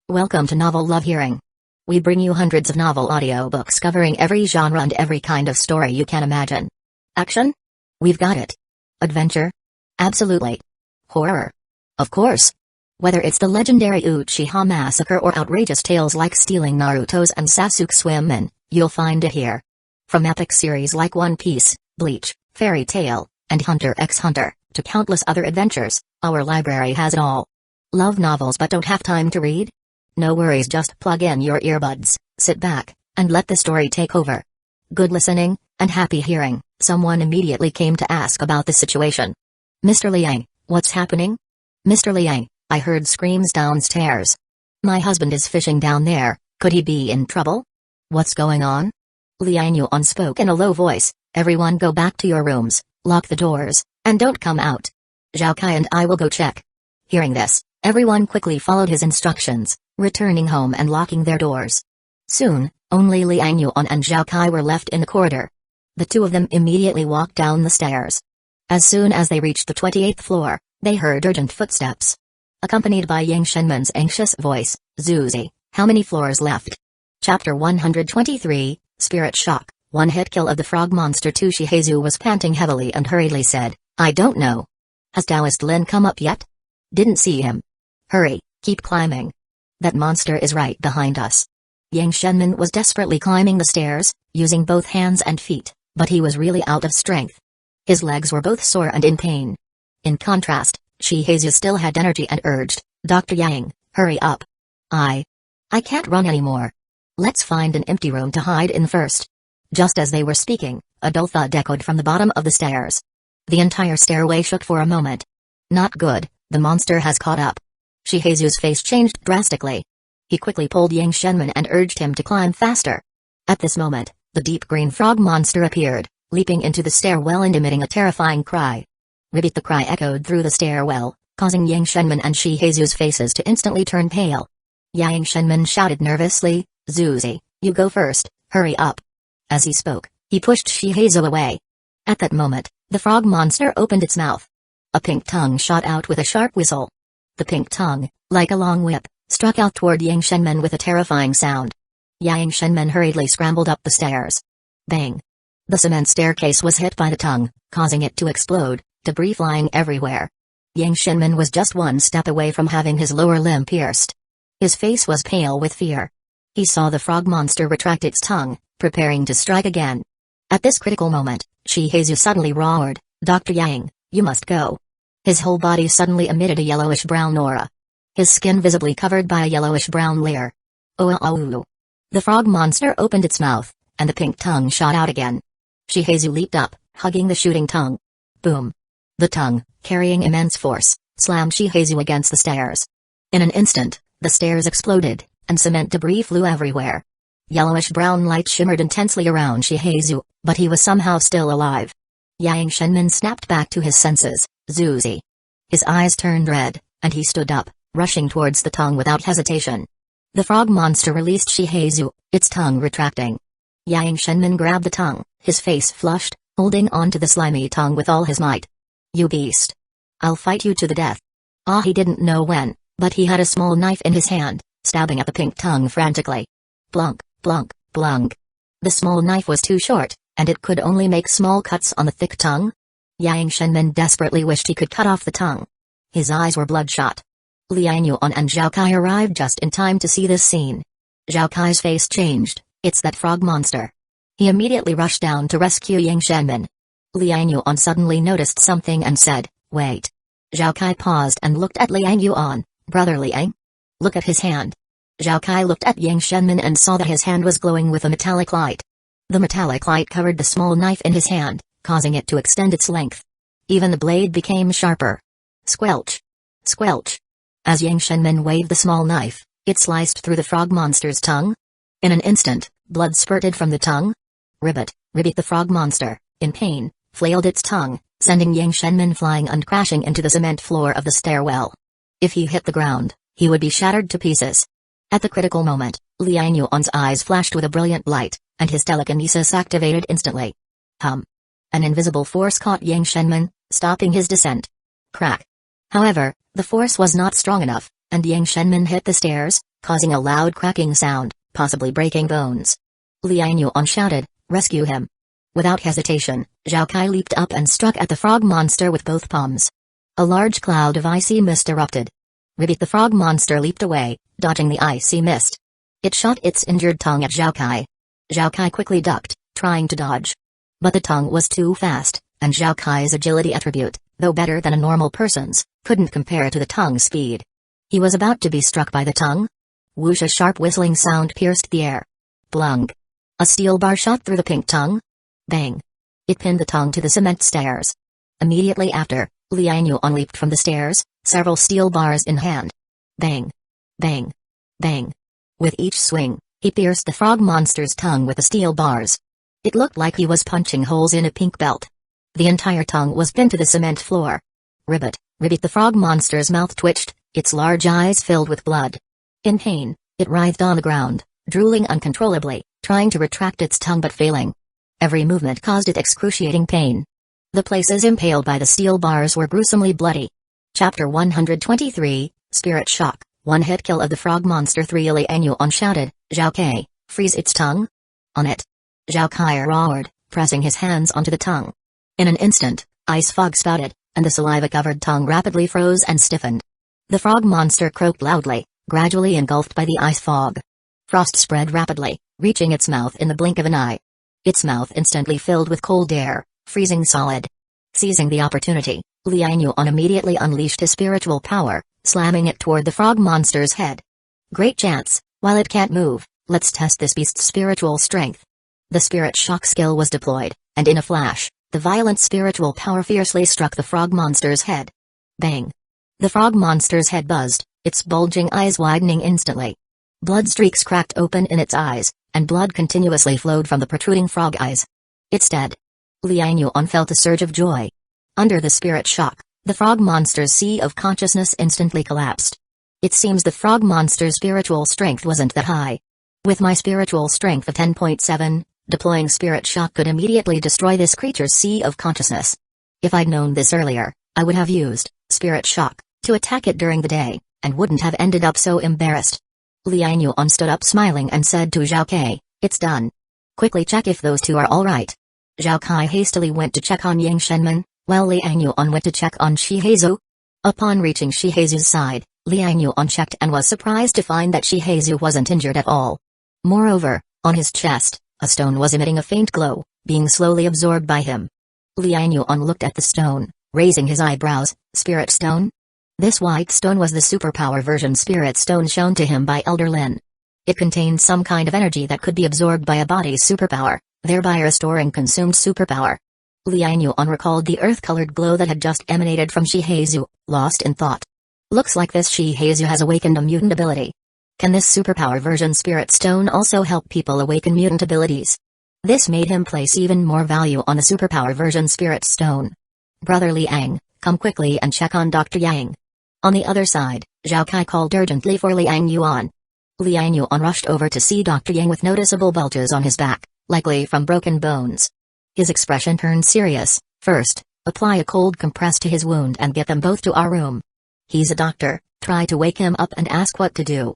Welcome to Novel Love Hearing. We bring you hundreds of novel audiobooks covering every genre and every kind of story you can imagine. Action? We've got it. Adventure? Absolutely. Horror? Of course. Whether it's the legendary Uchiha Massacre or outrageous tales like stealing Naruto's and Sasuke's women, you'll find it here. From epic series like One Piece, Bleach, Fairy Tail, and Hunter x Hunter, to countless other adventures, our library has it all. Love novels but don't have time to read? No worries, just plug in your earbuds, sit back, and let the story take over. Good listening, and happy hearing. Someone immediately came to ask about the situation. Mr. Liang, what's happening? Mr. Liang, I heard screams downstairs. My husband is fishing down there, could he be in trouble? What's going on? Liang Yuan spoke in a low voice, everyone go back to your rooms, lock the doors, and don't come out. Zhao Kai and I will go check. Hearing this, everyone quickly followed his instructions, returning home and locking their doors. Soon, only Liang Yuan and Zhao Kai were left in the corridor. The two of them immediately walked down the stairs. As soon as they reached the 28th floor, they heard urgent footsteps. Accompanied by Yang Shenmen's anxious voice, Zuzi, how many floors left? Chapter 123, Spirit Shock, One hit kill of the frog monster. Shihezu was panting heavily and hurriedly said, I don't know. Has Taoist Lin come up yet? Didn't see him. Hurry, keep climbing. That monster is right behind us. Yang Shenmen was desperately climbing the stairs, using both hands and feet, but he was really out of strength. His legs were both sore and in pain. In contrast, Shihezu still had energy and urged, Dr. Yang, hurry up. I can't run anymore. Let's find an empty room to hide in first. Just as they were speaking, a dull thud echoed from the bottom of the stairs. The entire stairway shook for a moment. Not good, the monster has caught up. Shihezu's face changed drastically. He quickly pulled Yang Shenmen and urged him to climb faster. At this moment, the deep green frog monster appeared, leaping into the stairwell and emitting a terrifying cry. Ribbit, the cry echoed through the stairwell, causing Yang Shenmen and Shihezu's faces to instantly turn pale. Yang Shenmen shouted nervously, Zuzi, you go first, hurry up. As he spoke, he pushed Shihezu away. At that moment, the frog monster opened its mouth. A pink tongue shot out with a sharp whistle. The pink tongue, like a long whip, struck out toward Yang Shenmen with a terrifying sound. Yang Shenmen hurriedly scrambled up the stairs. Bang! The cement staircase was hit by the tongue, causing it to explode, debris flying everywhere. Yang Shenmen was just one step away from having his lower limb pierced. His face was pale with fear. He saw the frog monster retract its tongue, preparing to strike again. At this critical moment, Shihezu suddenly roared, Dr. Yang, you must go. His whole body suddenly emitted a yellowish-brown aura. His skin visibly covered by a yellowish-brown layer. Oh! The frog monster opened its mouth, and the pink tongue shot out again. Shihezu leaped up, hugging the shooting tongue. Boom! The tongue, carrying immense force, slammed Shihezu against the stairs. In an instant, the stairs exploded, and cement debris flew everywhere. Yellowish-brown light shimmered intensely around Shihezu, but he was somehow still alive. Yang Shenmen snapped back to his senses, Zuzi. His eyes turned red, and he stood up, rushing towards the tongue without hesitation. The frog monster released Shihezu, its tongue retracting. Yang Shenmen grabbed the tongue, his face flushed, holding on to the slimy tongue with all his might. You beast! I'll fight you to the death. He didn't know when, but he had a small knife in his hand, stabbing at the pink tongue frantically. Blunk, blunk, blunk. The small knife was too short, and it could only make small cuts on the thick tongue. Yang Shenmen desperately wished he could cut off the tongue. His eyes were bloodshot. Liang Yuan and Zhao Kai arrived just in time to see this scene. Zhao Kai's face changed, it's that frog monster. He immediately rushed down to rescue Yang Shenmen. Liang Yuan suddenly noticed something and said, wait. Zhao Kai paused and looked at Liang Yuan, Brother Liang? Look at his hand. Zhao Kai looked at Yang Shenmen and saw that his hand was glowing with a metallic light. The metallic light covered the small knife in his hand, causing it to extend its length. Even the blade became sharper. Squelch! Squelch! As Yang Shenmen waved the small knife, it sliced through the frog monster's tongue. In an instant, blood spurted from the tongue. Ribbit, the frog monster, in pain, flailed its tongue, sending Yang Shenmen flying and crashing into the cement floor of the stairwell. If he hit the ground, he would be shattered to pieces. At the critical moment, Liang Yuan's eyes flashed with a brilliant light, and his telekinesis activated instantly. An invisible force caught Yang Shenmen, stopping his descent. Crack! However, the force was not strong enough, and Yang Shenmen hit the stairs, causing a loud cracking sound, possibly breaking bones. Liang Yuan shouted, "Rescue him!" Without hesitation, Zhao Kai leaped up and struck at the frog monster with both palms. A large cloud of icy mist erupted. Ribbit the frog monster leaped away, dodging the icy mist. It shot its injured tongue at Zhao Kai. Zhao Kai quickly ducked, trying to dodge. But the tongue was too fast, and Zhao Kai's agility attribute, though better than a normal person's, couldn't compare to the tongue's speed. He was about to be struck by the tongue. Whoosh! A sharp whistling sound pierced the air. Blung! A steel bar shot through the pink tongue. Bang! It pinned the tongue to the cement stairs. Immediately after, Liang Yuan leaped from the stairs, several steel bars in hand. Bang! Bang! Bang! With each swing, he pierced the frog monster's tongue with the steel bars. It looked like he was punching holes in a pink belt. The entire tongue was pinned to the cement floor. Ribbit, ribbit! The frog monster's mouth twitched, its large eyes filled with blood. In pain, it writhed on the ground, drooling uncontrollably, trying to retract its tongue but failing. Every movement caused it excruciating pain. The places impaled by the steel bars were gruesomely bloody. Chapter 123, Spirit Shock, One-hit kill of the frog monster 3. Liang Yuan shouted, "Zhao Kai, freeze its tongue!" On it. Zhao Kai roared, pressing his hands onto the tongue. In an instant, ice fog spouted, and the saliva-covered tongue rapidly froze and stiffened. The frog monster croaked loudly, gradually engulfed by the ice fog. Frost spread rapidly, reaching its mouth in the blink of an eye. Its mouth instantly filled with cold air, freezing solid. Seizing the opportunity, Liang Yuan immediately unleashed his spiritual power, slamming it toward the frog monster's head. Great chance, while it can't move, let's test this beast's spiritual strength. The spirit shock skill was deployed, and in a flash, the violent spiritual power fiercely struck the frog monster's head. Bang! The frog monster's head buzzed, its bulging eyes widening instantly. Blood streaks cracked open in its eyes, and blood continuously flowed from the protruding frog eyes. It's dead. Liang Yuan felt a surge of joy. Under the spirit shock, the frog monster's sea of consciousness instantly collapsed. It seems the frog monster's spiritual strength wasn't that high. With my spiritual strength of 10.7, deploying spirit shock could immediately destroy this creature's sea of consciousness. If I'd known this earlier, I would have used spirit shock to attack it during the day, and wouldn't have ended up so embarrassed. Liang Yuan stood up smiling and said to Zhao Kai, "It's done. Quickly check if those two are alright." Zhao Kai hastily went to check on Yang Shenmen, while Liang Yuan went to check on Shihezu. Upon reaching Shihezu's side, Liang Yuan checked and was surprised to find that Shihezu wasn't injured at all. Moreover, on his chest, a stone was emitting a faint glow, being slowly absorbed by him. Liang Yuan looked at the stone, raising his eyebrows. Spirit stone? This white stone was the superpower version spirit stone shown to him by Elder Lin. It contained some kind of energy that could be absorbed by a body's superpower, thereby restoring consumed superpower. Liang Yuan recalled the earth-colored glow that had just emanated from Shihezu, lost in thought. Looks like this Shihezu has awakened a mutant ability. Can this superpower version spirit stone also help people awaken mutant abilities? This made him place even more value on the superpower version spirit stone. Brother Liang, come quickly and check on Dr. Yang. On the other side, Zhao Kai called urgently for Liang Yuan. Liang Yuan rushed over to see Dr. Yang with noticeable bulges on his back, likely from broken bones. His expression turned serious. "First, apply a cold compress to his wound and get them both to our room." "He's a doctor, try to wake him up and ask what to do."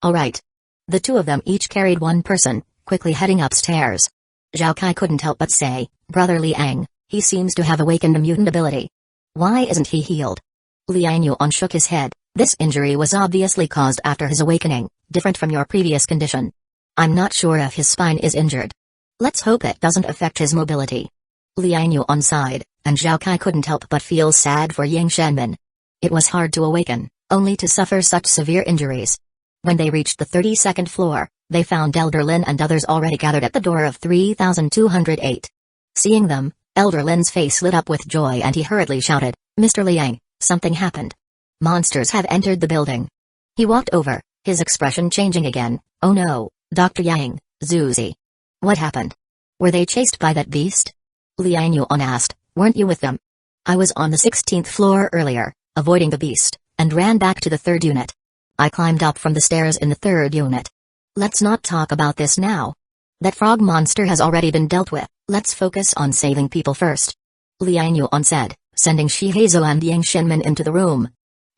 "Alright." The two of them each carried one person, quickly heading upstairs. Zhao Kai couldn't help but say, "Brother Liang, he seems to have awakened a mutant ability. Why isn't he healed?" Liang Yuan shook his head. "This injury was obviously caused after his awakening, different from your previous condition. I'm not sure if his spine is injured. Let's hope it doesn't affect his mobility." Liang Yuan sighed, and Zhao Kai couldn't help but feel sad for Yang Shenmen. It was hard to awaken, only to suffer such severe injuries. When they reached the 32nd floor, they found Elder Lin and others already gathered at the door of 3208. Seeing them, Elder Lin's face lit up with joy and he hurriedly shouted, "Mr. Liang, something happened. Monsters have entered the building." He walked over, his expression changing again. "Oh no, Dr. Yang, Zuzi. What happened? Were they chased by that beast?" Liang Yuan asked. "Weren't you with them?" "I was on the 16th floor earlier, avoiding the beast, and ran back to the 3rd unit. I climbed up from the stairs in the 3rd unit. Let's not talk about this now. That frog monster has already been dealt with, let's focus on saving people first," Liang Yuan said, sending Shihezu and Yang Shenmen into the room.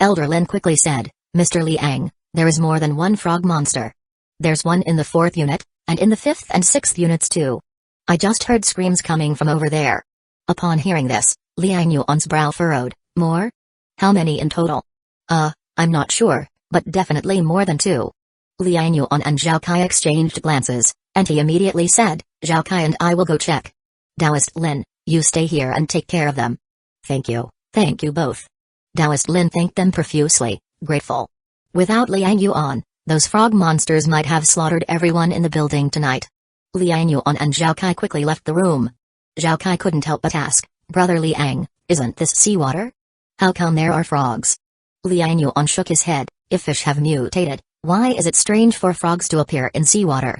Elder Lin quickly said, "Mr. Liang, There is more than one frog monster. There's one in the 4th unit, and in the 5th and 6th units too. I just heard screams coming from over there. Upon hearing this, Liang Yuan's brow furrowed. More? How many in total? I'm not sure, but definitely more than 2. Liang Yuan and Zhao Kai exchanged glances, and he immediately said, Zhao Kai and I will go check. Taoist Lin, you stay here and take care of them. Thank you both. Taoist Lin thanked them profusely, grateful. Without Liang Yuan, those frog monsters might have slaughtered everyone in the building tonight. Liang Yuan and Zhao Kai quickly left the room. Zhao Kai couldn't help but ask, Brother Liang, isn't this seawater? How come there are frogs? Liang Yuan shook his head, if fish have mutated, why is it strange for frogs to appear in seawater?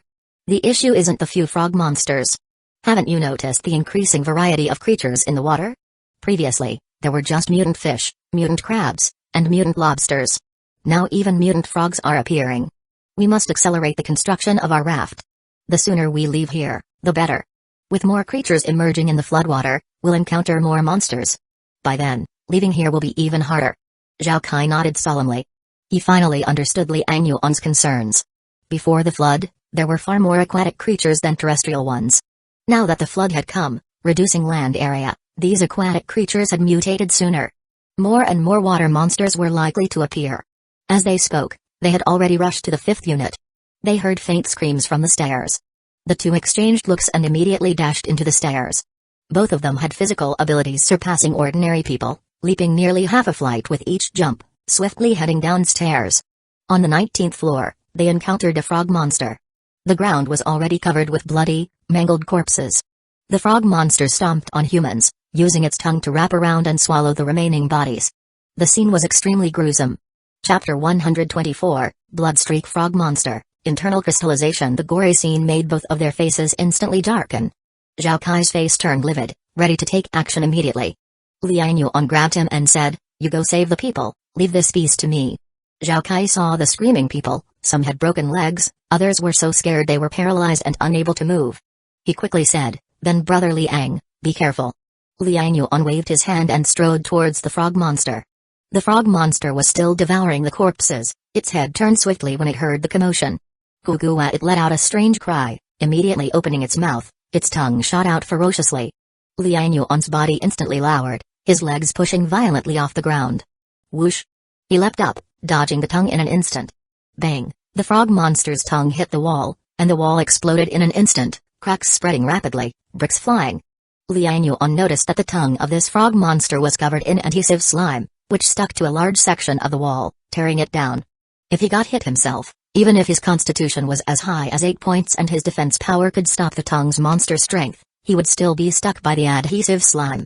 The issue isn't the few frog monsters. Haven't you noticed the increasing variety of creatures in the water? Previously, there were just mutant fish, mutant crabs, and mutant lobsters. Now even mutant frogs are appearing. We must accelerate the construction of our raft. The sooner we leave here, the better. With more creatures emerging in the floodwater, we'll encounter more monsters. By then, leaving here will be even harder. Zhao Kai nodded solemnly. He finally understood Liang Yuan's concerns. Before the flood, there were far more aquatic creatures than terrestrial ones. Now that the flood had come, reducing land area, these aquatic creatures had mutated sooner. More and more water monsters were likely to appear. As they spoke, they had already rushed to the 5th unit. They heard faint screams from the stairs. The two exchanged looks and immediately dashed into the stairs. Both of them had physical abilities surpassing ordinary people, leaping nearly half a flight with each jump, swiftly heading downstairs. On the 19th floor, they encountered a frog monster. The ground was already covered with bloody, mangled corpses. The frog monster stomped on humans, using its tongue to wrap around and swallow the remaining bodies. The scene was extremely gruesome. Chapter 124, Bloodstreak Frog Monster, Internal Crystallization. The gory scene made both of their faces instantly darken. Zhao Kai's face turned livid, ready to take action immediately. Liang Yuan grabbed him and said, You go save the people, leave this beast to me. Zhao Kai saw the screaming people, some had broken legs, others were so scared they were paralyzed and unable to move. He quickly said, Then Brother Liang, be careful. Liang Yuan waved his hand and strode towards the frog monster. The frog monster was still devouring the corpses, its head turned swiftly when it heard the commotion. Hueco, it let out a strange cry, immediately opening its mouth, its tongue shot out ferociously. Liang Yuan's body instantly lowered, his legs pushing violently off the ground. Whoosh! He leapt up, dodging the tongue in an instant. Bang! The frog monster's tongue hit the wall, and the wall exploded in an instant, cracks spreading rapidly, bricks flying. Liang Yuan noticed that the tongue of this frog monster was covered in adhesive slime, which stuck to a large section of the wall, tearing it down. If he got hit himself, even if his constitution was as high as 8 points and his defense power could stop the tongue's monster strength, he would still be stuck by the adhesive slime.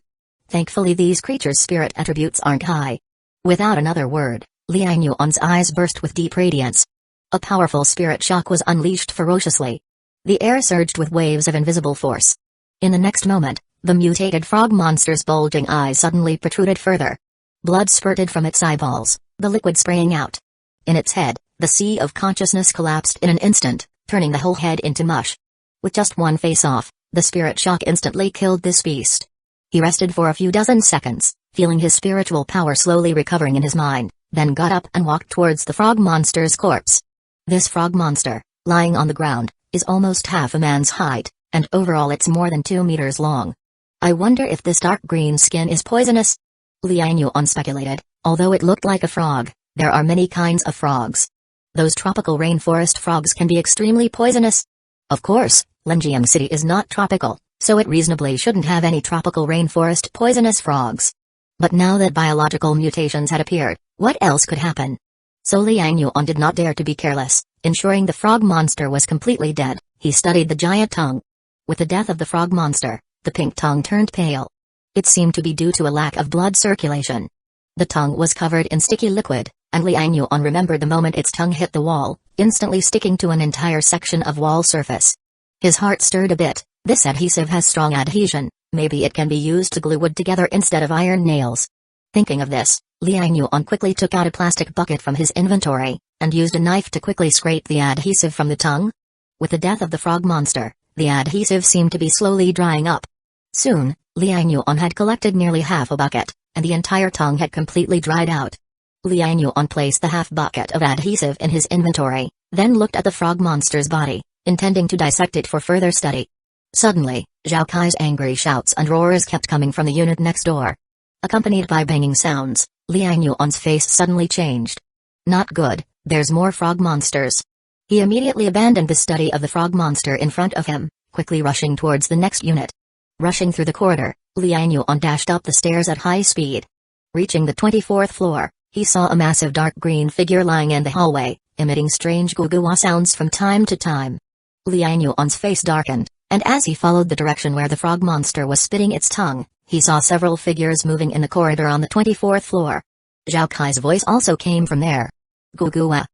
Thankfully these creatures' spirit attributes aren't high. Without another word, Liang Yuan's eyes burst with deep radiance. A powerful spirit shock was unleashed ferociously. The air surged with waves of invisible force. In the next moment, the mutated frog monster's bulging eyes suddenly protruded further. Blood spurted from its eyeballs, the liquid spraying out. In its head, the sea of consciousness collapsed in an instant, turning the whole head into mush. With just one face-off, the spirit shock instantly killed this beast. He rested for a few dozen seconds, feeling his spiritual power slowly recovering in his mind, then got up and walked towards the frog monster's corpse. This frog monster, lying on the ground, is almost half a man's height, and overall it's more than 2 meters long. I wonder if this dark green skin is poisonous? Liang Yuan speculated. Although it looked like a frog, there are many kinds of frogs. Those tropical rainforest frogs can be extremely poisonous. Of course, Lenjiang City is not tropical, so it reasonably shouldn't have any tropical rainforest poisonous frogs. But now that biological mutations had appeared, what else could happen? So Liang Yuan did not dare to be careless. Ensuring the frog monster was completely dead, he studied the giant tongue. With the death of the frog monster, the pink tongue turned pale. It seemed to be due to a lack of blood circulation. The tongue was covered in sticky liquid, and Liang Yuan remembered the moment its tongue hit the wall, instantly sticking to an entire section of wall surface. His heart stirred a bit. This adhesive has strong adhesion, maybe it can be used to glue wood together instead of iron nails. Thinking of this, Liang Yuan quickly took out a plastic bucket from his inventory, and used a knife to quickly scrape the adhesive from the tongue. With the death of the frog monster, the adhesive seemed to be slowly drying up. Soon, Liang Yuan had collected nearly half a bucket, and the entire tongue had completely dried out. Liang Yuan placed the half bucket of adhesive in his inventory, then looked at the frog monster's body, intending to dissect it for further study. Suddenly, Zhao Kai's angry shouts and roars kept coming from the unit next door. Accompanied by banging sounds, Liang Yuan's face suddenly changed. Not good, there's more frog monsters. He immediately abandoned the study of the frog monster in front of him, quickly rushing towards the next unit. Rushing through the corridor, Liang Yuan dashed up the stairs at high speed. Reaching the 24th floor, he saw a massive dark green figure lying in the hallway, emitting strange gugua sounds from time to time. Liang Yuan's face darkened, and as he followed the direction where the frog monster was spitting its tongue, he saw several figures moving in the corridor on the 24th floor. Zhao Kai's voice also came from there. Gugua.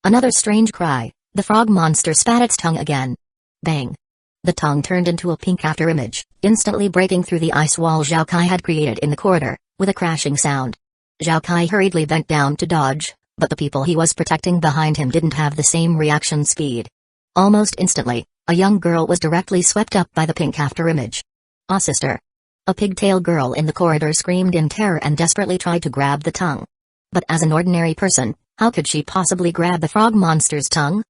Another strange cry, the frog monster spat its tongue again. Bang. The tongue turned into a pink afterimage, instantly breaking through the ice wall Zhao Kai had created in the corridor, with a crashing sound. Zhao Kai hurriedly bent down to dodge, but the people he was protecting behind him didn't have the same reaction speed. Almost instantly, a young girl was directly swept up by the pink afterimage. "Ah, sister!" A pigtail girl in the corridor screamed in terror and desperately tried to grab the tongue. But as an ordinary person, how could she possibly grab the frog monster's tongue?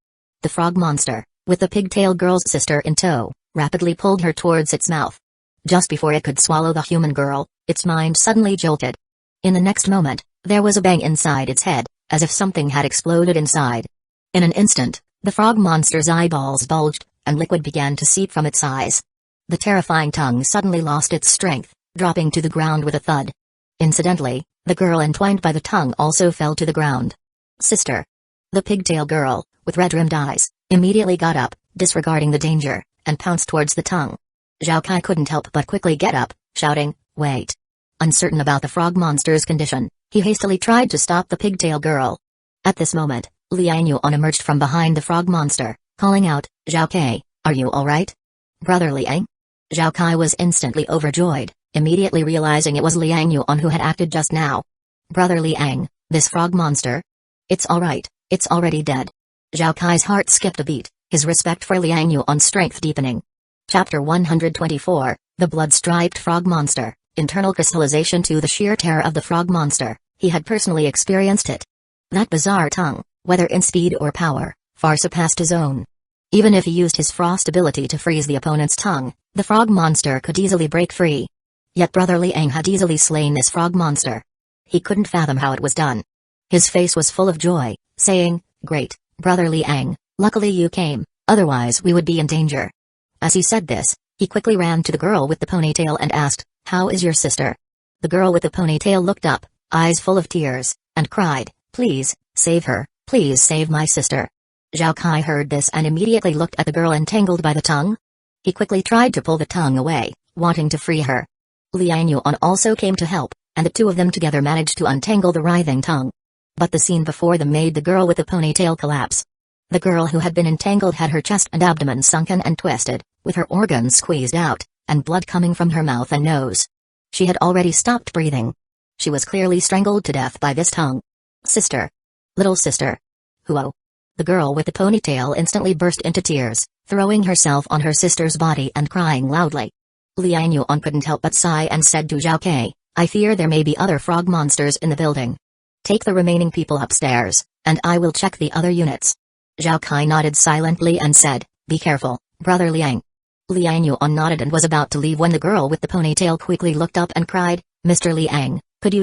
The frog monster, with the pigtail girl's sister in tow, rapidly pulled her towards its mouth. Just before it could swallow the human girl, its mind suddenly jolted. In the next moment, there was a bang inside its head, as if something had exploded inside. In an instant, the frog monster's eyeballs bulged, and liquid began to seep from its eyes. The terrifying tongue suddenly lost its strength, dropping to the ground with a thud. Incidentally, the girl entwined by the tongue also fell to the ground. "Sister!" The pigtail girl, with red-rimmed eyes, immediately got up, disregarding the danger, and pounced towards the tongue. Zhao Kai couldn't help but quickly get up, shouting, "Wait!" Uncertain about the frog monster's condition, he hastily tried to stop the pigtail girl. At this moment, Liang Yuan emerged from behind the frog monster, calling out, "Zhao Kai, are you alright? Brother Liang?" Zhao Kai was instantly overjoyed, immediately realizing it was Liang Yuan who had acted just now. "Brother Liang, this frog monster? It's alright, it's already dead." Zhao Kai's heart skipped a beat, his respect for Liang Yuan's strength deepening. Chapter 124, The Blood-Striped Frog Monster. Internal crystallization. To the sheer terror of the frog monster, he had personally experienced it. That bizarre tongue, whether in speed or power, far surpassed his own. Even if he used his frost ability to freeze the opponent's tongue, the frog monster could easily break free. Yet Brother Liang had easily slain this frog monster. He couldn't fathom how it was done. His face was full of joy, saying, "Great, Brother Liang, luckily you came, otherwise we would be in danger." As he said this, he quickly ran to the girl with the ponytail and asked, "How is your sister?" The girl with the ponytail looked up, eyes full of tears, and cried, "Please, save her, please save my sister." Zhao Kai heard this and immediately looked at the girl entangled by the tongue. He quickly tried to pull the tongue away, wanting to free her. Liang Yuan also came to help, and the two of them together managed to untangle the writhing tongue. But the scene before them made the girl with the ponytail collapse. The girl who had been entangled had her chest and abdomen sunken and twisted, with her organs squeezed out, and blood coming from her mouth and nose. She had already stopped breathing. She was clearly strangled to death by this tongue. "Sister! Little sister! Huo!" The girl with the ponytail instantly burst into tears, throwing herself on her sister's body and crying loudly. Liang Yuan couldn't help but sigh and said to Zhao Kai, "I fear there may be other frog monsters in the building. Take the remaining people upstairs, and I will check the other units." Zhao Kai nodded silently and said, "Be careful, Brother Liang." Liang Yuan nodded and was about to leave when the girl with the ponytail quickly looked up and cried, "Mr. Liang, could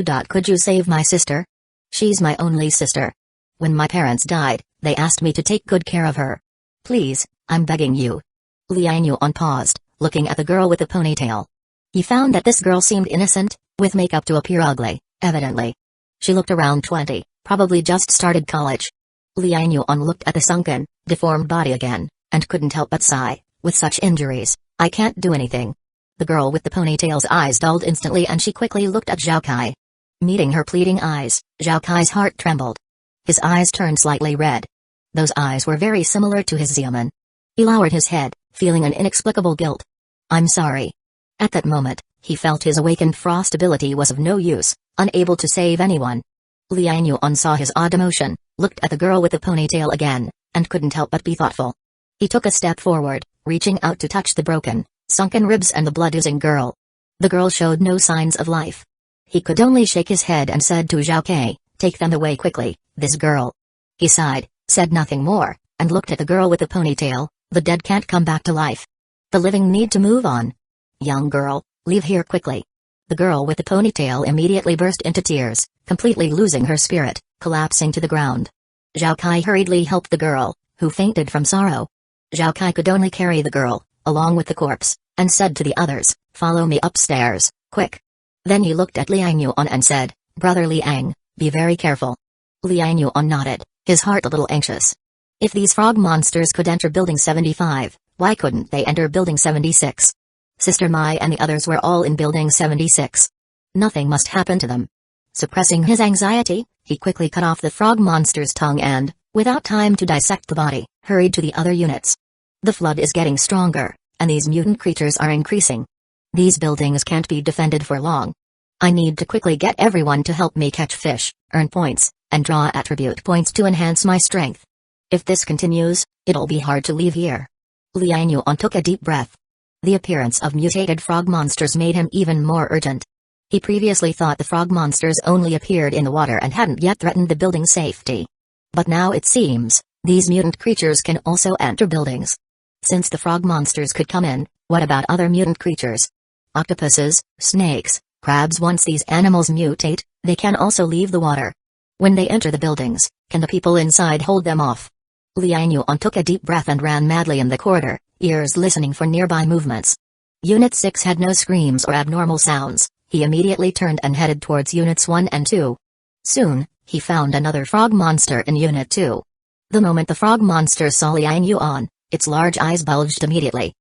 you save my sister? She's my only sister. When my parents died, they asked me to take good care of her. Please, I'm begging you." Liang Yuan paused, looking at the girl with the ponytail. He found that this girl seemed innocent, with makeup to appear ugly, evidently. She looked around 20, probably just started college. Liang Yuan looked at the sunken, deformed body again, and couldn't help but sigh, "With such injuries, I can't do anything." The girl with the ponytail's eyes dulled instantly and she quickly looked at Zhao Kai. Meeting her pleading eyes, Zhao Kai's heart trembled. His eyes turned slightly red. Those eyes were very similar to his Xiamen. He lowered his head, feeling an inexplicable guilt. "I'm sorry." At that moment, he felt his awakened frost ability was of no use, unable to save anyone. Liang Yuan saw his odd emotion, looked at the girl with the ponytail again, and couldn't help but be thoughtful. He took a step forward, reaching out to touch the broken, sunken ribs and the blood-oozing girl. The girl showed no signs of life. He could only shake his head and said to Zhao Kai, Take them away quickly, this girl. He sighed, said nothing more, and looked at the girl with the ponytail. The dead can't come back to life. The living need to move on. Young girl, leave here quickly. The girl with the ponytail immediately burst into tears, completely losing her spirit, collapsing to the ground. Zhao Kai hurriedly helped the girl, who fainted from sorrow. Zhao Kai could only carry the girl, along with the corpse, and said to the others, "Follow me upstairs, quick." Then he looked at Liang Yuan and said, "Brother Liang, be very careful." Liang Yuan nodded, his heart a little anxious. If these frog monsters could enter Building 75, why couldn't they enter Building 76? Sister Mai and the others were all in Building 76. Nothing must happen to them. Suppressing his anxiety, he quickly cut off the frog monster's tongue and, without time to dissect the body, hurried to the other units. The flood is getting stronger, and these mutant creatures are increasing. These buildings can't be defended for long. I need to quickly get everyone to help me catch fish, earn points, and draw attribute points to enhance my strength. If this continues, it'll be hard to leave here. Liang Yuan took a deep breath. The appearance of mutated frog monsters made him even more urgent. He previously thought the frog monsters only appeared in the water and hadn't yet threatened the building's safety. But now it seems, these mutant creatures can also enter buildings. Since the frog monsters could come in, what about other mutant creatures? Octopuses, snakes, crabs. Once these animals mutate, they can also leave the water. When they enter the buildings, can the people inside hold them off? Liang Yuan took a deep breath and ran madly in the corridor, ears listening for nearby movements. Unit 6 had no screams or abnormal sounds. He immediately turned and headed towards Units 1 and 2. Soon, he found another frog monster in Unit 2. The moment the frog monster saw Liang Yuan, its large eyes bulged immediately.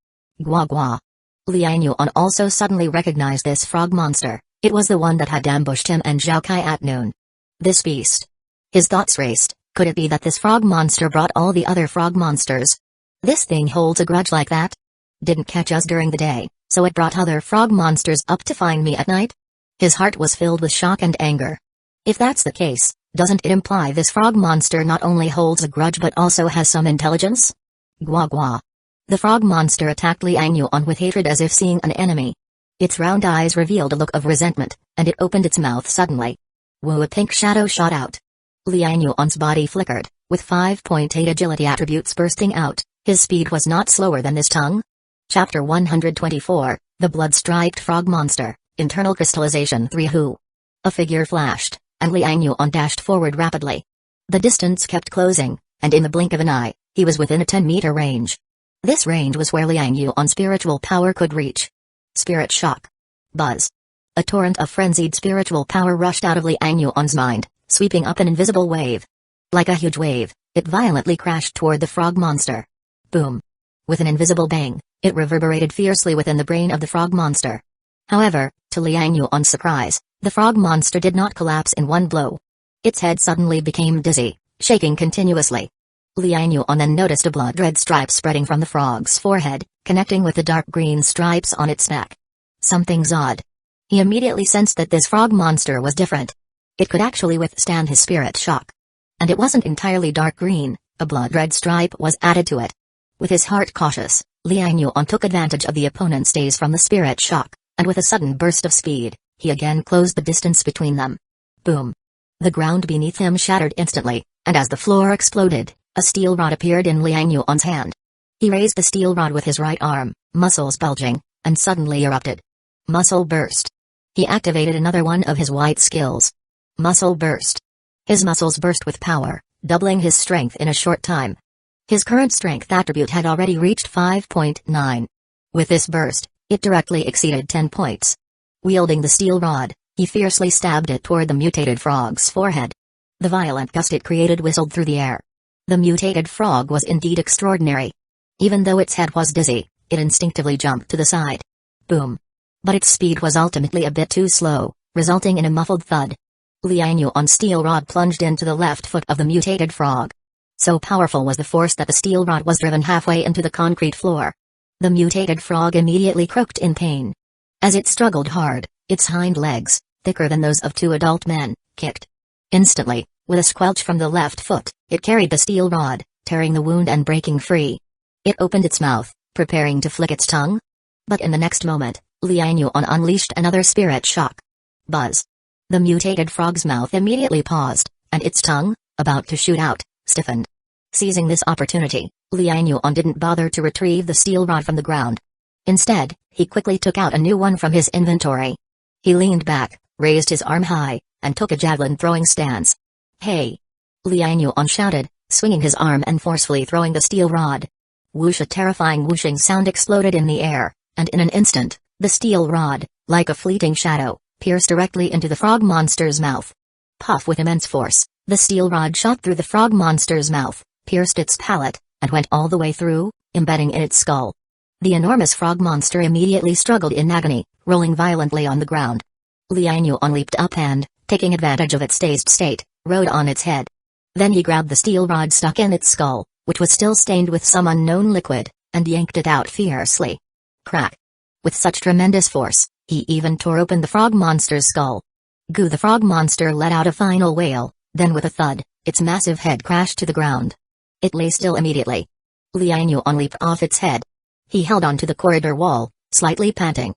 Gua gua. Liang Yuan also suddenly recognized this frog monster. It was the one that had ambushed him and Zhao Kai at noon. This beast. His thoughts raced. Could it be that this frog monster brought all the other frog monsters? This thing holds a grudge like that? Didn't catch us during the day, so it brought other frog monsters up to find me at night? His heart was filled with shock and anger. If that's the case, doesn't it imply this frog monster not only holds a grudge but also has some intelligence? Gua gua. The frog monster attacked Liang Yuan with hatred as if seeing an enemy. Its round eyes revealed a look of resentment, and it opened its mouth suddenly. Woo! A pink shadow shot out. Liang Yuan's body flickered, with 5.8 agility attributes bursting out. His speed was not slower than his tongue. Chapter 124, The Blood-Striped Frog Monster, Internal Crystallization 3 Who. A figure flashed, and Liang Yuan dashed forward rapidly. The distance kept closing, and in the blink of an eye, he was within a 10-meter range. This range was where Liang Yuan's spiritual power could reach. Spirit shock. Buzz. A torrent of frenzied spiritual power rushed out of Liang Yuan's mind, sweeping up an invisible wave. Like a huge wave, it violently crashed toward the frog monster. Boom. With an invisible bang, it reverberated fiercely within the brain of the frog monster. However, to Liang Yuan's surprise, the frog monster did not collapse in one blow. Its head suddenly became dizzy, shaking continuously. Liang Yuan then noticed a blood-red stripe spreading from the frog's forehead, connecting with the dark green stripes on its neck. Something's odd. He immediately sensed that this frog monster was different. It could actually withstand his spirit shock. And it wasn't entirely dark green, a blood-red stripe was added to it. With his heart cautious, Liang Yuan took advantage of the opponent's daze from the spirit shock, and with a sudden burst of speed, he again closed the distance between them. Boom. The ground beneath him shattered instantly, and as the floor exploded, a steel rod appeared in Liang Yuan's hand. He raised the steel rod with his right arm, muscles bulging, and suddenly erupted. Muscle burst. He activated another one of his white skills. Muscle burst. His muscles burst with power, doubling his strength in a short time. His current strength attribute had already reached 5.9. With this burst, it directly exceeded 10 points. Wielding the steel rod, he fiercely stabbed it toward the mutated frog's forehead. The violent gust it created whistled through the air. The mutated frog was indeed extraordinary. Even though its head was dizzy, it instinctively jumped to the side. Boom. But its speed was ultimately a bit too slow, resulting in a muffled thud. Liang Yuan's steel rod plunged into the left foot of the mutated frog. So powerful was the force that the steel rod was driven halfway into the concrete floor. The mutated frog immediately croaked in pain. As it struggled hard, its hind legs, thicker than those of two adult men, kicked. Instantly, with a squelch from the left foot, it carried the steel rod, tearing the wound and breaking free. It opened its mouth, preparing to flick its tongue. But in the next moment, Liang Yuan unleashed another spirit shock. Buzz. The mutated frog's mouth immediately paused, and its tongue, about to shoot out, stiffened. Seizing this opportunity, Liang Yuan didn't bother to retrieve the steel rod from the ground. Instead, he quickly took out a new one from his inventory. He leaned back, raised his arm high, and took a javelin-throwing stance. "Hey!" Liang Yuan shouted, swinging his arm and forcefully throwing the steel rod. Whoosh! A terrifying whooshing sound exploded in the air, and in an instant, the steel rod, like a fleeting shadow, pierced directly into the frog monster's mouth. Puff! With immense force, the steel rod shot through the frog monster's mouth, pierced its palate, and went all the way through, embedding in its skull. The enormous frog monster immediately struggled in agony, rolling violently on the ground. Liang Yuan leaped up and, taking advantage of its dazed state, rode on its head. Then he grabbed the steel rod stuck in its skull, which was still stained with some unknown liquid, and yanked it out fiercely. Crack! With such tremendous force, he even tore open the frog monster's skull. Goo! The frog monster let out a final wail, then with a thud, its massive head crashed to the ground. It lay still immediately. Liang Yuan leaped off its head. He held onto the corridor wall, slightly panting.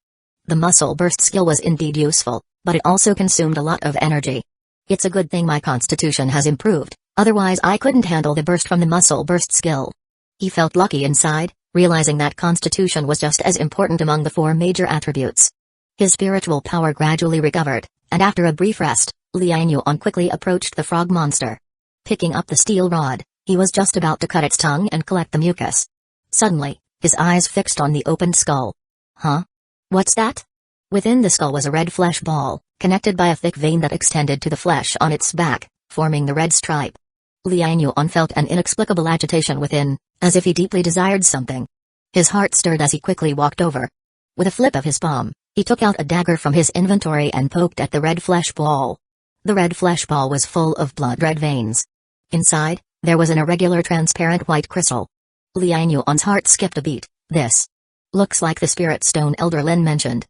The muscle burst skill was indeed useful, but it also consumed a lot of energy. It's a good thing my constitution has improved, otherwise I couldn't handle the burst from the muscle burst skill. He felt lucky inside, realizing that constitution was just as important among the 4 major attributes. His spiritual power gradually recovered, and after a brief rest, Liang Yuan quickly approached the frog monster. Picking up the steel rod, he was just about to cut its tongue and collect the mucus. Suddenly, his eyes fixed on the opened skull. Huh? What's that? Within the skull was a red flesh ball, connected by a thick vein that extended to the flesh on its back, forming the red stripe. Liang Yuan felt an inexplicable agitation within, as if he deeply desired something. His heart stirred as he quickly walked over. With a flip of his palm, he took out a dagger from his inventory and poked at the red flesh ball. The red flesh ball was full of blood-red veins. Inside, there was an irregular transparent white crystal. Liang Yuan's heart skipped a beat. This looks like the spirit stone Elder Lin mentioned.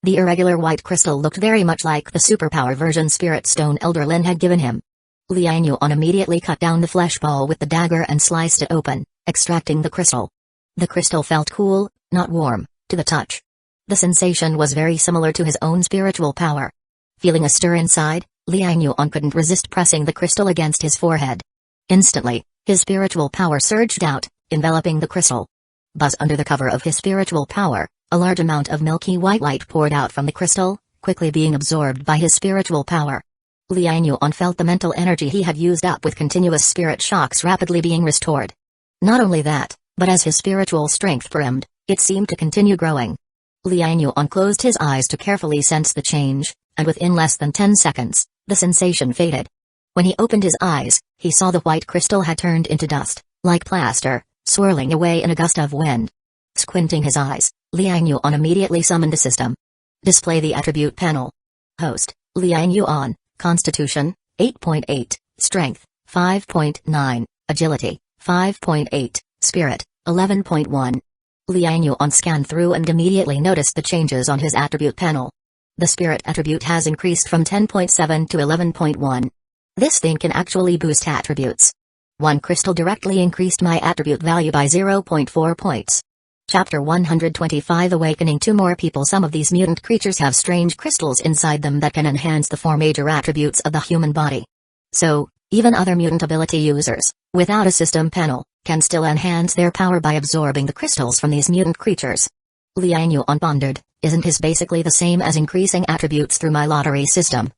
The irregular white crystal looked very much like the superpower version spirit stone Elder Lin had given him. Liang Yuan immediately cut down the flesh ball with the dagger and sliced it open, extracting the crystal. The crystal felt cool, not warm, to the touch. The sensation was very similar to his own spiritual power. Feeling a stir inside, Liang Yuan couldn't resist pressing the crystal against his forehead. Instantly, his spiritual power surged out, enveloping the crystal. Buzz! Under the cover of his spiritual power, a large amount of milky white light poured out from the crystal, quickly being absorbed by his spiritual power. Liang Yuan felt the mental energy he had used up with continuous spirit shocks rapidly being restored. Not only that, but as his spiritual strength brimmed, it seemed to continue growing. Liang Yuan closed his eyes to carefully sense the change, and within less than 10 seconds, the sensation faded. When he opened his eyes, he saw the white crystal had turned into dust, like plaster, swirling away in a gust of wind. Squinting his eyes, Liang Yuan immediately summoned the system. Display the attribute panel. Host, Liang Yuan, Constitution, 8.8, Strength, 5.9, Agility, 5.8, Spirit, 11.1. Liang Yuan scanned through and immediately noticed the changes on his attribute panel. The Spirit attribute has increased from 10.7 to 11.1. This thing can actually boost attributes. One crystal directly increased my attribute value by 0.4 points. Chapter 125 Awakening 2 more people. Some of these mutant creatures have strange crystals inside them that can enhance the 4 major attributes of the human body. So, even other mutant ability users, without a system panel, can still enhance their power by absorbing the crystals from these mutant creatures. Liang Yuan pondered, isn't this basically the same as increasing attributes through my lottery system?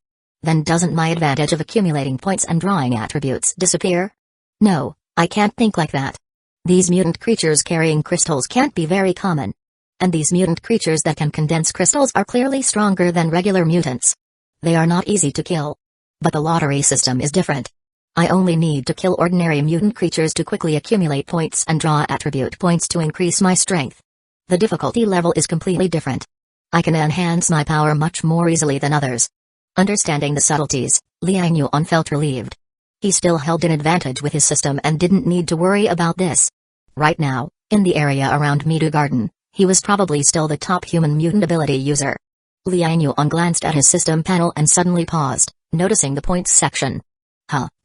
Then doesn't my advantage of accumulating points and drawing attributes disappear? No, I can't think like that. These mutant creatures carrying crystals can't be very common. And these mutant creatures that can condense crystals are clearly stronger than regular mutants. They are not easy to kill. But the lottery system is different. I only need to kill ordinary mutant creatures to quickly accumulate points and draw attribute points to increase my strength. The difficulty level is completely different. I can enhance my power much more easily than others. Understanding the subtleties, Liang Yuan felt relieved. He still held an advantage with his system and didn't need to worry about this. Right now, in the area around Midu Garden, he was probably still the top human mutant ability user. Liang Yuan glanced at his system panel and suddenly paused, noticing the points section.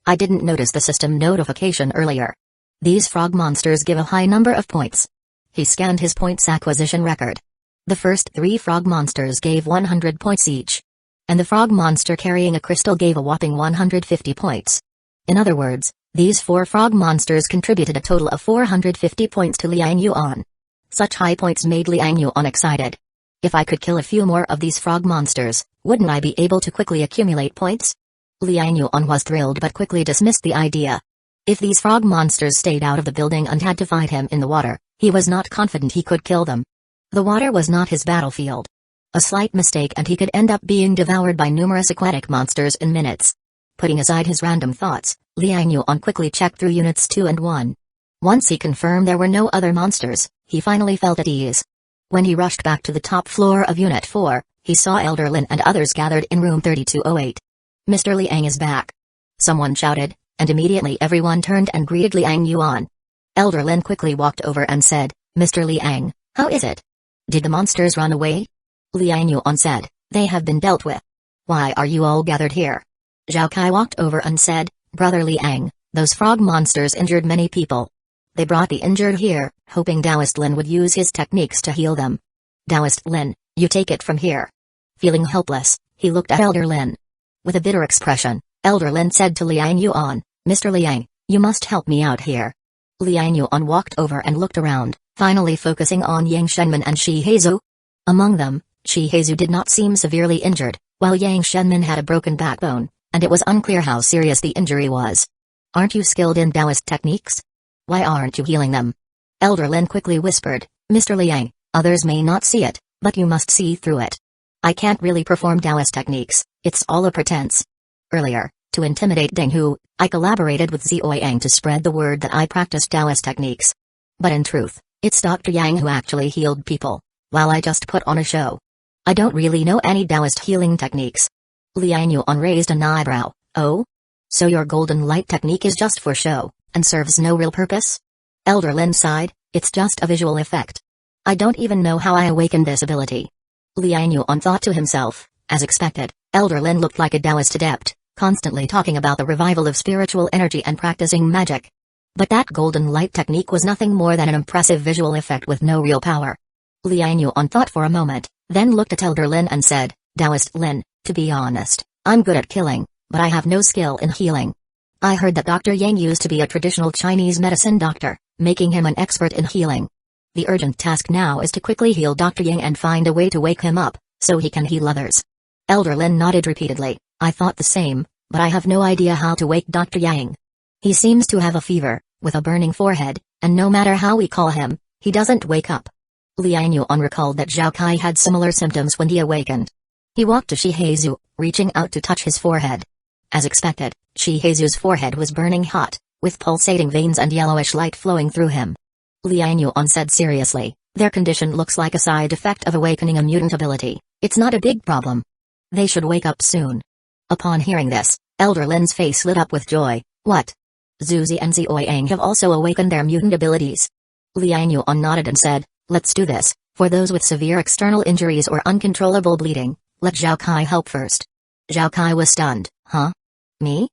I didn't notice the system notification earlier. These frog monsters give a high number of points. He scanned his points acquisition record. The first 3 frog monsters gave 100 points each. and the frog monster carrying a crystal gave a whopping 150 points. In other words, these 4 frog monsters contributed a total of 450 points to Liang Yuan. Such high points made Liang Yuan excited. If I could kill a few more of these frog monsters, wouldn't I be able to quickly accumulate points? Liang Yuan was thrilled but quickly dismissed the idea. If these frog monsters stayed out of the building and had to fight him in the water, he was not confident he could kill them. The water was not his battlefield. A slight mistake and he could end up being devoured by numerous aquatic monsters in minutes. Putting aside his random thoughts, Liang Yuan quickly checked through Units 2 and 1. Once he confirmed there were no other monsters, he finally felt at ease. When he rushed back to the top floor of Unit 4, he saw Elder Lin and others gathered in room 3208. Mr. Liang is back. Someone shouted, and immediately everyone turned and greeted Liang Yuan. Elder Lin quickly walked over and said, Mr. Liang, how is it? Did the monsters run away? Liang Yuan said, they have been dealt with. Why are you all gathered here? Zhao Kai walked over and said, Brother Liang, those frog monsters injured many people. They brought the injured here, hoping Taoist Lin would use his techniques to heal them. Taoist Lin, you take it from here. Feeling helpless, he looked at Elder Lin. With a bitter expression, Elder Lin said to Liang Yuan, Mr. Liang, you must help me out here. Liang Yuan walked over and looked around, finally focusing on Yang Shenmin and Shi Heizu. Among them, Shi Heizu did not seem severely injured, while Yang Shenmin had a broken backbone, and it was unclear how serious the injury was. Aren't you skilled in Taoist techniques? Why aren't you healing them? Elder Lin quickly whispered, Mr. Liang, others may not see it, but you must see through it. I can't really perform Taoist techniques, it's all a pretense. Earlier, to intimidate Deng Hu, I collaborated with Zhou Yang to spread the word that I practiced Taoist techniques. But in truth, it's Dr. Yang who actually healed people, while I just put on a show. I don't really know any Taoist healing techniques. Liang Yuan raised an eyebrow. Oh? So your golden light technique is just for show, and serves no real purpose? Elder Lin sighed, it's just a visual effect. I don't even know how I awakened this ability. Liang Yuan thought to himself, as expected, Elder Lin looked like a Taoist adept, constantly talking about the revival of spiritual energy and practicing magic. But that golden light technique was nothing more than an impressive visual effect with no real power. Liang Yuan thought for a moment, then looked at Elder Lin and said, Taoist Lin, to be honest, I'm good at killing, but I have no skill in healing. I heard that Dr. Yang used to be a traditional Chinese medicine doctor, making him an expert in healing. The urgent task now is to quickly heal Dr. Yang and find a way to wake him up, so he can heal others. Elder Lin nodded repeatedly, I thought the same, but I have no idea how to wake Dr. Yang. He seems to have a fever, with a burning forehead, and no matter how we call him, he doesn't wake up. Liang Yuan recalled that Zhao Kai had similar symptoms when he awakened. He walked to Shi Heizu, reaching out to touch his forehead. As expected, Shi Heizu's forehead was burning hot, with pulsating veins and yellowish light flowing through him. Liang Yuan said seriously, their condition looks like a side effect of awakening a mutant ability. It's not a big problem. They should wake up soon. Upon hearing this, Elder Lin's face lit up with joy. What? Zuzi and Zhou Yang have also awakened their mutant abilities. Liang Yuan nodded and said, let's do this. For those with severe external injuries or uncontrollable bleeding, let Zhao Kai help first. Zhao Kai was stunned. Huh? Me?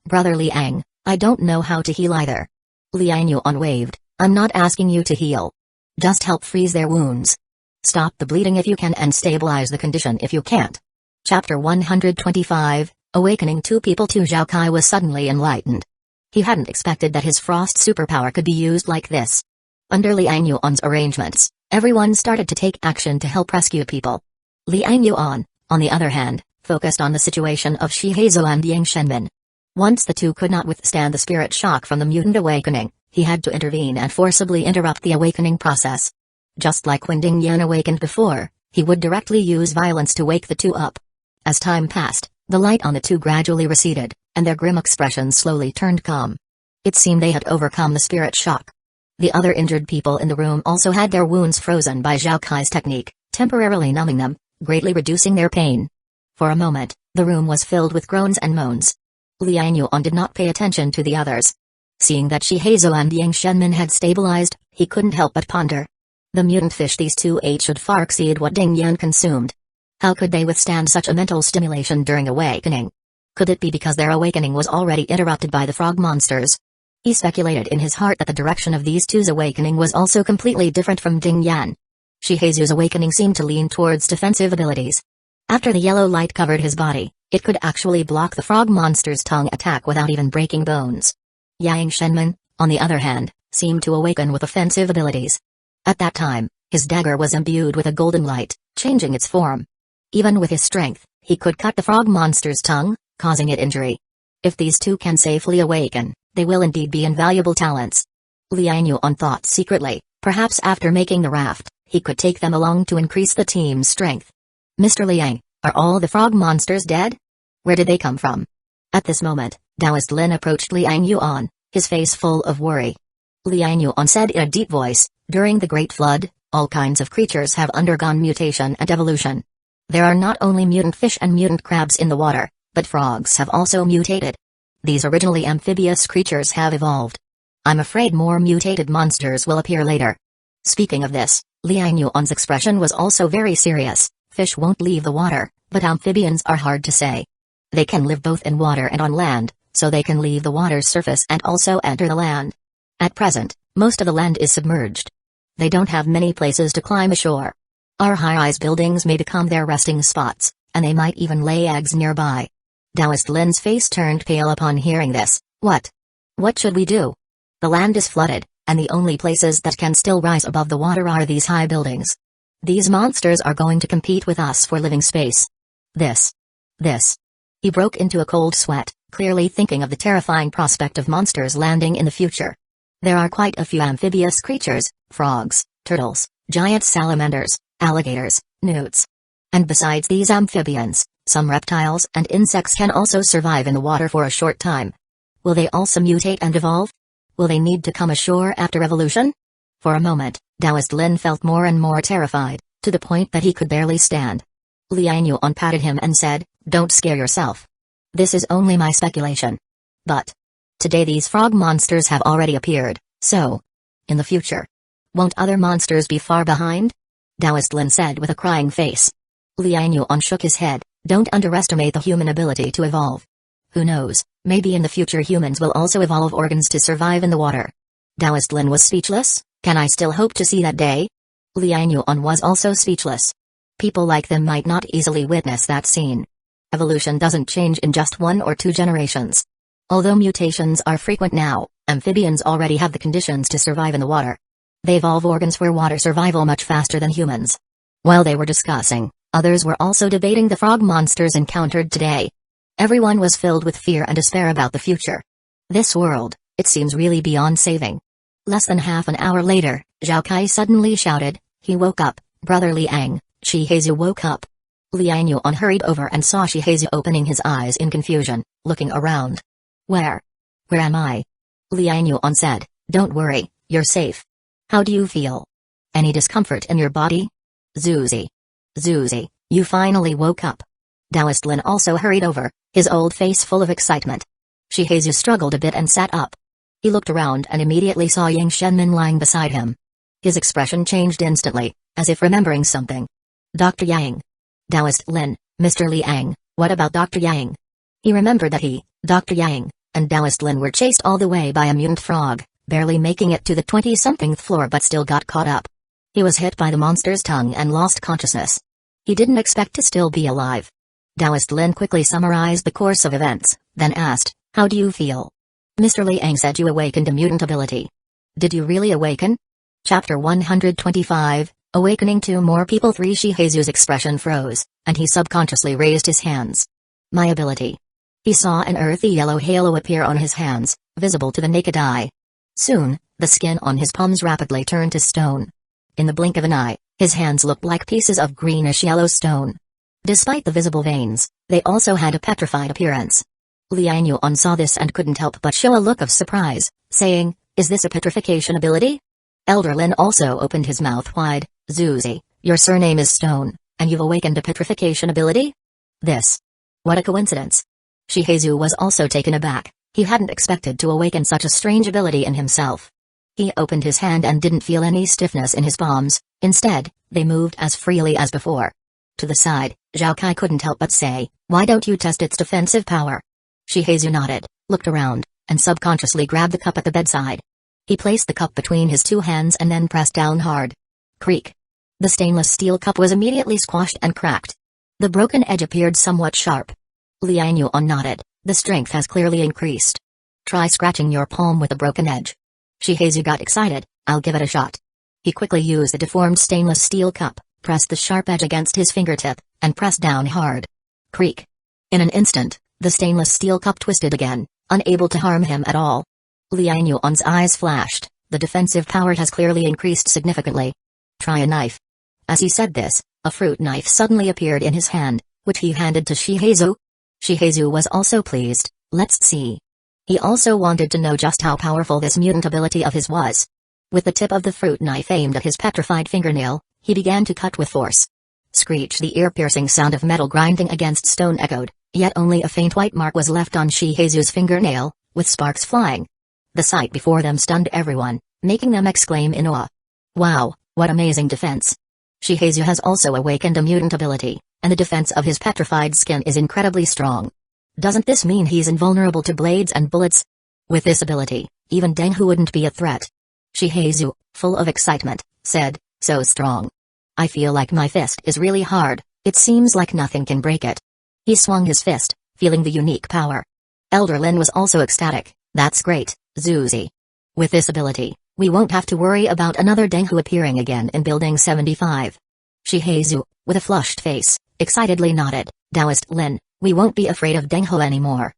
Brother Liang, I don't know how to heal either. Liang Yuan waved, I'm not asking you to heal. Just help freeze their wounds. Stop the bleeding if you can and stabilize the condition if you can't. Chapter 125, Awakening Two People. Zhao Kai was suddenly enlightened. He hadn't expected that his frost superpower could be used like this. Under Liang Yuan's arrangements, everyone started to take action to help rescue people. Liang Yuan, on the other hand, focused on the situation of Shi Heizu and Yang Shenmin. Once the two could not withstand the spirit shock from the mutant awakening, he had to intervene and forcibly interrupt the awakening process. Just like when Ding Yan awakened before, he would directly use violence to wake the two up. As time passed, the light on the two gradually receded, and their grim expressions slowly turned calm. It seemed they had overcome the spirit shock. The other injured people in the room also had their wounds frozen by Zhao Kai's technique, temporarily numbing them, greatly reducing their pain. For a moment, the room was filled with groans and moans. Liang Yuan did not pay attention to the others. Seeing that Shi Heizu and Yang Shenmin had stabilized, he couldn't help but ponder. The mutant fish these two ate should far exceed what Ding Yan consumed. How could they withstand such a mental stimulation during awakening? Could it be because their awakening was already interrupted by the frog monsters? He speculated in his heart that the direction of these two's awakening was also completely different from Ding Yan. Shi Heizu's awakening seemed to lean towards defensive abilities. After the yellow light covered his body, it could actually block the frog monster's tongue attack without even breaking bones. Yang Shenman, on the other hand, seemed to awaken with offensive abilities. At that time, his dagger was imbued with a golden light, changing its form. Even with his strength, he could cut the frog monster's tongue, causing it injury. If these two can safely awaken, they will indeed be invaluable talents. Liang Yuan thought secretly, perhaps after making the raft, he could take them along to increase the team's strength. Mr. Liang, are all the frog monsters dead? Where did they come from? At this moment, Taoist Lin approached Liang Yuan, his face full of worry. Liang Yuan said in a deep voice, during the Great Flood, all kinds of creatures have undergone mutation and evolution. There are not only mutant fish and mutant crabs in the water, but frogs have also mutated. These originally amphibious creatures have evolved. I'm afraid more mutated monsters will appear later. Speaking of this, Liang Yuan's expression was also very serious. Fish won't leave the water, but amphibians are hard to say. They can live both in water and on land, so they can leave the water's surface and also enter the land. At present, most of the land is submerged. They don't have many places to climb ashore. Our high-rise buildings may become their resting spots, and they might even lay eggs nearby. Taoist Lin's face turned pale upon hearing this. What? What should we do? The land is flooded, and the only places that can still rise above the water are these high buildings. These monsters are going to compete with us for living space. This. He broke into a cold sweat, clearly thinking of the terrifying prospect of monsters landing in the future. There are quite a few amphibious creatures, frogs, turtles, giant salamanders, alligators, newts. And besides these amphibians, some reptiles and insects can also survive in the water for a short time. Will they also mutate and evolve? Will they need to come ashore after evolution? For a moment, Taoist Lin felt more and more terrified, to the point that he could barely stand. Liang Yuan patted him and said, "Don't scare yourself. This is only my speculation. But today these frog monsters have already appeared, so in the future, won't other monsters be far behind?" Taoist Lin said with a crying face. Liang Yuan shook his head, "Don't underestimate the human ability to evolve. Who knows, maybe in the future humans will also evolve organs to survive in the water." Taoist Lin was speechless. Can I still hope to see that day? Liang Yuan was also speechless. People like them might not easily witness that scene. Evolution doesn't change in just 1 or 2 generations. Although mutations are frequent now, amphibians already have the conditions to survive in the water. They evolve organs for water survival much faster than humans. While they were discussing, others were also debating the frog monsters encountered today. Everyone was filled with fear and despair about the future. This world, it seems really beyond saving. Less than half an hour later, Zhao Kai suddenly shouted, "He woke up, Brother Liang, Shihezu woke up." Liang Yuan hurried over and saw Shihezu opening his eyes in confusion, looking around. Where am I?" Liang Yuan said, "Don't worry, you're safe. How do you feel? Any discomfort in your body?" Zuzi, you finally woke up." Taoist Lin also hurried over, his old face full of excitement. Shihezu struggled a bit and sat up. He looked around and immediately saw Yang Shenmin lying beside him. His expression changed instantly, as if remembering something. "Dr. Yang." Taoist Lin, "Mr. Liang, what about Dr. Yang?" He remembered that he, Dr. Yang, and Taoist Lin were chased all the way by a mutant frog, barely making it to the 20-somethingth floor but still got caught up. He was hit by the monster's tongue and lost consciousness. He didn't expect to still be alive. Taoist Lin quickly summarized the course of events, then asked, "How do you feel?" "Mr. Liang said you awakened a mutant ability. Did you really awaken?" Chapter 125, Awakening 2 More People 3. Shihezu's expression froze, and he subconsciously raised his hands. "My ability." He saw an earthy yellow halo appear on his hands, visible to the naked eye. Soon, the skin on his palms rapidly turned to stone. In the blink of an eye, his hands looked like pieces of greenish-yellow stone. Despite the visible veins, they also had a petrified appearance. Liang Yuan saw this and couldn't help but show a look of surprise, saying, "Is this a petrification ability?" Elder Lin also opened his mouth wide. "Zuzi, your surname is Stone, and you've awakened a petrification ability? What a coincidence." Shihezu was also taken aback. He hadn't expected to awaken such a strange ability in himself. He opened his hand and didn't feel any stiffness in his palms. Instead, they moved as freely as before. To the side, Zhao Kai couldn't help but say, "Why don't you test its defensive power?" Shihezu nodded, looked around, and subconsciously grabbed the cup at the bedside. He placed the cup between his 2 hands and then pressed down hard. Creak. The stainless steel cup was immediately squashed and cracked. The broken edge appeared somewhat sharp. Liang Yuan nodded. The strength has clearly increased. Try scratching your palm with the broken edge. Shihezu got excited. I'll give it a shot. He quickly used a deformed stainless steel cup, pressed the sharp edge against his fingertip, and pressed down hard. Creak. In an instant, the stainless steel cup twisted again, unable to harm him at all. Liang Yuan's eyes flashed. The defensive power has clearly increased significantly. Try a knife. As he said this, a fruit knife suddenly appeared in his hand, which he handed to Shihezu. Shihezu was also pleased. Let's see. He also wanted to know just how powerful this mutant ability of his was. With the tip of the fruit knife aimed at his petrified fingernail, he began to cut with force. Screech! The ear-piercing sound of metal grinding against stone echoed, yet only a faint white mark was left on Shihezu's fingernail, with sparks flying. The sight before them stunned everyone, making them exclaim in awe. Wow, what amazing defense! Shihezu has also awakened a mutant ability, and the defense of his petrified skin is incredibly strong. Doesn't this mean he's invulnerable to blades and bullets? With this ability, even Denghu wouldn't be a threat. Shihezu, full of excitement, said, so strong. I feel like my fist is really hard, it seems like nothing can break it. He swung his fist, feeling the unique power. Elder Lin was also ecstatic. That's great, Zuzi. With this ability, we won't have to worry about another Denghu appearing again in Building 75. Shihezu, with a flushed face, excitedly nodded. Taoist Lin, we won't be afraid of Denghu anymore.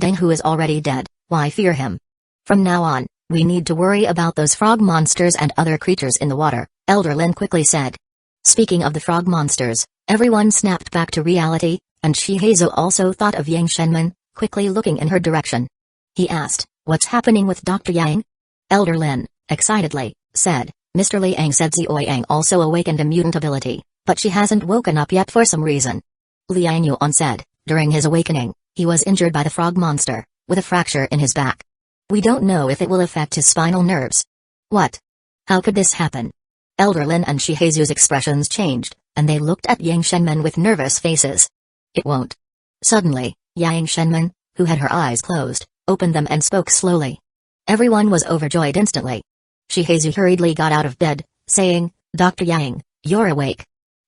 Denghu is already dead, why fear him? From now on, we need to worry about those frog monsters and other creatures in the water, Elder Lin quickly said. Speaking of the frog monsters, everyone snapped back to reality, and Shihezu also thought of Yang Shenman, quickly looking in her direction. He asked, what's happening with Dr. Yang? Elder Lin, excitedly, said, Mr. Liang said Zioi Yang also awakened a mutant ability, but she hasn't woken up yet for some reason. Liang Yuan said, during his awakening, he was injured by the frog monster, with a fracture in his back. We don't know if it will affect his spinal nerves. What? How could this happen? Elder Lin and Shihezu's expressions changed, and they looked at Yang Shenman with nervous faces. It won't. Suddenly, Yang Shenman, who had her eyes closed, opened them and spoke slowly. Everyone was overjoyed instantly. Shihezu hurriedly got out of bed, saying, Dr. Yang, you're awake.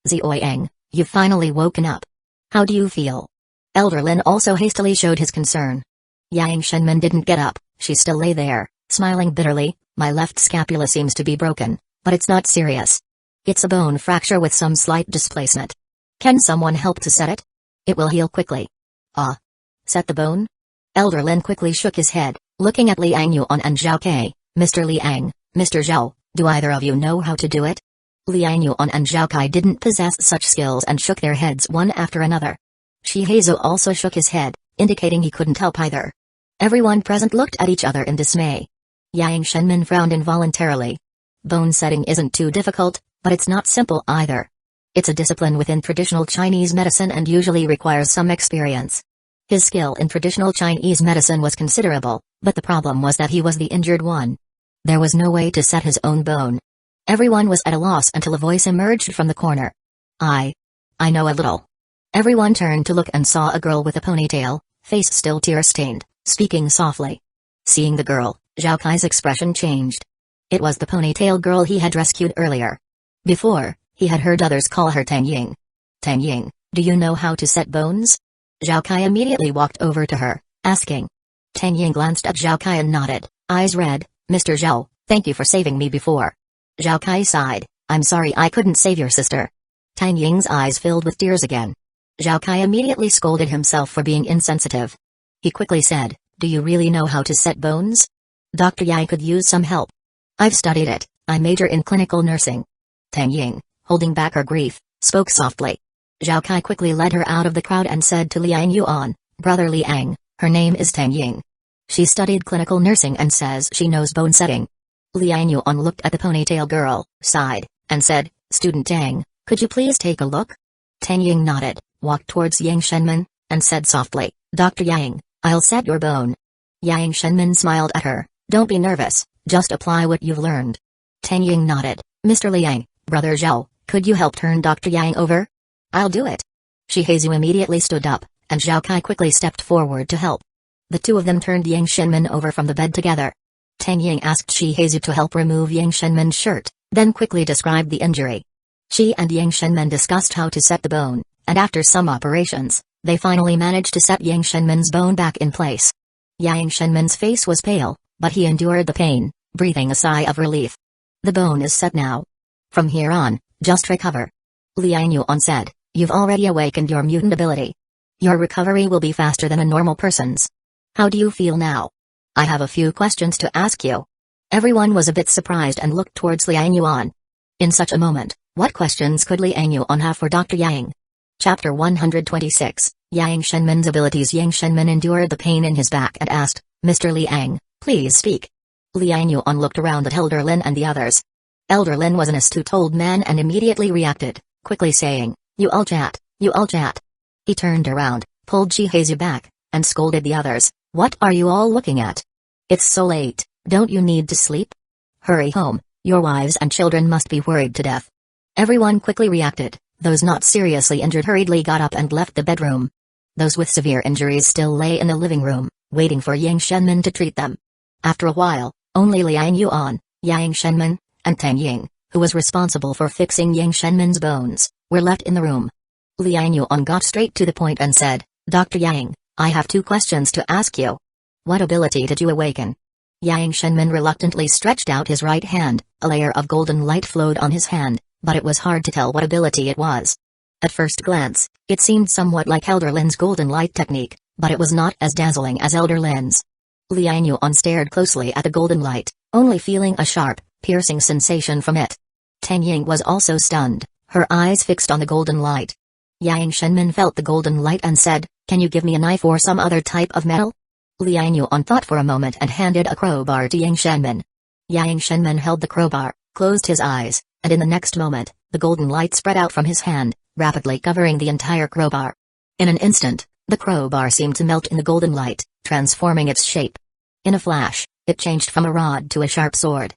Zioi Yang, you've finally woken up. How do you feel? Elder Lin also hastily showed his concern. Yang Shenman didn't get up, she still lay there, smiling bitterly. My left scapula seems to be broken, but it's not serious. It's a bone fracture with some slight displacement. Can someone help to set it? It will heal quickly. Ah. Set the bone? Elder Lin quickly shook his head, looking at Liang Yuan and Zhao Kai. Mr. Liang, Mr. Zhao, do either of you know how to do it? Liang Yuan and Zhao Kai didn't possess such skills and shook their heads one after another. Shihezu also shook his head, indicating he couldn't help either. Everyone present looked at each other in dismay. Yang Shenman frowned involuntarily. Bone setting isn't too difficult, but it's not simple either. It's a discipline within traditional Chinese medicine and usually requires some experience. His skill in traditional Chinese medicine was considerable, but the problem was that he was the injured one. There was no way to set his own bone. Everyone was at a loss until a voice emerged from the corner. I know a little. Everyone turned to look and saw a girl with a ponytail, face still tear-stained, speaking softly. Seeing the girl, Zhao Kai's expression changed. It was the ponytail girl he had rescued earlier. Before, he had heard others call her Tang Ying. Tang Ying, do you know how to set bones? Zhao Kai immediately walked over to her, asking. Tang Ying glanced at Zhao Kai and nodded, eyes red. Mr. Zhao, thank you for saving me before. Zhao Kai sighed, I'm sorry I couldn't save your sister. Tang Ying's eyes filled with tears again. Zhao Kai immediately scolded himself for being insensitive. He quickly said, do you really know how to set bones? Dr. Yang could use some help. I've studied it, I major in clinical nursing. Tang Ying, holding back her grief, spoke softly. Zhao Kai quickly led her out of the crowd and said to Liang Yuan, Brother Liang, her name is Tang Ying. She studied clinical nursing and says she knows bone setting. Liang Yuan looked at the ponytail girl, sighed, and said, Student Tang, could you please take a look? Tang Ying nodded, walked towards Yang Shenman, and said softly, Dr. Yang, I'll set your bone. Yang Shenman smiled at her, don't be nervous, just apply what you've learned. Tang Ying nodded, Mr. Liang, Brother Zhao, could you help turn Dr. Yang over? I'll do it. Shihezu immediately stood up, and Zhao Kai quickly stepped forward to help. The two of them turned Yang Shenman over from the bed together. Tang Ying asked Shihezu to help remove Yang Shenman's shirt, then quickly described the injury. She and Yang Shenman discussed how to set the bone, and after some operations, they finally managed to set Yang Shenmin's bone back in place. Yang Shenmin's face was pale, but he endured the pain, breathing a sigh of relief. The bone is set now. From here on, just recover. Liang Yuan said, you've already awakened your mutant ability. Your recovery will be faster than a normal person's. How do you feel now? I have a few questions to ask you. Everyone was a bit surprised and looked towards Liang Yuan. In such a moment, what questions could Liang Yuan have for Dr. Yang? Chapter 126, Yang Shenmin's abilities. Yang Shenmin endured the pain in his back and asked, Mr. Liang, please speak. Liang Yuan looked around at Elder Lin and the others. Elder Lin was an astute old man and immediately reacted, quickly saying, you all chat, you all chat. He turned around, pulled Jihazu back, and scolded the others, what are you all looking at? It's so late, don't you need to sleep? Hurry home, your wives and children must be worried to death. Everyone quickly reacted, those not seriously injured hurriedly got up and left the bedroom. Those with severe injuries still lay in the living room, waiting for Yang Shenmin to treat them. After a while, only Liang Yuan, Yang Shenmin, and Tang Ying, who was responsible for fixing Yang Shenmin's bones, were left in the room. Liang Yuan got straight to the point and said, Dr. Yang, I have 2 questions to ask you. What ability did you awaken? Yang Shenmin reluctantly stretched out his right hand, a layer of golden light flowed on his hand, but it was hard to tell what ability it was. At first glance, it seemed somewhat like Elder Lin's golden light technique, but it was not as dazzling as Elder Lin's. Liang Yuan stared closely at the golden light, only feeling a sharp, piercing sensation from it. Tang Ying was also stunned, her eyes fixed on the golden light. Yang Shenmin felt the golden light and said, can you give me a knife or some other type of metal? Liang Yuan thought for a moment and handed a crowbar to Yang Shenmin. Yang Shenmin held the crowbar, closed his eyes, and in the next moment, the golden light spread out from his hand, rapidly covering the entire crowbar. In an instant, the crowbar seemed to melt in the golden light, transforming its shape. In a flash, it changed from a rod to a sharp sword.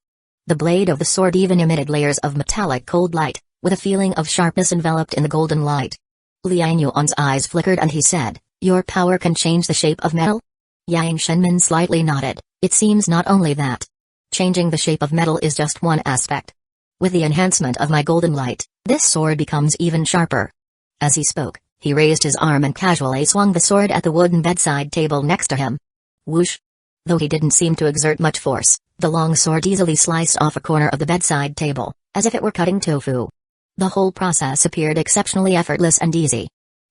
The blade of the sword even emitted layers of metallic cold light, with a feeling of sharpness enveloped in the golden light. Liang Yuan's eyes flickered and he said, your power can change the shape of metal? Yang Shenmin slightly nodded, it seems not only that. Changing the shape of metal is just one aspect. With the enhancement of my golden light, this sword becomes even sharper. As he spoke, he raised his arm and casually swung the sword at the wooden bedside table next to him. Whoosh! Though he didn't seem to exert much force, the long sword easily sliced off a corner of the bedside table, as if it were cutting tofu. The whole process appeared exceptionally effortless and easy.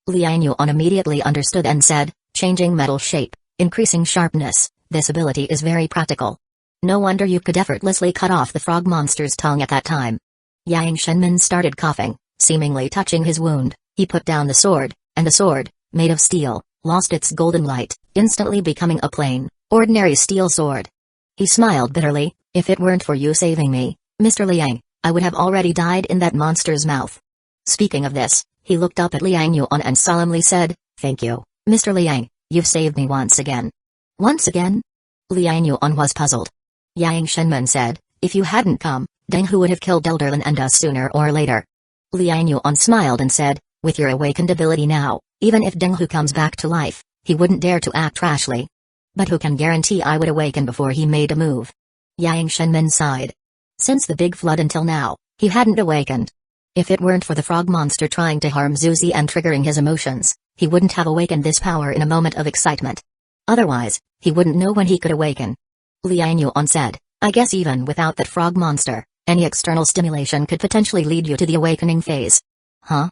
Liang Yuan immediately understood and said, changing metal shape, increasing sharpness, this ability is very practical. No wonder you could effortlessly cut off the frog monster's tongue at that time. Yang Shenmin started coughing, seemingly touching his wound. He put down the sword, and the sword, made of steel, lost its golden light, instantly becoming a plain, ordinary steel sword. He smiled bitterly, if it weren't for you saving me, Mr. Liang, I would have already died in that monster's mouth. Speaking of this, he looked up at Liang Yuan and solemnly said, thank you, Mr. Liang, you've saved me once again. Once again? Liang Yuan was puzzled. Yang Shenmin said, if you hadn't come, Deng Hu would have killed Elder Lin and us sooner or later. Liang Yuan smiled and said, with your awakened ability now, even if Deng Hu comes back to life, he wouldn't dare to act rashly. But who can guarantee I would awaken before he made a move? Yang Shenmin sighed. Since the big flood until now, he hadn't awakened. If it weren't for the frog monster trying to harm Zuzi and triggering his emotions, he wouldn't have awakened this power in a moment of excitement. Otherwise, he wouldn't know when he could awaken. Liang Yuan said, I guess even without that frog monster, any external stimulation could potentially lead you to the awakening phase. Huh?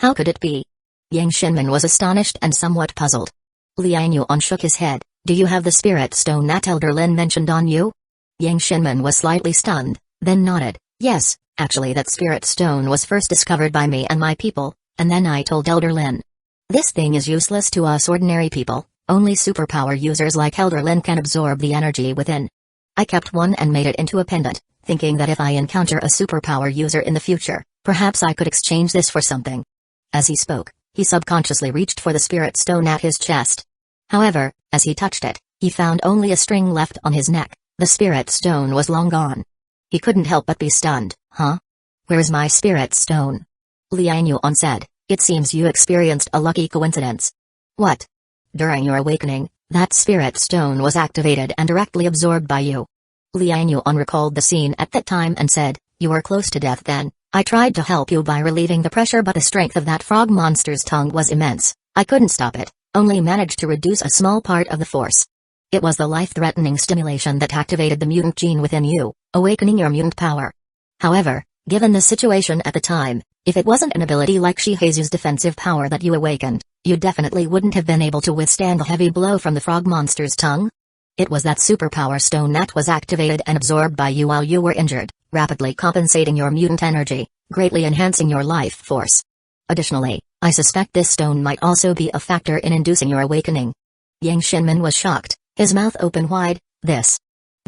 How could it be? Yang Shenmin was astonished and somewhat puzzled. Liang Yuan shook his head, do you have the spirit stone that Elder Lin mentioned on you? Yang Shenmin was slightly stunned, then nodded, yes, actually that spirit stone was first discovered by me and my people, and then I told Elder Lin. This thing is useless to us ordinary people, only superpower users like Elder Lin can absorb the energy within. I kept one and made it into a pendant, thinking that if I encounter a superpower user in the future, perhaps I could exchange this for something. As he spoke, he subconsciously reached for the spirit stone at his chest. However, as he touched it, he found only a string left on his neck, the spirit stone was long gone. He couldn't help but be stunned, huh? Where's my spirit stone? Liang Yuan said, it seems you experienced a lucky coincidence. What? During your awakening, that spirit stone was activated and directly absorbed by you. Liang Yuan recalled the scene at that time and said, you were close to death then, I tried to help you by relieving the pressure, but the strength of that frog monster's tongue was immense. I couldn't stop it, only managed to reduce a small part of the force. It was the life-threatening stimulation that activated the mutant gene within you, awakening your mutant power. However, given the situation at the time, if it wasn't an ability like Shihezu's defensive power that you awakened, you definitely wouldn't have been able to withstand the heavy blow from the frog monster's tongue. It was that superpower stone that was activated and absorbed by you while you were injured, rapidly compensating your mutant energy, greatly enhancing your life force. Additionally, I suspect this stone might also be a factor in inducing your awakening. Yang Shinman was shocked, his mouth open wide. This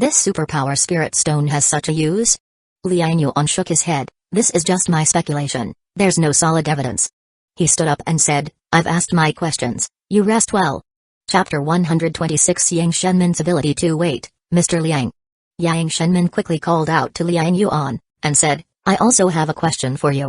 superpower spirit stone has such a use? Liang Yuan shook his head. This is just my speculation, there's no solid evidence. He stood up and said, I've asked my questions, you rest well. Chapter 126 Yang Shenman's ability to wait, Mr. Liang. Yang Shenman quickly called out to Liang Yuan, and said, I also have a question for you.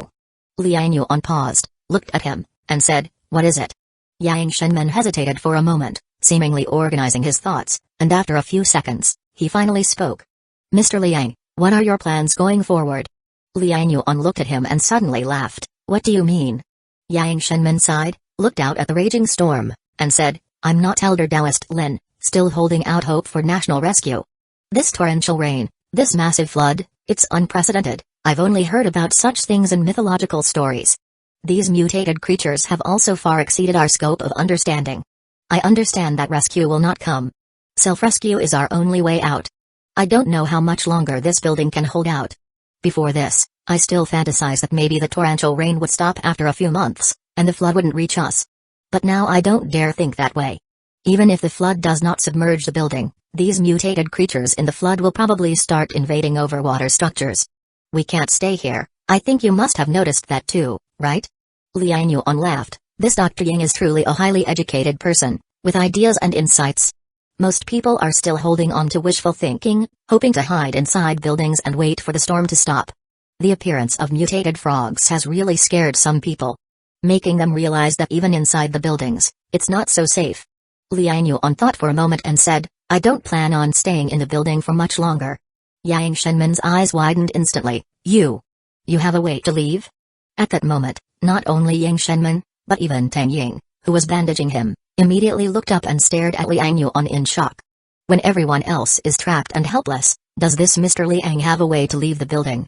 Liang Yuan paused, looked at him, and said, what is it? Yang Shenman hesitated for a moment, seemingly organizing his thoughts, and after a few seconds, he finally spoke. Mr. Liang, what are your plans going forward? Liang Yuan looked at him and suddenly laughed. What do you mean? Yang Shenman sighed, looked out at the raging storm, and said, I'm not Elder Taoist Lin, still holding out hope for national rescue. This torrential rain, this massive flood, it's unprecedented. I've only heard about such things in mythological stories. These mutated creatures have also far exceeded our scope of understanding. I understand that rescue will not come. Self-rescue is our only way out. I don't know how much longer this building can hold out. Before this, I still fantasized that maybe the torrential rain would stop after a few months, and the flood wouldn't reach us. But now I don't dare think that way. Even if the flood does not submerge the building, these mutated creatures in the flood will probably start invading overwater structures. We can't stay here. I think you must have noticed that too, right? Liang Yuan laughed. This Dr. Yang is truly a highly educated person, with ideas and insights. Most people are still holding on to wishful thinking, hoping to hide inside buildings and wait for the storm to stop. The appearance of mutated frogs has really scared some people, making them realize that even inside the buildings, it's not so safe. Liang Yuan thought for a moment and said, I don't plan on staying in the building for much longer. Yang Shenman's eyes widened instantly. You have a way to leave? At that moment, not only Yang Shenman, but even Tang Ying, who was bandaging him, immediately looked up and stared at Liang Yuan in shock. When everyone else is trapped and helpless, does this Mr. Liang have a way to leave the building?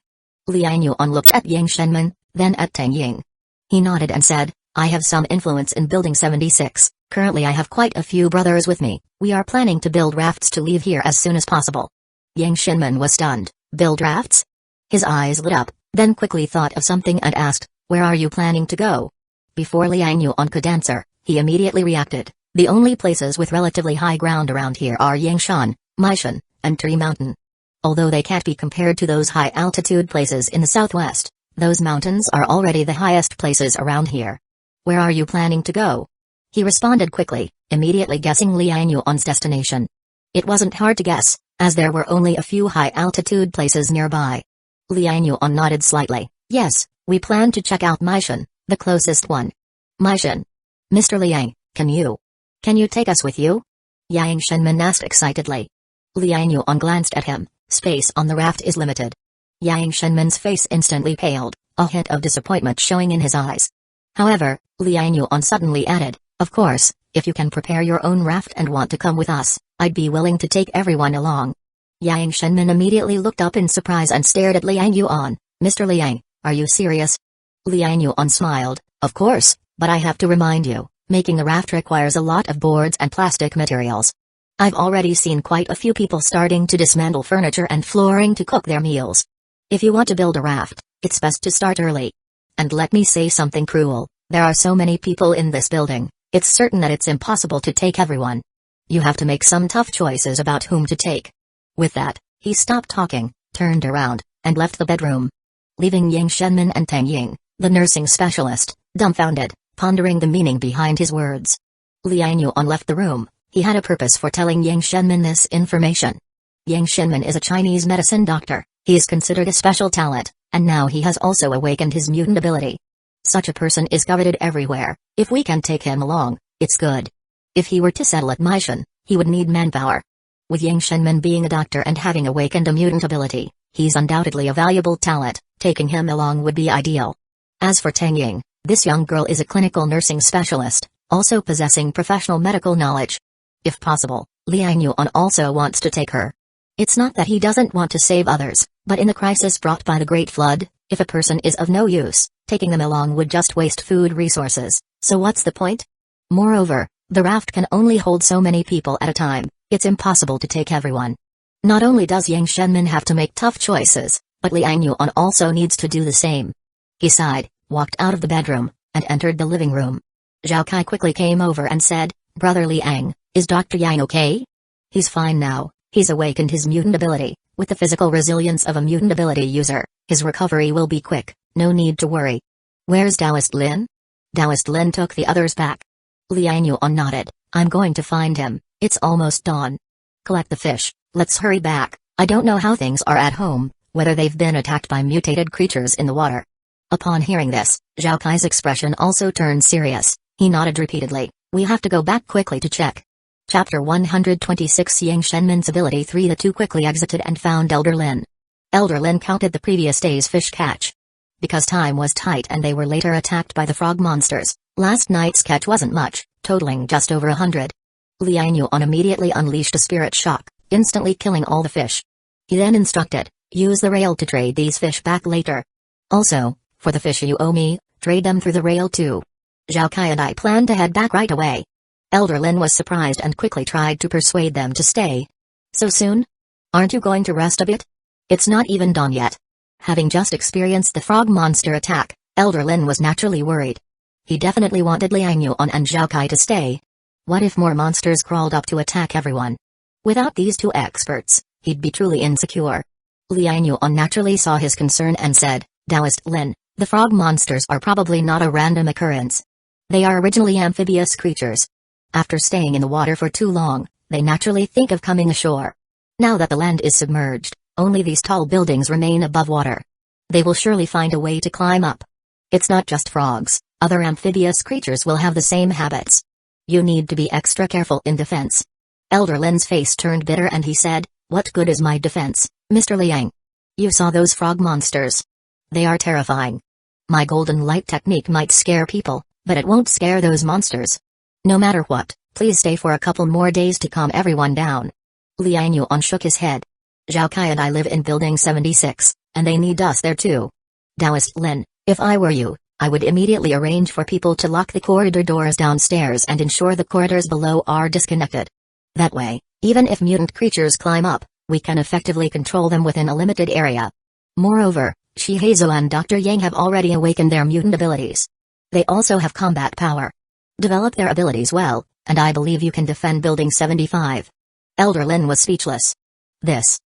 Liang Yuan looked at Yang Shenman, then at Tang Ying. He nodded and said, I have some influence in Building 76, currently I have quite a few brothers with me, we are planning to build rafts to leave here as soon as possible. Yang Shenman was stunned. Build rafts? His eyes lit up, then quickly thought of something and asked, where are you planning to go? Before Liang Yuan could answer, he immediately reacted, the only places with relatively high ground around here are Yangshan, Maishan, and Tree Mountain. Although they can't be compared to those high-altitude places in the southwest, those mountains are already the highest places around here. Where are you planning to go? He responded quickly, immediately guessing Liang Yuan's destination. It wasn't hard to guess, as there were only a few high-altitude places nearby. Liang Yuan nodded slightly. Yes, we plan to check out Maishan, the closest one. Maishan. Mr. Liang, can you take us with you? Yang Shenman asked excitedly. Liang Yuan glanced at him. Space on the raft is limited. Yang Shenman's face instantly paled, a hint of disappointment showing in his eyes. However, Liang Yuan suddenly added, of course, if you can prepare your own raft and want to come with us, I'd be willing to take everyone along. Yang Shenman immediately looked up in surprise and stared at Liang Yuan. Mr. Liang, are you serious? Liang Yuan smiled, of course, but I have to remind you, making a raft requires a lot of boards and plastic materials. I've already seen quite a few people starting to dismantle furniture and flooring to cook their meals. If you want to build a raft, it's best to start early. And let me say something cruel, there are so many people in this building, it's certain that it's impossible to take everyone. You have to make some tough choices about whom to take. With that, he stopped talking, turned around, and left the bedroom, leaving Yang Shenman and Tang Ying, the nursing specialist, dumbfounded, pondering the meaning behind his words. Liang Yuan left the room. He had a purpose for telling Yang Shenman this information. Yang Shenman is a Chinese medicine doctor, he is considered a special talent, and now he has also awakened his mutant ability. Such a person is coveted everywhere. If we can take him along, it's good. If he were to settle at Maishan, he would need manpower. With Yang Shenman being a doctor and having awakened a mutant ability, he's undoubtedly a valuable talent, Taking him along would be ideal. As for Tang Ying, this young girl is a clinical nursing specialist, also possessing professional medical knowledge. If possible, Liang Yuan also wants to take her. It's not that he doesn't want to save others, but in the crisis brought by the Great Flood, if a person is of no use, taking them along would just waste food resources, so what's the point? Moreover, the raft can only hold so many people at a time, it's impossible to take everyone. Not only does Yang Shenmin have to make tough choices, but Liang Yuan also needs to do the same. He sighed, walked out of the bedroom, and entered the living room. Zhao Kai quickly came over and said, "Brother Liang, is Dr. Yang okay?" "He's fine now, he's awakened his mutant ability, with the physical resilience of a mutant ability user, his recovery will be quick, no need to worry." "Where's Taoist Lin?" Taoist Lin took the others back. Liang Yuan nodded, "I'm going to find him, it's almost dawn. Collect the fish, let's hurry back, I don't know how things are at home, whether they've been attacked by mutated creatures in the water." Upon hearing this, Zhao Kai's expression also turned serious. He nodded repeatedly, "We have to go back quickly to check." Chapter 126 Yang Shenmin's Ability 3. The two quickly exited and found Elder Lin. Elder Lin counted the previous day's fish catch. Because time was tight and they were later attacked by the frog monsters, last night's catch wasn't much, totaling just over 100. Liang Yuan immediately unleashed a spirit shock, instantly killing all the fish. He then instructed, "Use the rail to trade these fish back later. Also, for the fish you owe me, trade them through the rail too." Zhao Kai and I plan to head back right away. Elder Lin was surprised and quickly tried to persuade them to stay. "So soon? Aren't you going to rest a bit? It's not even dawn yet." Having just experienced the frog monster attack, Elder Lin was naturally worried. He definitely wanted Liang Yuan and Zhao Kai to stay. What if more monsters crawled up to attack everyone? Without these two experts, he'd be truly insecure. Liang Yuan naturally saw his concern and said, "Taoist Lin, the frog monsters are probably not a random occurrence. They are originally amphibious creatures. After staying in the water for too long, they naturally think of coming ashore. Now that the land is submerged, only these tall buildings remain above water. They will surely find a way to climb up. It's not just frogs, other amphibious creatures will have the same habits. You need to be extra careful in defense." Elder Lin's face turned bitter and he said, "What good is my defense, Mr. Liang? You saw those frog monsters. They are terrifying. My golden light technique might scare people, but it won't scare those monsters. No matter what, please stay for a couple more days to calm everyone down." Liang Yuan shook his head. "Zhao Kai and I live in Building 76, and they need us there too. Taoist Lin, if I were you, I would immediately arrange for people to lock the corridor doors downstairs and ensure the corridors below are disconnected. That way, even if mutant creatures climb up, we can effectively control them within a limited area. Moreover, Shihezo and Dr. Yang have already awakened their mutant abilities. They also have combat power. Develop their abilities well, and I believe you can defend Building 75. Elder Lin was speechless. This.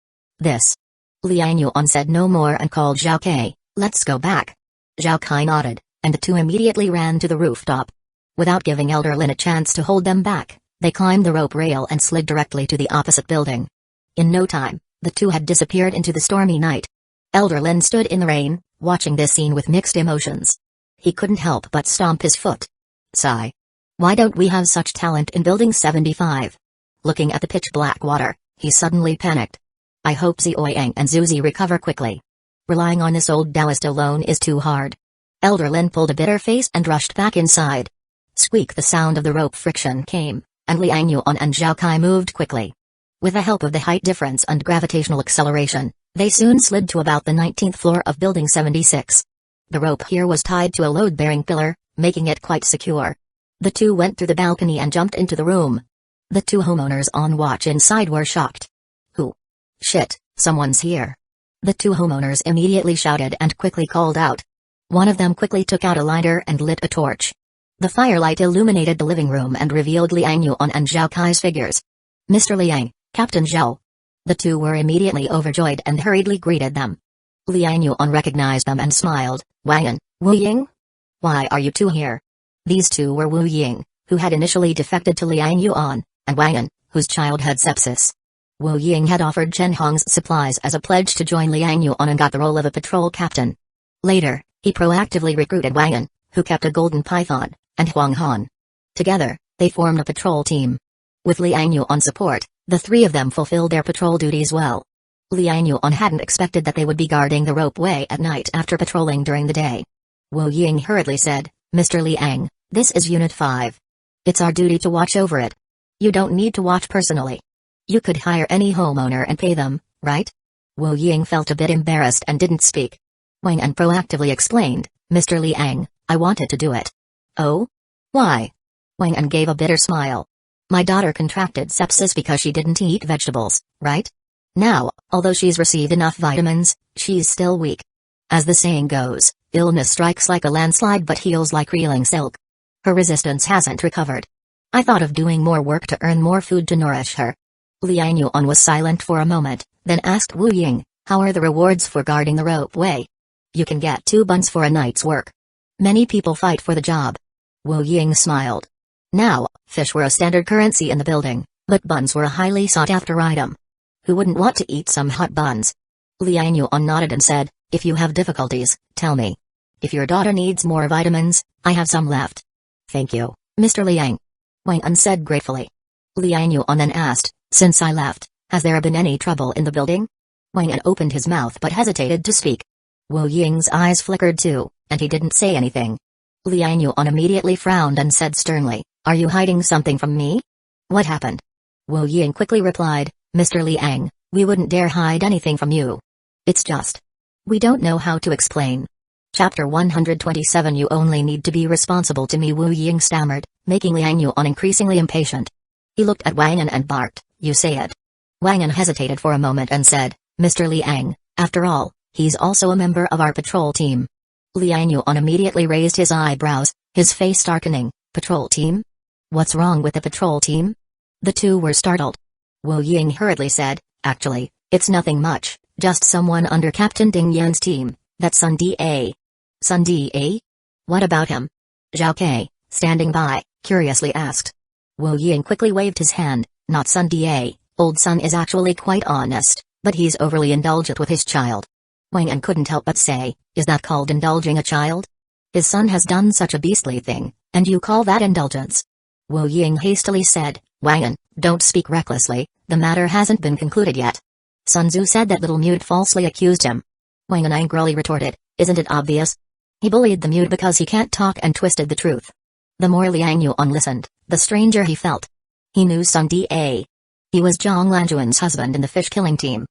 Liang Yuan said no more and called Zhao Kai, "Let's go back." Zhao Kai nodded, and the two immediately ran to the rooftop. Without giving Elder Lin a chance to hold them back, they climbed the rope rail and slid directly to the opposite building. In no time, the two had disappeared into the stormy night. Elder Lin stood in the rain, watching this scene with mixed emotions. He couldn't help but stomp his foot. Sigh. Why don't we have such talent in Building 75? Looking at the pitch-black water, he suddenly panicked. I hope Zioyang and Zuzi recover quickly. Relying on this old Taoist alone is too hard. Elder Lin pulled a bitter face and rushed back inside. Squeak, the sound of the rope friction came, and Liang Yuan and Zhao Kai moved quickly. With the help of the height difference and gravitational acceleration, they soon slid to about the 19th floor of Building 76. The rope here was tied to a load-bearing pillar, making it quite secure. The two went through the balcony and jumped into the room. The two homeowners on watch inside were shocked. Who? Shit, someone's here. The two homeowners immediately shouted and quickly called out. One of them quickly took out a lighter and lit a torch. The firelight illuminated the living room and revealed Liang Yuan and Zhao Kai's figures. Mr. Liang, Captain Zhao. The two were immediately overjoyed and hurriedly greeted them. Liang Yuan recognized them and smiled. Wangan, Wu Ying? Why are you two here? These two were Wu Ying, who had initially defected to Liang Yuan, and Wangan, whose child had sepsis. Wu Ying had offered Chen Hong's supplies as a pledge to join Liang Yuan and got the role of a patrol captain. Later, he proactively recruited Wangan, who kept a golden python, and Huang Han. Together, they formed a patrol team. With Liang Yuan's support, the three of them fulfilled their patrol duties well. Liang Yuan hadn't expected that they would be guarding the ropeway at night after patrolling during the day. Wu Ying hurriedly said, Mr. Liang, this is Unit 5. It's our duty to watch over it. You don't need to watch personally. You could hire any homeowner and pay them, right? Wu Ying felt a bit embarrassed and didn't speak. Wang An proactively explained, Mr. Liang, I wanted to do it. Oh? Why? Wang An gave a bitter smile. My daughter contracted sepsis because she didn't eat vegetables, right? Now, although she's received enough vitamins, she's still weak. As the saying goes, illness strikes like a landslide but heals like reeling silk. Her resistance hasn't recovered. I thought of doing more work to earn more food to nourish her. Liang Yuan was silent for a moment, then asked Wu Ying, how are the rewards for guarding the ropeway? You can get 2 buns for a night's work. Many people fight for the job. Wu Ying smiled. Now, fish were a standard currency in the building, but buns were a highly sought-after item. Who wouldn't want to eat some hot buns? Liang Yuan nodded and said, if you have difficulties, tell me. If your daughter needs more vitamins, I have some left. Thank you, Mr. Liang. Wang An said gratefully. Liang Yuan then asked, since I left, has there been any trouble in the building? Wang An opened his mouth but hesitated to speak. Wu Ying's eyes flickered too, and he didn't say anything. Liang Yuan immediately frowned and said sternly, are you hiding something from me? What happened? Wu Ying quickly replied, Mr. Liang, we wouldn't dare hide anything from you. It's just, we don't know how to explain. Chapter 127 You only need to be responsible to me, Wu Ying stammered, making Liang Yuan increasingly impatient. He looked at Wang An and barked, you say it. Wang An hesitated for a moment and said, Mr. Liang, after all, he's also a member of our patrol team. Liang Yuan immediately raised his eyebrows, his face darkening. Patrol team? What's wrong with the patrol team? The two were startled. Wu Ying hurriedly said, actually, it's nothing much, just someone under Captain Ding Yan's team, that's Sun Da. Sun Da? What about him? Zhao Ke, standing by, curiously asked. Wu Ying quickly waved his hand, not Sun Da, old Sun is actually quite honest, but he's overly indulgent with his child. Wang An couldn't help but say, is that called indulging a child? His son has done such a beastly thing, and you call that indulgence? Wu Ying hastily said, Wang An, don't speak recklessly, the matter hasn't been concluded yet. Sun Tzu said that little mute falsely accused him. Wang An angrily retorted, isn't it obvious? He bullied the mute because he can't talk and twisted the truth. The more Liang Yuan listened, the stranger he felt. He knew Sun Da. He was Zhang Lanjuan's husband in the fish-killing team.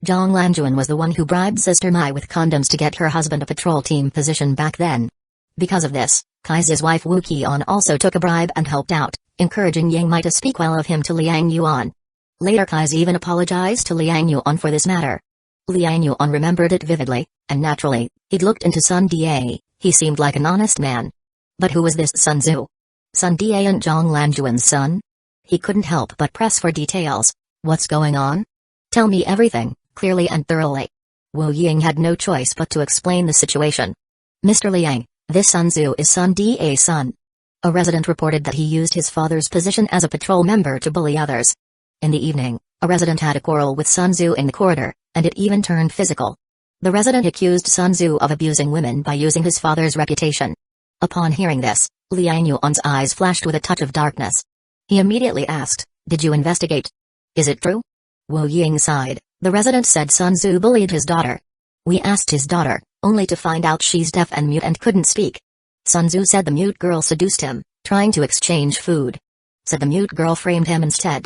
Zhang Lanjuan was the one who bribed Sister Mai with condoms to get her husband a patrol team position back then. Because of this, Kai's wife Wu Qian also took a bribe and helped out, encouraging Yang Mai to speak well of him to Liang Yuan. Later Kai's even apologized to Liang Yuan for this matter. Liang Yuan remembered it vividly, and naturally, he'd looked into Sun Da. He seemed like an honest man. But who was this Sun Tzu? Sun Da and Zhang Lanjuan's son? He couldn't help but press for details. What's going on? Tell me everything, clearly and thoroughly. Wu Ying had no choice but to explain the situation. Mr. Liang, this Sun Tzu is Sun Da's son. A resident reported that he used his father's position as a patrol member to bully others. In the evening, a resident had a quarrel with Sun Tzu in the corridor, and it even turned physical. The resident accused Sun Tzu of abusing women by using his father's reputation. Upon hearing this, Liang Yuan's eyes flashed with a touch of darkness. He immediately asked, did you investigate? Is it true? Wu Ying sighed. The resident said Sun Tzu bullied his daughter. We asked his daughter, only to find out she's deaf and mute and couldn't speak. Sun Tzu said the mute girl seduced him, trying to exchange food. Said the mute girl framed him instead.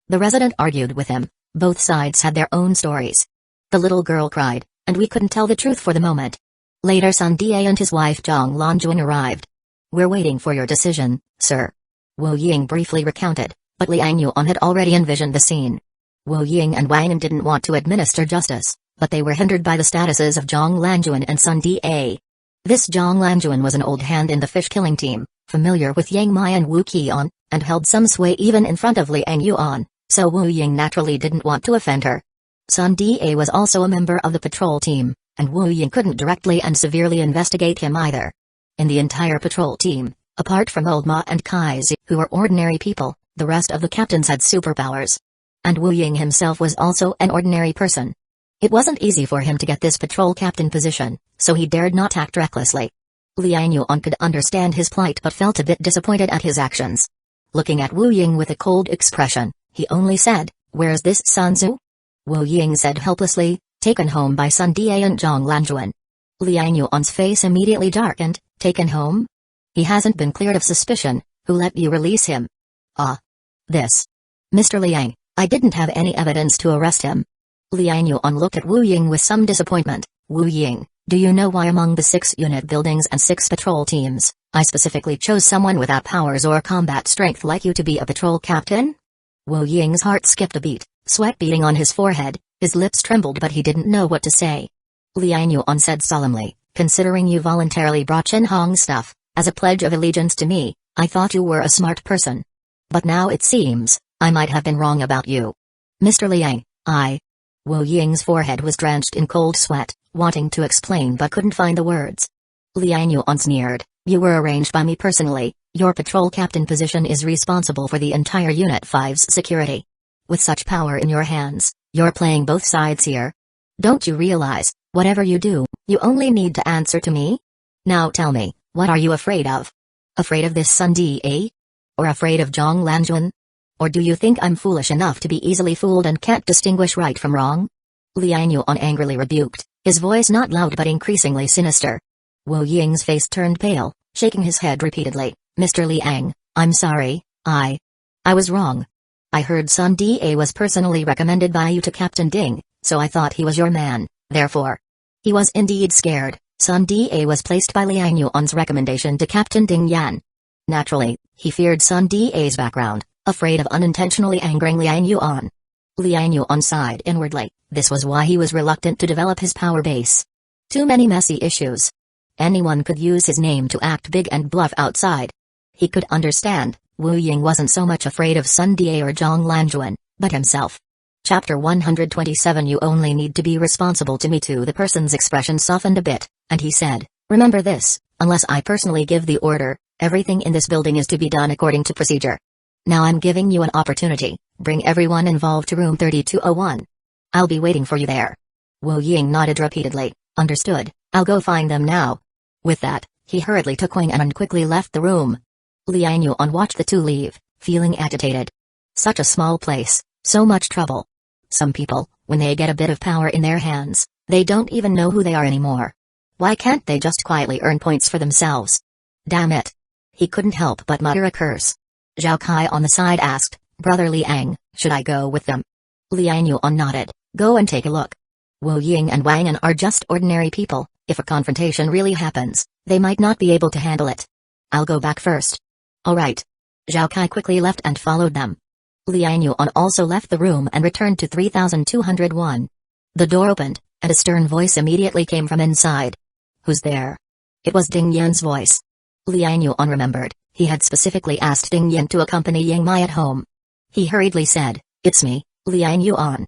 The resident argued with him. Both sides had their own stories. The little girl cried, and we couldn't tell the truth for the moment. Later Sun Da and his wife Zhang Lanjuan arrived. We're waiting for your decision, sir. Wu Ying briefly recounted, but Liang Yuan had already envisioned the scene. Wu Ying and Wang An didn't want to administer justice, but they were hindered by the statuses of Zhang Lanjuan and Sun Da. This Zhang Lanjuan was an old hand in the fish-killing team, familiar with Yang Mai and Wu Qian, and held some sway even in front of Liang Yuan, so Wu Ying naturally didn't want to offend her. Sun Da was also a member of the patrol team, and Wu Ying couldn't directly and severely investigate him either. In the entire patrol team, apart from Old Ma and Kaizi, who were ordinary people, the rest of the captains had superpowers. And Wu Ying himself was also an ordinary person. It wasn't easy for him to get this patrol captain position, so he dared not act recklessly. Liang Yuan could understand his plight but felt a bit disappointed at his actions. Looking at Wu Ying with a cold expression, he only said, where's this Sun Tzu? Wu Ying said helplessly, taken home by Sun Die and Zhang Lanjuan. Liang Yuan's face immediately darkened. Taken home? He hasn't been cleared of suspicion. Who let you release him? Ah. This. Mr. Liang, I didn't have any evidence to arrest him. Liang Yuan looked at Wu Ying with some disappointment. Wu Ying, do you know why among the 6 unit buildings and 6 patrol teams, I specifically chose someone without powers or combat strength like you to be a patrol captain? Wu Ying's heart skipped a beat, sweat beading on his forehead, his lips trembled but he didn't know what to say. Liang Yuan said solemnly, considering you voluntarily brought Chen Hong's stuff, as a pledge of allegiance to me, I thought you were a smart person. But now it seems, I might have been wrong about you. Mr. Liang, Wu Ying's forehead was drenched in cold sweat, wanting to explain but couldn't find the words. Liang Yuan sneered, you were arranged by me personally, your patrol captain position is responsible for the entire Unit 5's security. With such power in your hands, you're playing both sides here. Don't you realize, whatever you do, you only need to answer to me? Now tell me, what are you afraid of? Afraid of this Sun Da? Or afraid of Zhang Lanjuan? Or do you think I'm foolish enough to be easily fooled and can't distinguish right from wrong? Liang Yuan angrily rebuked, his voice not loud but increasingly sinister. Wu Ying's face turned pale, shaking his head repeatedly. Mr. Liang, I'm sorry, I was wrong. I heard Sun Da was personally recommended by you to Captain Ding, so I thought he was your man, therefore. He was indeed scared. Sun Da was placed by Liang Yuan's recommendation to Captain Ding Yan. Naturally, he feared Sun Da's background, afraid of unintentionally angering Liang Yuan. Liang Yuan sighed inwardly, this was why he was reluctant to develop his power base. Too many messy issues. Anyone could use his name to act big and bluff outside. He could understand, Wu Ying wasn't so much afraid of Sun Da or Zhang Lanjuan, but himself. Chapter 127 You only need to be responsible to me too. The person's expression softened a bit, and he said, remember this, unless I personally give the order, everything in this building is to be done according to procedure. Now I'm giving you an opportunity, bring everyone involved to room 3201. I'll be waiting for you there. Wu Ying nodded repeatedly, understood, I'll go find them now. With that, he hurriedly took Wang and quickly left the room. Liang Yuan watched the two leave, feeling agitated. Such a small place, so much trouble. Some people, when they get a bit of power in their hands, they don't even know who they are anymore. Why can't they just quietly earn points for themselves? Damn it. He couldn't help but mutter a curse. Zhao Kai on the side asked, Brother Liang, should I go with them? Liang Yuan nodded, go and take a look. Wu Ying and Wang An are just ordinary people, if a confrontation really happens, they might not be able to handle it. I'll go back first. Alright. Zhao Kai quickly left and followed them. Liang Yuan also left the room and returned to 3201. The door opened, and a stern voice immediately came from inside. Who's there? It was Ding Yan's voice. Liang Yuan remembered, he had specifically asked Ding Yan to accompany Yang Mai at home. He hurriedly said, it's me, Liang Yuan.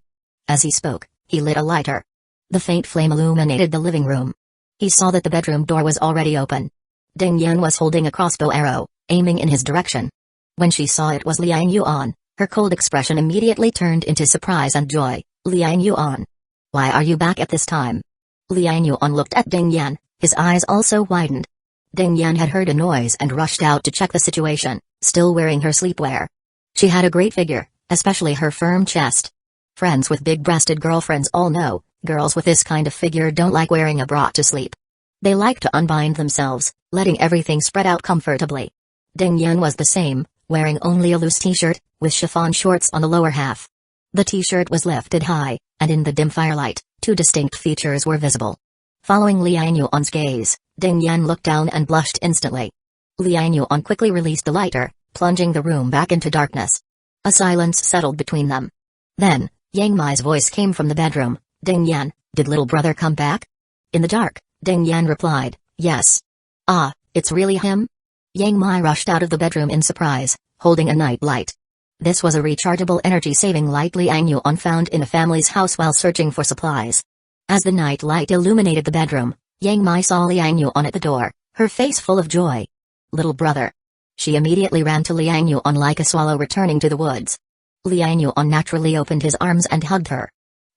As he spoke, he lit a lighter. The faint flame illuminated the living room. He saw that the bedroom door was already open. Ding Yan was holding a crossbow arrow, aiming in his direction. When she saw it was Liang Yuan, her cold expression immediately turned into surprise and joy. Liang Yuan. Why are you back at this time? Liang Yuan looked at Ding Yan, his eyes also widened. Ding Yan had heard a noise and rushed out to check the situation, still wearing her sleepwear. She had a great figure, especially her firm chest. Friends with big-breasted girlfriends all know, girls with this kind of figure don't like wearing a bra to sleep. They like to unbind themselves, letting everything spread out comfortably. Ding Yan was the same, wearing only a loose t-shirt, with chiffon shorts on the lower half. The t-shirt was lifted high, and in the dim firelight, two distinct features were visible. Following Liang Yuan's gaze, Ding Yan looked down and blushed instantly. Liang Yuan quickly released the lighter, plunging the room back into darkness. A silence settled between them. Then, Yang Mai's voice came from the bedroom. Ding Yan, did little brother come back? In the dark, Ding Yan replied, yes. Ah, it's really him? Yang Mai rushed out of the bedroom in surprise, holding a night light. This was a rechargeable energy-saving light Liang Yuan found in a family's house while searching for supplies. As the night light illuminated the bedroom, Yang Mai saw Liang Yuan at the door, her face full of joy. Little brother. She immediately ran to Liang Yuan like a swallow returning to the woods. Liang Yuan naturally opened his arms and hugged her.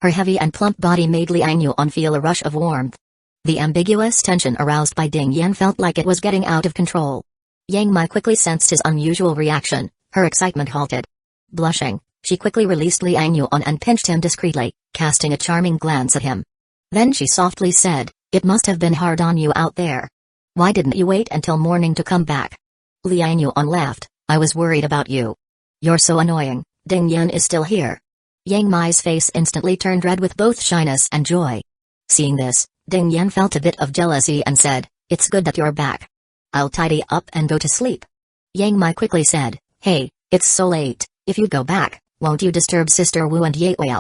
Her heavy and plump body made Liang Yuan feel a rush of warmth. The ambiguous tension aroused by Ding Yan felt like it was getting out of control. Yang Mai quickly sensed his unusual reaction, her excitement halted. Blushing, she quickly released Liang Yuan and pinched him discreetly, casting a charming glance at him. Then she softly said, "It must have been hard on you out there. Why didn't you wait until morning to come back?" Liang Yuan laughed, "I was worried about you. You're so annoying. Ding Yan is still here." Yang Mai's face instantly turned red with both shyness and joy. Seeing this, Ding Yan felt a bit of jealousy and said, "It's good that you're back. I'll tidy up and go to sleep." Yang Mai quickly said, "Hey, it's so late, if you go back, won't you disturb Sister Wu and Ye Wei?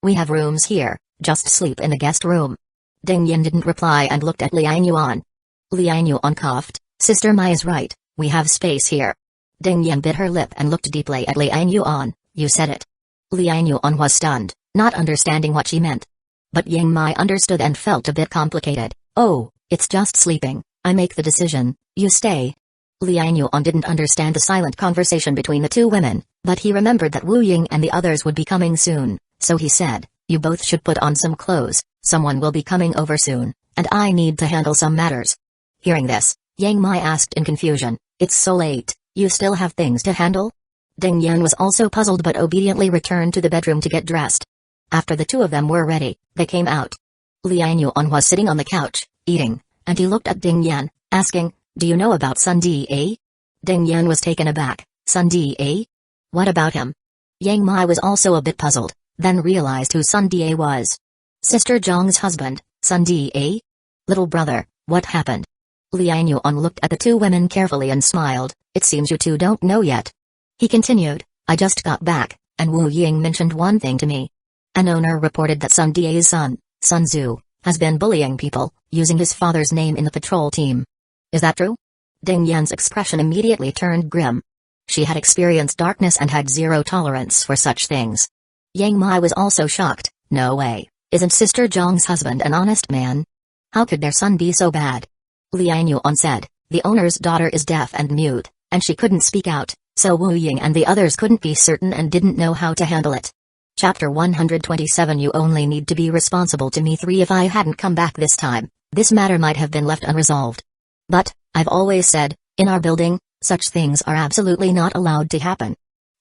We have rooms here, just sleep in the guest room." Ding Yan didn't reply and looked at Liang Yuan. Liang Yuan coughed, "Sister Mai is right, we have space here." Ding Yan bit her lip and looked deeply at Liang Yuan. "You said it." Liang Yuan was stunned, not understanding what she meant. But Yang Mai understood and felt a bit complicated. "Oh, it's just sleeping, I make the decision, you stay." Liang Yuan didn't understand the silent conversation between the two women, but he remembered that Wu Ying and the others would be coming soon, so he said, "You both should put on some clothes, someone will be coming over soon, and I need to handle some matters." Hearing this, Yang Mai asked in confusion, "It's so late, you still have things to handle?" Ding Yan was also puzzled but obediently returned to the bedroom to get dressed. After the two of them were ready, they came out. Liang Yuan was sitting on the couch, eating, and he looked at Ding Yan, asking, "Do you know about Sun Da?" Ding Yan was taken aback. "Sun Da? What about him?" Yang Mai was also a bit puzzled, then realized who Sun Da was. Sister Zhang's husband, Sun Da? "Little brother, what happened?" Liang Yuan looked at the two women carefully and smiled, "It seems you two don't know yet." He continued, "I just got back, and Wu Ying mentioned one thing to me. An owner reported that Sun Da's son, Sun Zhu, has been bullying people, using his father's name in the patrol team. Is that true?" Ding Yan's expression immediately turned grim. She had experienced darkness and had zero tolerance for such things. Yang Mai was also shocked. "No way, isn't Sister Zhang's husband an honest man? How could their son be so bad?" Liang Yuan said, "The owner's daughter is deaf and mute, and she couldn't speak out, so Wu Ying and the others couldn't be certain and didn't know how to handle it." Chapter 127. You only need to be responsible to me 3. If I hadn't come back this time, this matter might have been left unresolved. But, I've always said, in our building, such things are absolutely not allowed to happen.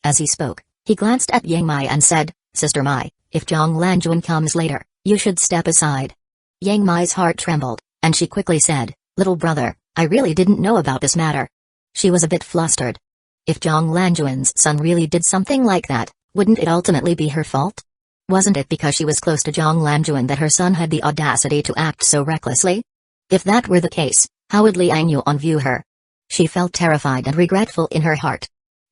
As he spoke, he glanced at Yang Mai and said, "Sister Mai, if Zhang Lanjuan comes later, you should step aside." Yang Mai's heart trembled, and she quickly said, "Little brother, I really didn't know about this matter." She was a bit flustered. If Zhang Lanjuan's son really did something like that, wouldn't it ultimately be her fault? Wasn't it because she was close to Zhang Lanjuan that her son had the audacity to act so recklessly? If that were the case, how would Liang Yuan view her? She felt terrified and regretful in her heart.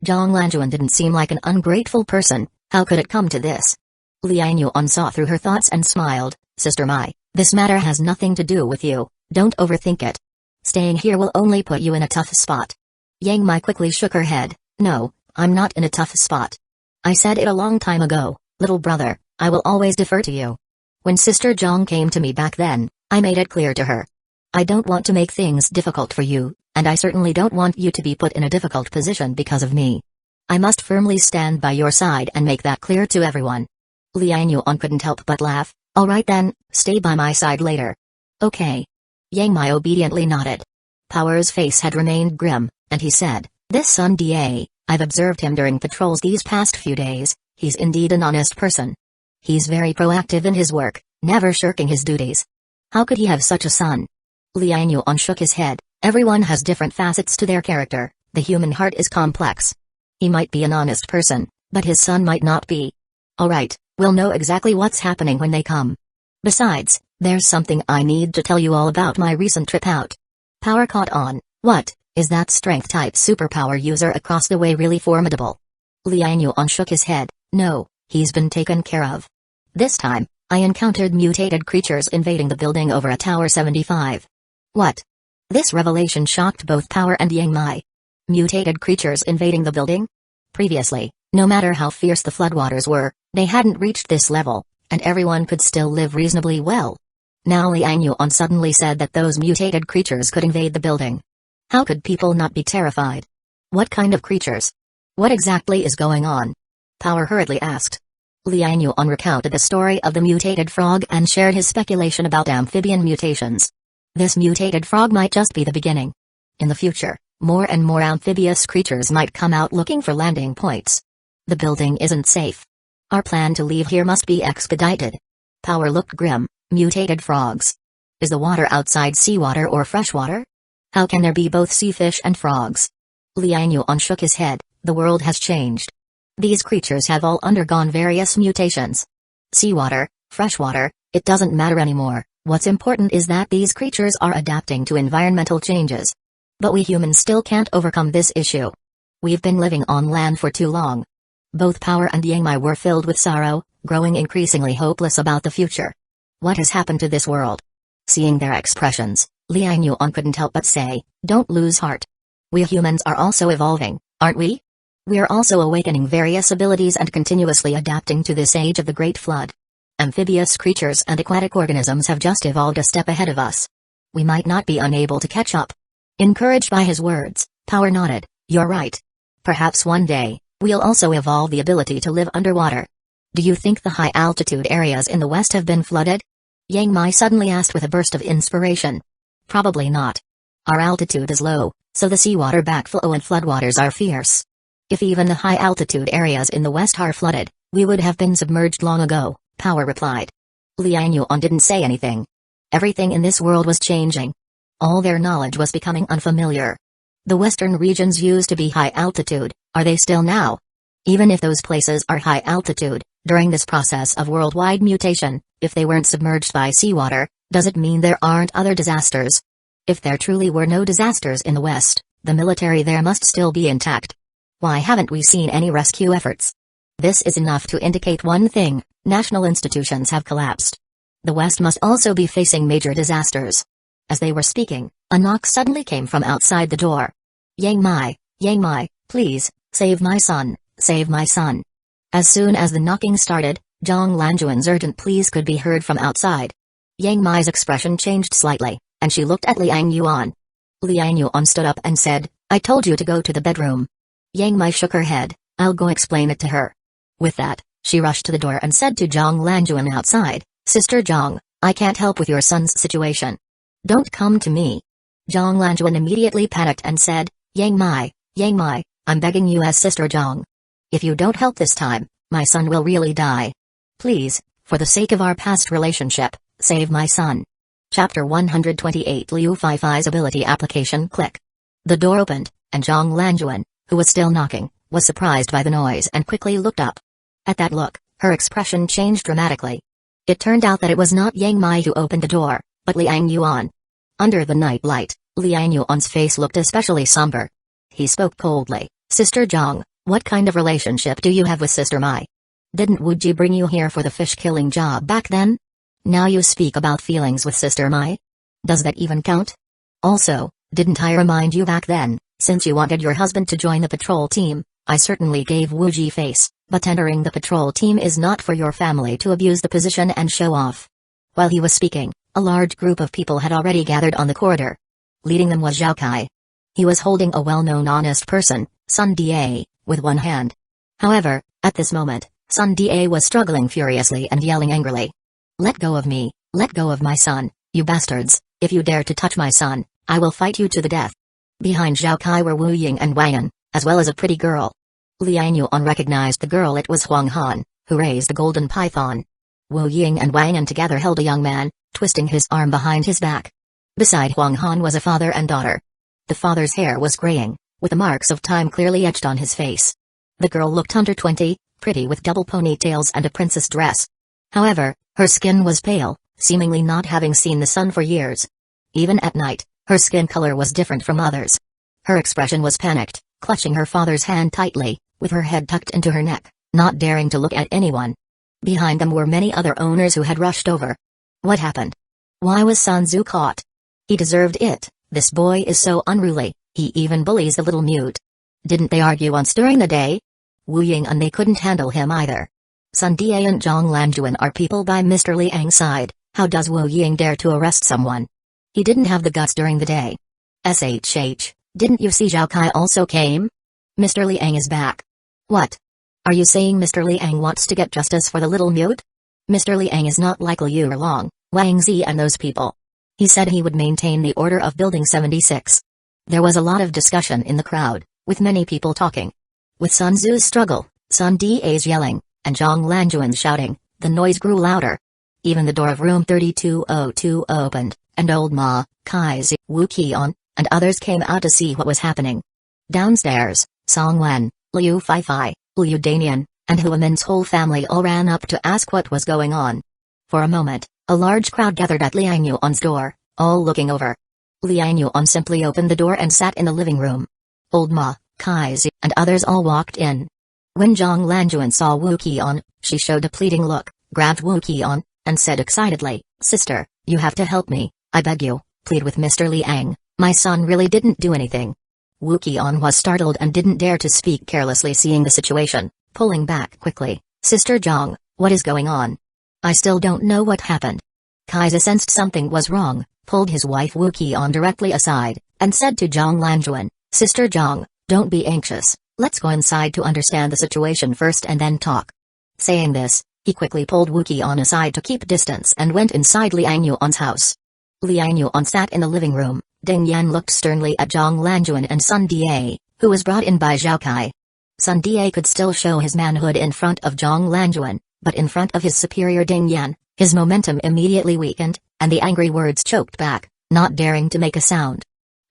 Zhang Lanjuan didn't seem like an ungrateful person, how could it come to this? Liang Yuan saw through her thoughts and smiled, "Sister Mai, this matter has nothing to do with you, don't overthink it. Staying here will only put you in a tough spot." Yang Mai quickly shook her head, "No, I'm not in a tough spot. I said it a long time ago, little brother, I will always defer to you. When Sister Zhang came to me back then, I made it clear to her. I don't want to make things difficult for you, and I certainly don't want you to be put in a difficult position because of me. I must firmly stand by your side and make that clear to everyone." Liang Yuan couldn't help but laugh. "All right then, stay by my side later." "Okay." Yang Mai obediently nodded. Power's face had remained grim, and he said, "This Sun Da, I've observed him during patrols these past few days, he's indeed an honest person. He's very proactive in his work, never shirking his duties. How could he have such a son?" Liang Yuan shook his head. "Everyone has different facets to their character, the human heart is complex. He might be an honest person, but his son might not be. Alright, we'll know exactly what's happening when they come. Besides, there's something I need to tell you all about my recent trip out." Power caught on. "What, is that strength-type superpower user across the way really formidable?" Liang Yuan shook his head. "No, he's been taken care of. This time, I encountered mutated creatures invading the building over at Tower 75. "What?" This revelation shocked both Power and Yang Mai. Mutated creatures invading the building? Previously, no matter how fierce the floodwaters were, they hadn't reached this level, and everyone could still live reasonably well. Now Liang Yuan suddenly said that those mutated creatures could invade the building. How could people not be terrified? What kind of creatures? What exactly is going on? Power hurriedly asked. Liang Yuan recounted the story of the mutated frog and shared his speculation about amphibian mutations. This mutated frog might just be the beginning. In the future, more and more amphibious creatures might come out looking for landing points. The building isn't safe. Our plan to leave here must be expedited. Power looked grim. Mutated frogs. Is the water outside seawater or freshwater? How can there be both sea fish and frogs? Liang Yuan shook his head. The world has changed. These creatures have all undergone various mutations. Seawater, freshwater, it doesn't matter anymore. What's important is that these creatures are adapting to environmental changes. But we humans still can't overcome this issue. We've been living on land for too long. Both Power and Yangmai were filled with sorrow, growing increasingly hopeless about the future. What has happened to this world? Seeing their expressions, Liang Yuan couldn't help but say, don't lose heart. We humans are also evolving, aren't we? We're also awakening various abilities and continuously adapting to this age of the Great Flood. Amphibious creatures and aquatic organisms have just evolved a step ahead of us. We might not be unable to catch up. Encouraged by his words, Power nodded, you're right. Perhaps one day, we'll also evolve the ability to live underwater. Do you think the high-altitude areas in the west have been flooded? Yang Mai suddenly asked with a burst of inspiration. Probably not. Our altitude is low, so the seawater backflow and floodwaters are fierce. If even the high-altitude areas in the west are flooded, we would have been submerged long ago, Power replied. Liang Yuan didn't say anything. Everything in this world was changing. All their knowledge was becoming unfamiliar. The western regions used to be high altitude, are they still now? Even if those places are high altitude, during this process of worldwide mutation, if they weren't submerged by seawater, does it mean there aren't other disasters? If there truly were no disasters in the West, the military there must still be intact. Why haven't we seen any rescue efforts? This is enough to indicate one thing, national institutions have collapsed. The West must also be facing major disasters. As they were speaking, a knock suddenly came from outside the door. Yang Mai, please, save my son, save my son. As soon as the knocking started, Zhang Lanjuan's urgent pleas could be heard from outside. Yang Mai's expression changed slightly, and she looked at Liang Yuan. Liang Yuan stood up and said, I told you to go to the bedroom. Yang Mai shook her head, I'll go explain it to her. With that, she rushed to the door and said to Zhang Lanjuan outside, Sister Zhang, I can't help with your son's situation. Don't come to me. Zhang Lanjuan immediately panicked and said, Yang Mai, I'm begging you as Sister Zhang. If you don't help this time, my son will really die. Please, for the sake of our past relationship, save my son. Chapter 128 Liu Feifei's ability application click. The door opened, and Zhang Lanjuan, who was still knocking, was surprised by the noise and quickly looked up. At that look, her expression changed dramatically. It turned out that it was not Yang Mai who opened the door, but Liang Yuan. Under the night light, Liang Yuan's face looked especially somber. He spoke coldly, Sister Zhang, what kind of relationship do you have with Sister Mai? Didn't Wuji bring you here for the fish-killing job back then? Now you speak about feelings with Sister Mai? Does that even count? Also, didn't I remind you back then, since you wanted your husband to join the patrol team, I certainly gave Wuji face, but entering the patrol team is not for your family to abuse the position and show off. While he was speaking, a large group of people had already gathered on the corridor. Leading them was Zhao Kai. He was holding a well-known honest person, Sun Da, with one hand. However, at this moment, Sun Da was struggling furiously and yelling angrily. Let go of me, let go of my son, you bastards, if you dare to touch my son, I will fight you to the death. Behind Zhao Kai were Wu Ying and Wang An, as well as a pretty girl. Liang Yuan recognized the girl. It was Huang Han, who raised the golden python. Wu Ying and Wang An together held a young man, twisting his arm behind his back. Beside Huang Han was a father and daughter. The father's hair was graying, with the marks of time clearly etched on his face. The girl looked under 20, pretty with double ponytails and a princess dress. However, her skin was pale, seemingly not having seen the sun for years. Even at night, her skin color was different from others. Her expression was panicked, clutching her father's hand tightly, with her head tucked into her neck, not daring to look at anyone. Behind them were many other owners who had rushed over. What happened? Why was Sanzu caught? He deserved it, this boy is so unruly, he even bullies the little mute. Didn't they argue once during the day? Wu Ying and they couldn't handle him either. Sun Da and Zhang Lanjuan are people by Mr. Liang's side, how does Wu Ying dare to arrest someone? He didn't have the guts during the day. Didn't you see Zhao Kai also came? Mr. Liang is back. What? Are you saying Mr. Liang wants to get justice for the little mute? Mr. Liang is not like Liu Erlong, Wang Zi and those people. He said he would maintain the order of Building 76. There was a lot of discussion in the crowd, with many people talking. With Sun Tzu's struggle, Sun Da's yelling, and Zhang Lanjuan shouting. The noise grew louder. Even the door of room 3202 opened, and old Ma, Kaizi, Wu Qian, and others came out to see what was happening. Downstairs, Song Wen, Liu Feifei, Liu Danian, and Huamin's whole family all ran up to ask what was going on. For a moment, a large crowd gathered at Liang Yuan's door, all looking over. Liang Yuan simply opened the door and sat in the living room. Old Ma, Kaizi, and others all walked in. When Zhang Lanjuan saw Wu Qian, she showed a pleading look, grabbed Wu Qian, and said excitedly, "Sister, you have to help me, I beg you, plead with Mr. Liang, my son really didn't do anything." Wu Qian was startled and didn't dare to speak carelessly, seeing the situation, pulling back quickly. "Sister Zhang, what is going on? I still don't know what happened." Kaiser sensed something was wrong, pulled his wife Wu Qian directly aside, and said to Zhang Lanjuan, "Sister Zhang, don't be anxious, let's go inside to understand the situation first and then talk." Saying this, he quickly pulled Wu Qian aside to keep distance and went inside Liang Yuan's house. Liang Yuan sat in the living room. Ding Yan looked sternly at Zhang Lanjuan and Sun Da, who was brought in by Zhao Kai. Sun Da could still show his manhood in front of Zhang Lanjuan, but in front of his superior Ding Yan, his momentum immediately weakened, and the angry words choked back, not daring to make a sound.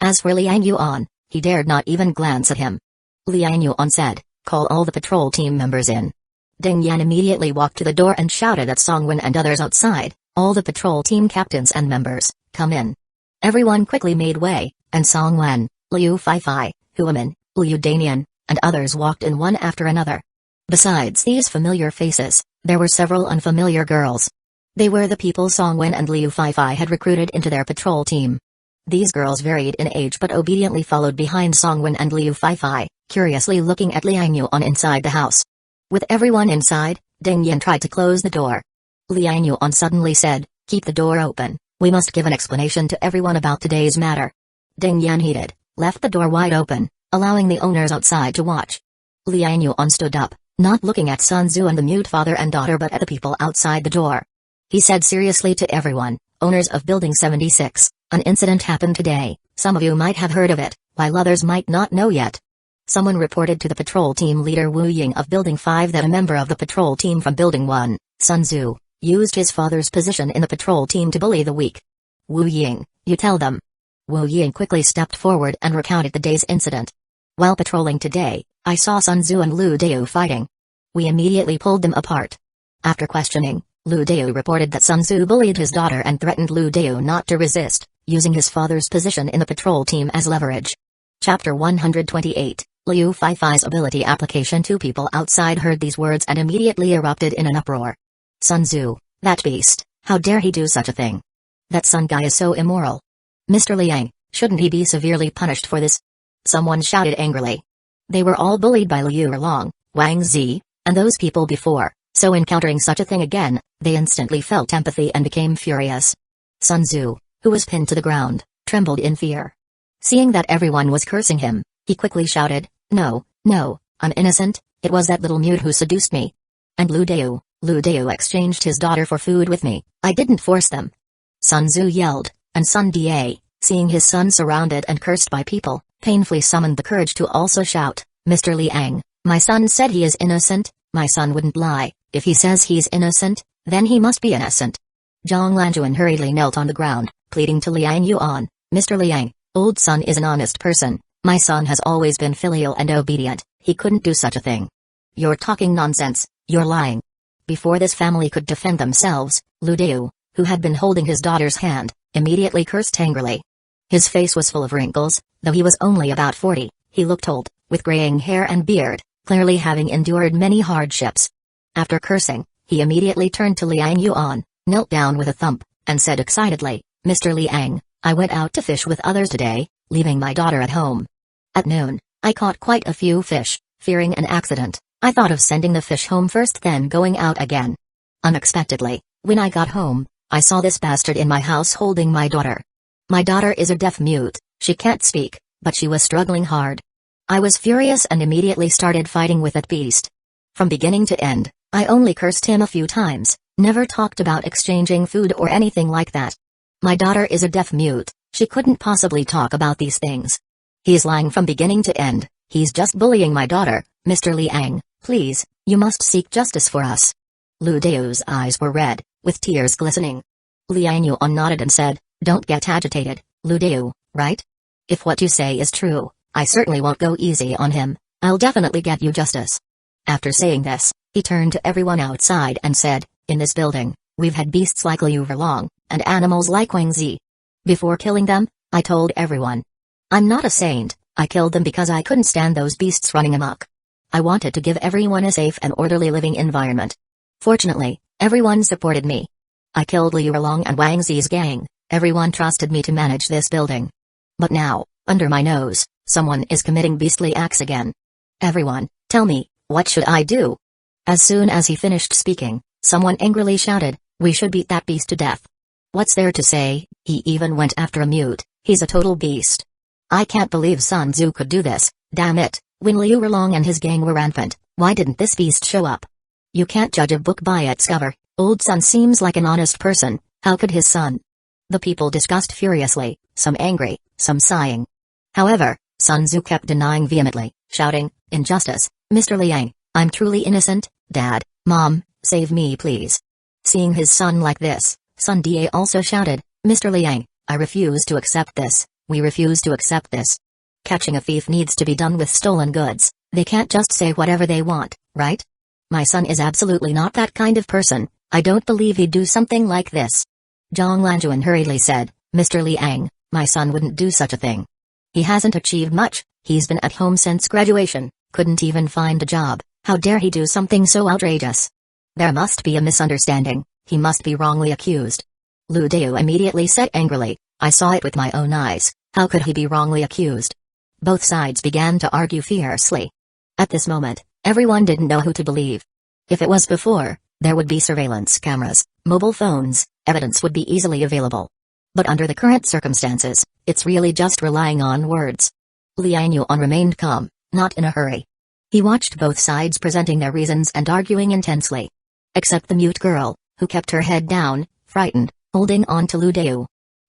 As for Liang Yuan, he dared not even glance at him. Liang Yuan said, "Call all the patrol team members in." Ding Yan immediately walked to the door and shouted at Song Wen and others outside, "All the patrol team captains and members, come in." Everyone quickly made way, and Song Wen, Liu Feifei, Huamin, Liu Danian, and others walked in one after another. Besides these familiar faces, there were several unfamiliar girls. They were the people Song Wen and Liu Feifei had recruited into their patrol team. These girls varied in age but obediently followed behind Song Wen and Liu Feifei, curiously looking at Liang Yuan inside the house. With everyone inside, Ding Yan tried to close the door. Liang Yuan suddenly said, "Keep the door open. We must give an explanation to everyone about today's matter." Ding Yan heeded, left the door wide open, allowing the owners outside to watch. Liang Yuan stood up, not looking at Sun Tzu and the mute father and daughter but at the people outside the door. He said seriously to everyone, "Owners of Building 76, an incident happened today. Some of you might have heard of it, while others might not know yet." Someone reported to the patrol team leader Wu Ying of Building 5 that a member of the patrol team from Building 1, Sun Tzu, used his father's position in the patrol team to bully the weak. "Wu Ying, you tell them." Wu Ying quickly stepped forward and recounted the day's incident. "While patrolling today, I saw Sun Tzu and Lu Deu fighting. We immediately pulled them apart. After questioning, Lu Deu reported that Sun Tzu bullied his daughter and threatened Lu Deu not to resist, using his father's position in the patrol team as leverage." Chapter 128, Liu Feifei's ability application. Two people outside heard these words and immediately erupted in an uproar. "Sun Tzu, that beast, how dare he do such a thing? That Sun guy is so immoral. Mr. Liang, shouldn't he be severely punished for this?" Someone shouted angrily. They were all bullied by Liu Erlong, Wang Zi, and those people before, so encountering such a thing again, they instantly felt empathy and became furious. Sun Tzu, who was pinned to the ground, trembled in fear. Seeing that everyone was cursing him, he quickly shouted, "No, no, I'm innocent, it was that little mute who seduced me. And Lu Deu exchanged his daughter for food with me, I didn't force them." Sun Tzu yelled, and Sun Da, seeing his son surrounded and cursed by people, painfully summoned the courage to also shout, "Mr. Liang, my son said he is innocent, my son wouldn't lie, if he says he's innocent, then he must be innocent." Zhang Lanjuan hurriedly knelt on the ground, pleading to Liang Yuan, "Mr. Liang, old son is an honest person, my son has always been filial and obedient, he couldn't do such a thing. You're talking nonsense, you're lying." Before this family could defend themselves, Lu Deu, who had been holding his daughter's hand, immediately cursed angrily. His face was full of wrinkles, though he was only about 40, he looked old, with graying hair and beard, clearly having endured many hardships. After cursing, he immediately turned to Liang Yuan, knelt down with a thump, and said excitedly, "Mr. Liang, I went out to fish with others today, leaving my daughter at home. At noon, I caught quite a few fish. Fearing an accident, I thought of sending the fish home first then going out again. Unexpectedly, when I got home, I saw this bastard in my house holding my daughter. My daughter is a deaf mute, she can't speak, but she was struggling hard. I was furious and immediately started fighting with that beast. From beginning to end, I only cursed him a few times, never talked about exchanging food or anything like that. My daughter is a deaf mute, she couldn't possibly talk about these things. He is lying from beginning to end, He's just bullying my daughter, Mr. Liang, please, you must seek justice for us. Lu Dao's eyes were red, with tears glistening. Liang Yuan nodded and said, don't get agitated, Lu Dao, right? If what you say is true, I certainly won't go easy on him, I'll definitely get you justice. After saying this, he turned to everyone outside and said, in this building, we've had beasts like Liu Verlong, and animals like Wang Zi. Before killing them, I told everyone. I'm not a saint, I killed them because I couldn't stand those beasts running amok. I wanted to give everyone a safe and orderly living environment. Fortunately, everyone supported me. I killed Liu Verlong and Wang Zi's gang, everyone trusted me to manage this building. But now, under my nose, someone is committing beastly acts again. Everyone, tell me, what should I do? As soon as he finished speaking, someone angrily shouted, we should beat that beast to death. What's there to say? He even went after a mute, he's a total beast. I can't believe Sun Tzu could do this, damn it, when Liu Verlong and his gang were rampant, why didn't this beast show up? You can't judge a book by its cover, old Sun seems like an honest person, how could his son? The people discussed furiously, some angry, some sighing. However, Sun Tzu kept denying vehemently, shouting, injustice, Mr. Liang, I'm truly innocent, Dad, Mom, save me please. Seeing his son like this, Sun Da also shouted, Mr. Liang, I refuse to accept this, we refuse to accept this. Catching a thief needs to be done with stolen goods, they can't just say whatever they want, right? My son is absolutely not that kind of person, I don't believe he'd do something like this. Zhang Lanjuan hurriedly said, Mr. Liang, my son wouldn't do such a thing. He hasn't achieved much, he's been at home since graduation, couldn't even find a job, how dare he do something so outrageous? There must be a misunderstanding, he must be wrongly accused. Lu Dao immediately said angrily, I saw it with my own eyes, how could he be wrongly accused? Both sides began to argue fiercely. At this moment, everyone didn't know who to believe. If it was before, there would be surveillance cameras, mobile phones, evidence would be easily available. But under the current circumstances, it's really just relying on words. Liang Yuan remained calm, not in a hurry. He watched both sides presenting their reasons and arguing intensely. Except the mute girl, who kept her head down, frightened, holding on to Lu Dao.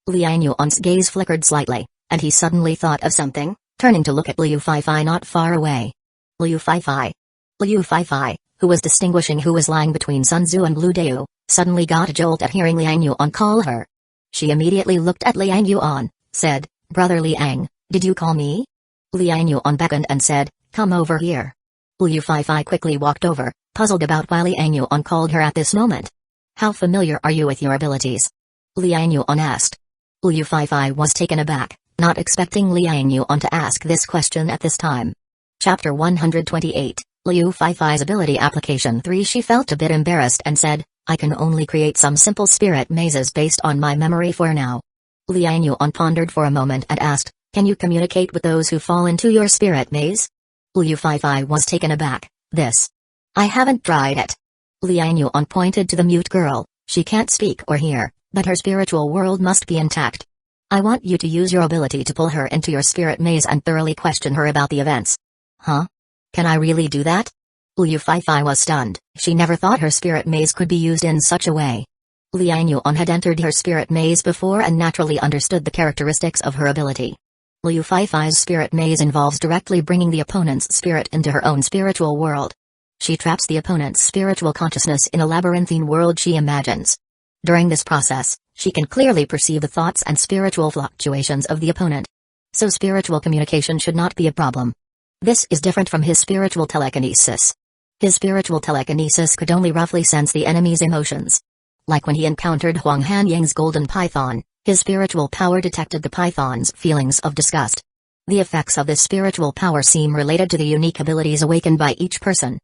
Liang Yuan's gaze flickered slightly, and he suddenly thought of something, turning to look at Liu Feifei not far away. Liu Feifei. Liu Feifei, who was distinguishing who was lying between Sun Tzu and Lu Dao, suddenly got a jolt at hearing Liang Yuan call her. She immediately looked at Liang Yuan, said, Brother Liang, did you call me? Liang Yuan beckoned and said, come over here. Liu Feifei quickly walked over, puzzled about why Liang Yuan called her at this moment. How familiar are you with your abilities? Liang Yuan asked. Liu Feifei was taken aback, not expecting Liang Yuan to ask this question at this time. Chapter 128, Liu Feifei's Ability Application 3. She felt a bit embarrassed and said, I can only create some simple spirit mazes based on my memory for now. Liang Yuan pondered for a moment and asked, can you communicate with those who fall into your spirit maze? Liu Feifei was taken aback, this. I haven't tried it. Liang Yuan pointed to the mute girl, she can't speak or hear, but her spiritual world must be intact. I want you to use your ability to pull her into your spirit maze and thoroughly question her about the events. Huh? Can I really do that? Liu Feifei was stunned, she never thought her spirit maze could be used in such a way. Liang Yuan had entered her spirit maze before and naturally understood the characteristics of her ability. Liu Feifei's spirit maze involves directly bringing the opponent's spirit into her own spiritual world. She traps the opponent's spiritual consciousness in a labyrinthine world she imagines. During this process, she can clearly perceive the thoughts and spiritual fluctuations of the opponent. So spiritual communication should not be a problem. This is different from his spiritual telekinesis. His spiritual telekinesis could only roughly sense the enemy's emotions. Like when he encountered Huang Hanyang's golden python, his spiritual power detected the python's feelings of disgust. The effects of this spiritual power seem related to the unique abilities awakened by each person.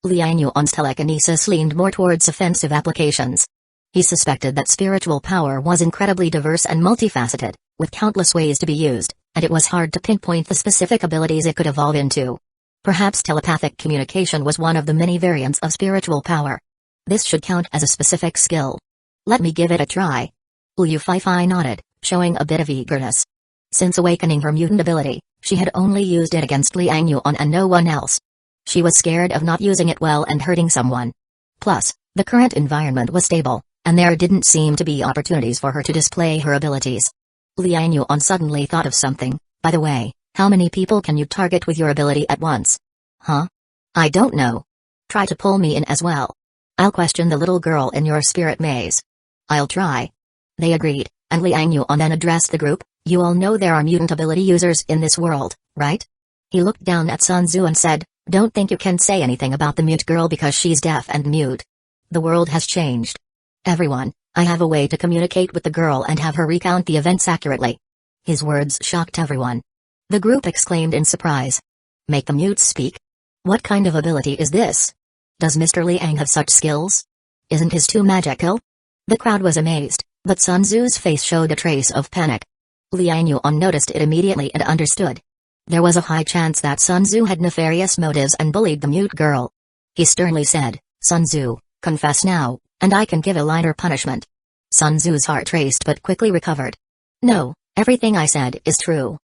Liang Yuan's telekinesis leaned more towards offensive applications. He suspected that spiritual power was incredibly diverse and multifaceted, with countless ways to be used, and it was hard to pinpoint the specific abilities it could evolve into. Perhaps telepathic communication was one of the many variants of spiritual power. This should count as a specific skill. Let me give it a try. Liu Feifei nodded, showing a bit of eagerness. Since awakening her mutant ability, she had only used it against Liang Yuan and no one else. She was scared of not using it well and hurting someone. Plus, the current environment was stable, and there didn't seem to be opportunities for her to display her abilities. Liang Yuan suddenly thought of something, by the way, How many people can you target with your ability at once? Huh? I don't know. Try to pull me in as well. I'll question the little girl in your spirit maze. I'll try. They agreed, and Liang Yuan then addressed the group. You all know there are mutant ability users in this world, right? He looked down at Sun Tzu and said, don't think you can say anything about the mute girl because she's deaf and mute. The world has changed. Everyone, I have a way to communicate with the girl and have her recount the events accurately. His words shocked everyone. The group exclaimed in surprise. Make the mute speak? What kind of ability is this? Does Mr. Liang have such skills? Isn't his too magical? The crowd was amazed, but Sun Tzu's face showed a trace of panic. Liang Yuan noticed it immediately and understood. There was a high chance that Sun Tzu had nefarious motives and bullied the mute girl. He sternly said, Sun Tzu, confess now, and I can give a lighter punishment. Sun Tzu's heart raced but quickly recovered. No, everything I said is true.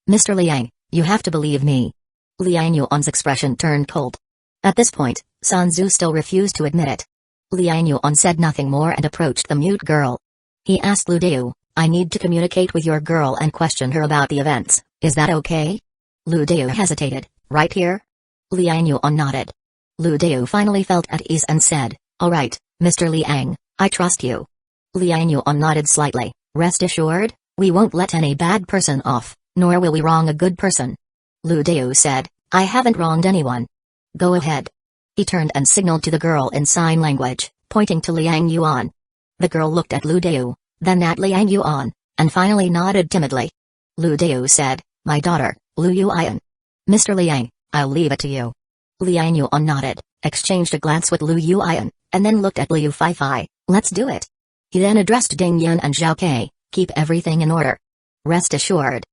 Mr. Liang, you have to believe me. Liang Yuan's expression turned cold. At this point, Sun Tzu still refused to admit it. Liang Yuan said nothing more and approached the mute girl. He asked Lu Deu, I need to communicate with your girl and question her about the events, is that okay? Lu Deu hesitated, right here? Liang Yuan nodded. Lu Deu finally felt at ease and said, alright, Mr. Liang, I trust you. Liang Yuan nodded slightly, rest assured, we won't let any bad person off, nor will we wrong a good person. Lu Deu said, I haven't wronged anyone. Go ahead. He turned and signaled to the girl in sign language, pointing to Liang Yuan. The girl looked at Lu Deu, then at Liang Yuan, and finally nodded timidly. Lu Deu said, my daughter, Lu Yuan. Mr. Liang, I'll leave it to you. Liang Yuan nodded, exchanged a glance with Lu Yuan, and then looked at Liu Fei. Let's do it. He then addressed Ding Yun and Zhao Kei, keep everything in order. Rest assured.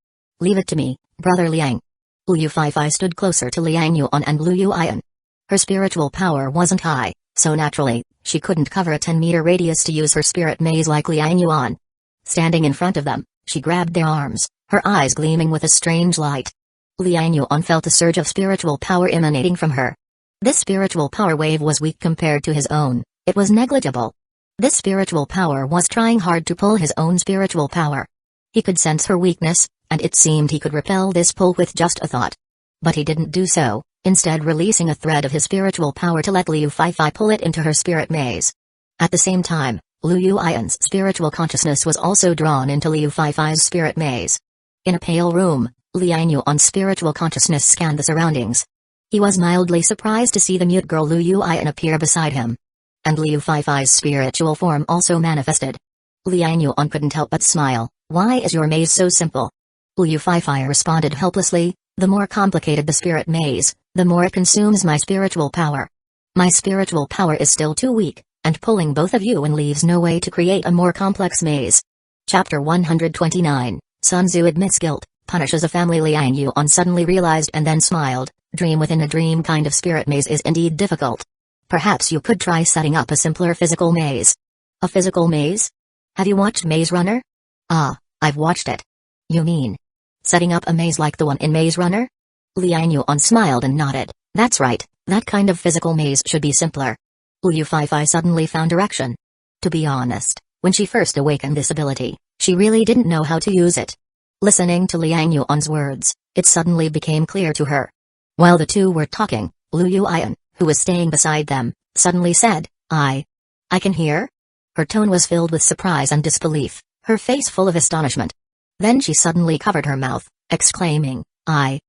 Leave it to me, brother Liang. Liu Fei stood closer to Liang Yuan and Lu Yuan. Her spiritual power wasn't high, so naturally, she couldn't cover a 10-meter radius to use her spirit maze like Liang Yuan. Standing in front of them, she grabbed their arms, her eyes gleaming with a strange light. Liang Yuan felt a surge of spiritual power emanating from her. This spiritual power wave was weak compared to his own, it was negligible. This spiritual power was trying hard to pull his own spiritual power. He could sense her weakness, and it seemed he could repel this pull with just a thought. But he didn't do so, instead releasing a thread of his spiritual power to let Liu Fei pull it into her spirit maze. At the same time, Lu Yuan's spiritual consciousness was also drawn into Liu Fei's spirit maze. In a pale room, Liang Yuan's spiritual consciousness scanned the surroundings. He was mildly surprised to see the mute girl Lu Yuan appear beside him. And Liu Fei's spiritual form also manifested. Liang Yuan couldn't help but smile. Why is your maze so simple? Liu Fei responded helplessly, the more complicated the spirit maze, the more it consumes my spiritual power. My spiritual power is still too weak, and pulling both of you in leaves no way to create a more complex maze. Chapter 129, Sun Tzu admits guilt, punishes a family. Liang Yuan suddenly realized and then smiled, dream within a dream kind of spirit maze is indeed difficult. Perhaps you could try setting up a simpler physical maze. A physical maze? Have you watched Maze Runner? Ah, I've watched it. You mean setting up a maze like the one in Maze Runner? Liang Yuan smiled and nodded. That's right, that kind of physical maze should be simpler. Liu Fei suddenly found direction. To be honest, when she first awakened this ability, she really didn't know how to use it. Listening to Liang Yuan's words, it suddenly became clear to her. While the two were talking, Lu Yuan, who was staying beside them, suddenly said, I can hear? Her tone was filled with surprise and disbelief, her face full of astonishment. Then she suddenly covered her mouth, exclaiming, I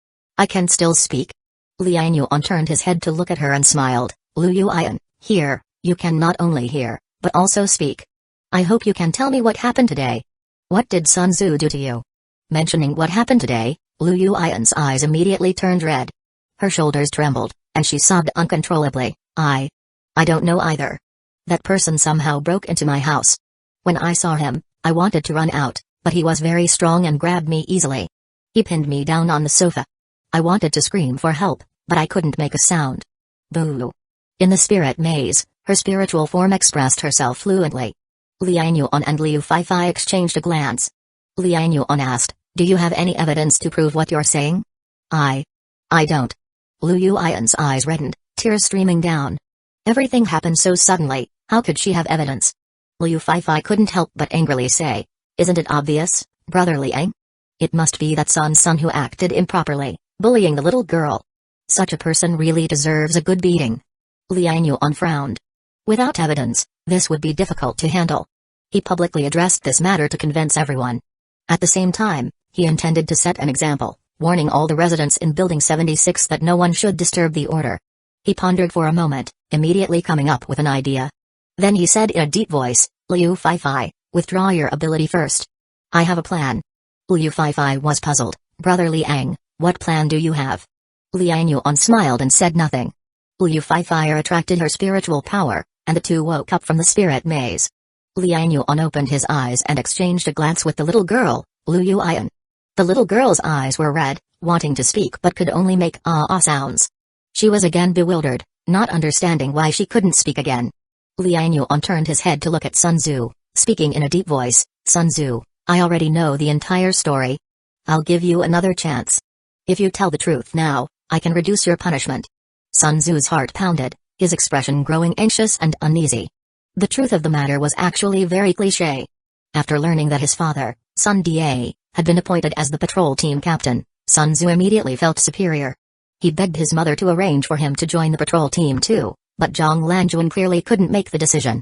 can still speak? Liang Yuan turned his head to look at her and smiled. Lu Yuan, here, you can not only hear, but also speak. I hope you can tell me what happened today. What did Sun Tzu do to you? Mentioning what happened today, Lu Yuan's eyes immediately turned red. Her shoulders trembled, and she sobbed uncontrollably. I don't know either. That person somehow broke into my house. When I saw him, I wanted to run out, but he was very strong and grabbed me easily. He pinned me down on the sofa. I wanted to scream for help, but I couldn't make a sound. Boo. In the spirit maze, her spiritual form expressed herself fluently. Liang Yuan and Liu Fei exchanged a glance. Liang Yuan asked, do you have any evidence to prove what you're saying? I don't. Lu Yuan's eyes reddened, tears streaming down. Everything happened so suddenly, how could she have evidence? Liu Fei couldn't help but angrily say, isn't it obvious, brother Liang? It must be that Sun who acted improperly, bullying the little girl. Such a person really deserves a good beating. Liang Yuan frowned. Without evidence, this would be difficult to handle. He publicly addressed this matter to convince everyone. At the same time, he intended to set an example, warning all the residents in Building 76 that no one should disturb the order. He pondered for a moment, immediately coming up with an idea. Then he said in a deep voice, Liu Fei, withdraw your ability first. I have a plan. Liu Fei was puzzled. Brother Liang, what plan do you have? Liang Yuan smiled and said nothing. Liu Fei attracted her spiritual power, and the two woke up from the spirit maze. Liang Yuan opened his eyes and exchanged a glance with the little girl, Liu Yuan. The little girl's eyes were red, wanting to speak but could only make ah sounds. She was again bewildered, not understanding why she couldn't speak again. Liang Yuan turned his head to look at Sun Tzu, speaking in a deep voice, Sun Tzu, I already know the entire story. I'll give you another chance. If you tell the truth now, I can reduce your punishment. Sun Tzu's heart pounded, his expression growing anxious and uneasy. The truth of the matter was actually very cliché. After learning that his father, Sun Da, had been appointed as the patrol team captain, Sun Tzu immediately felt superior. He begged his mother to arrange for him to join the patrol team too, but Zhang Lanjuan clearly couldn't make the decision.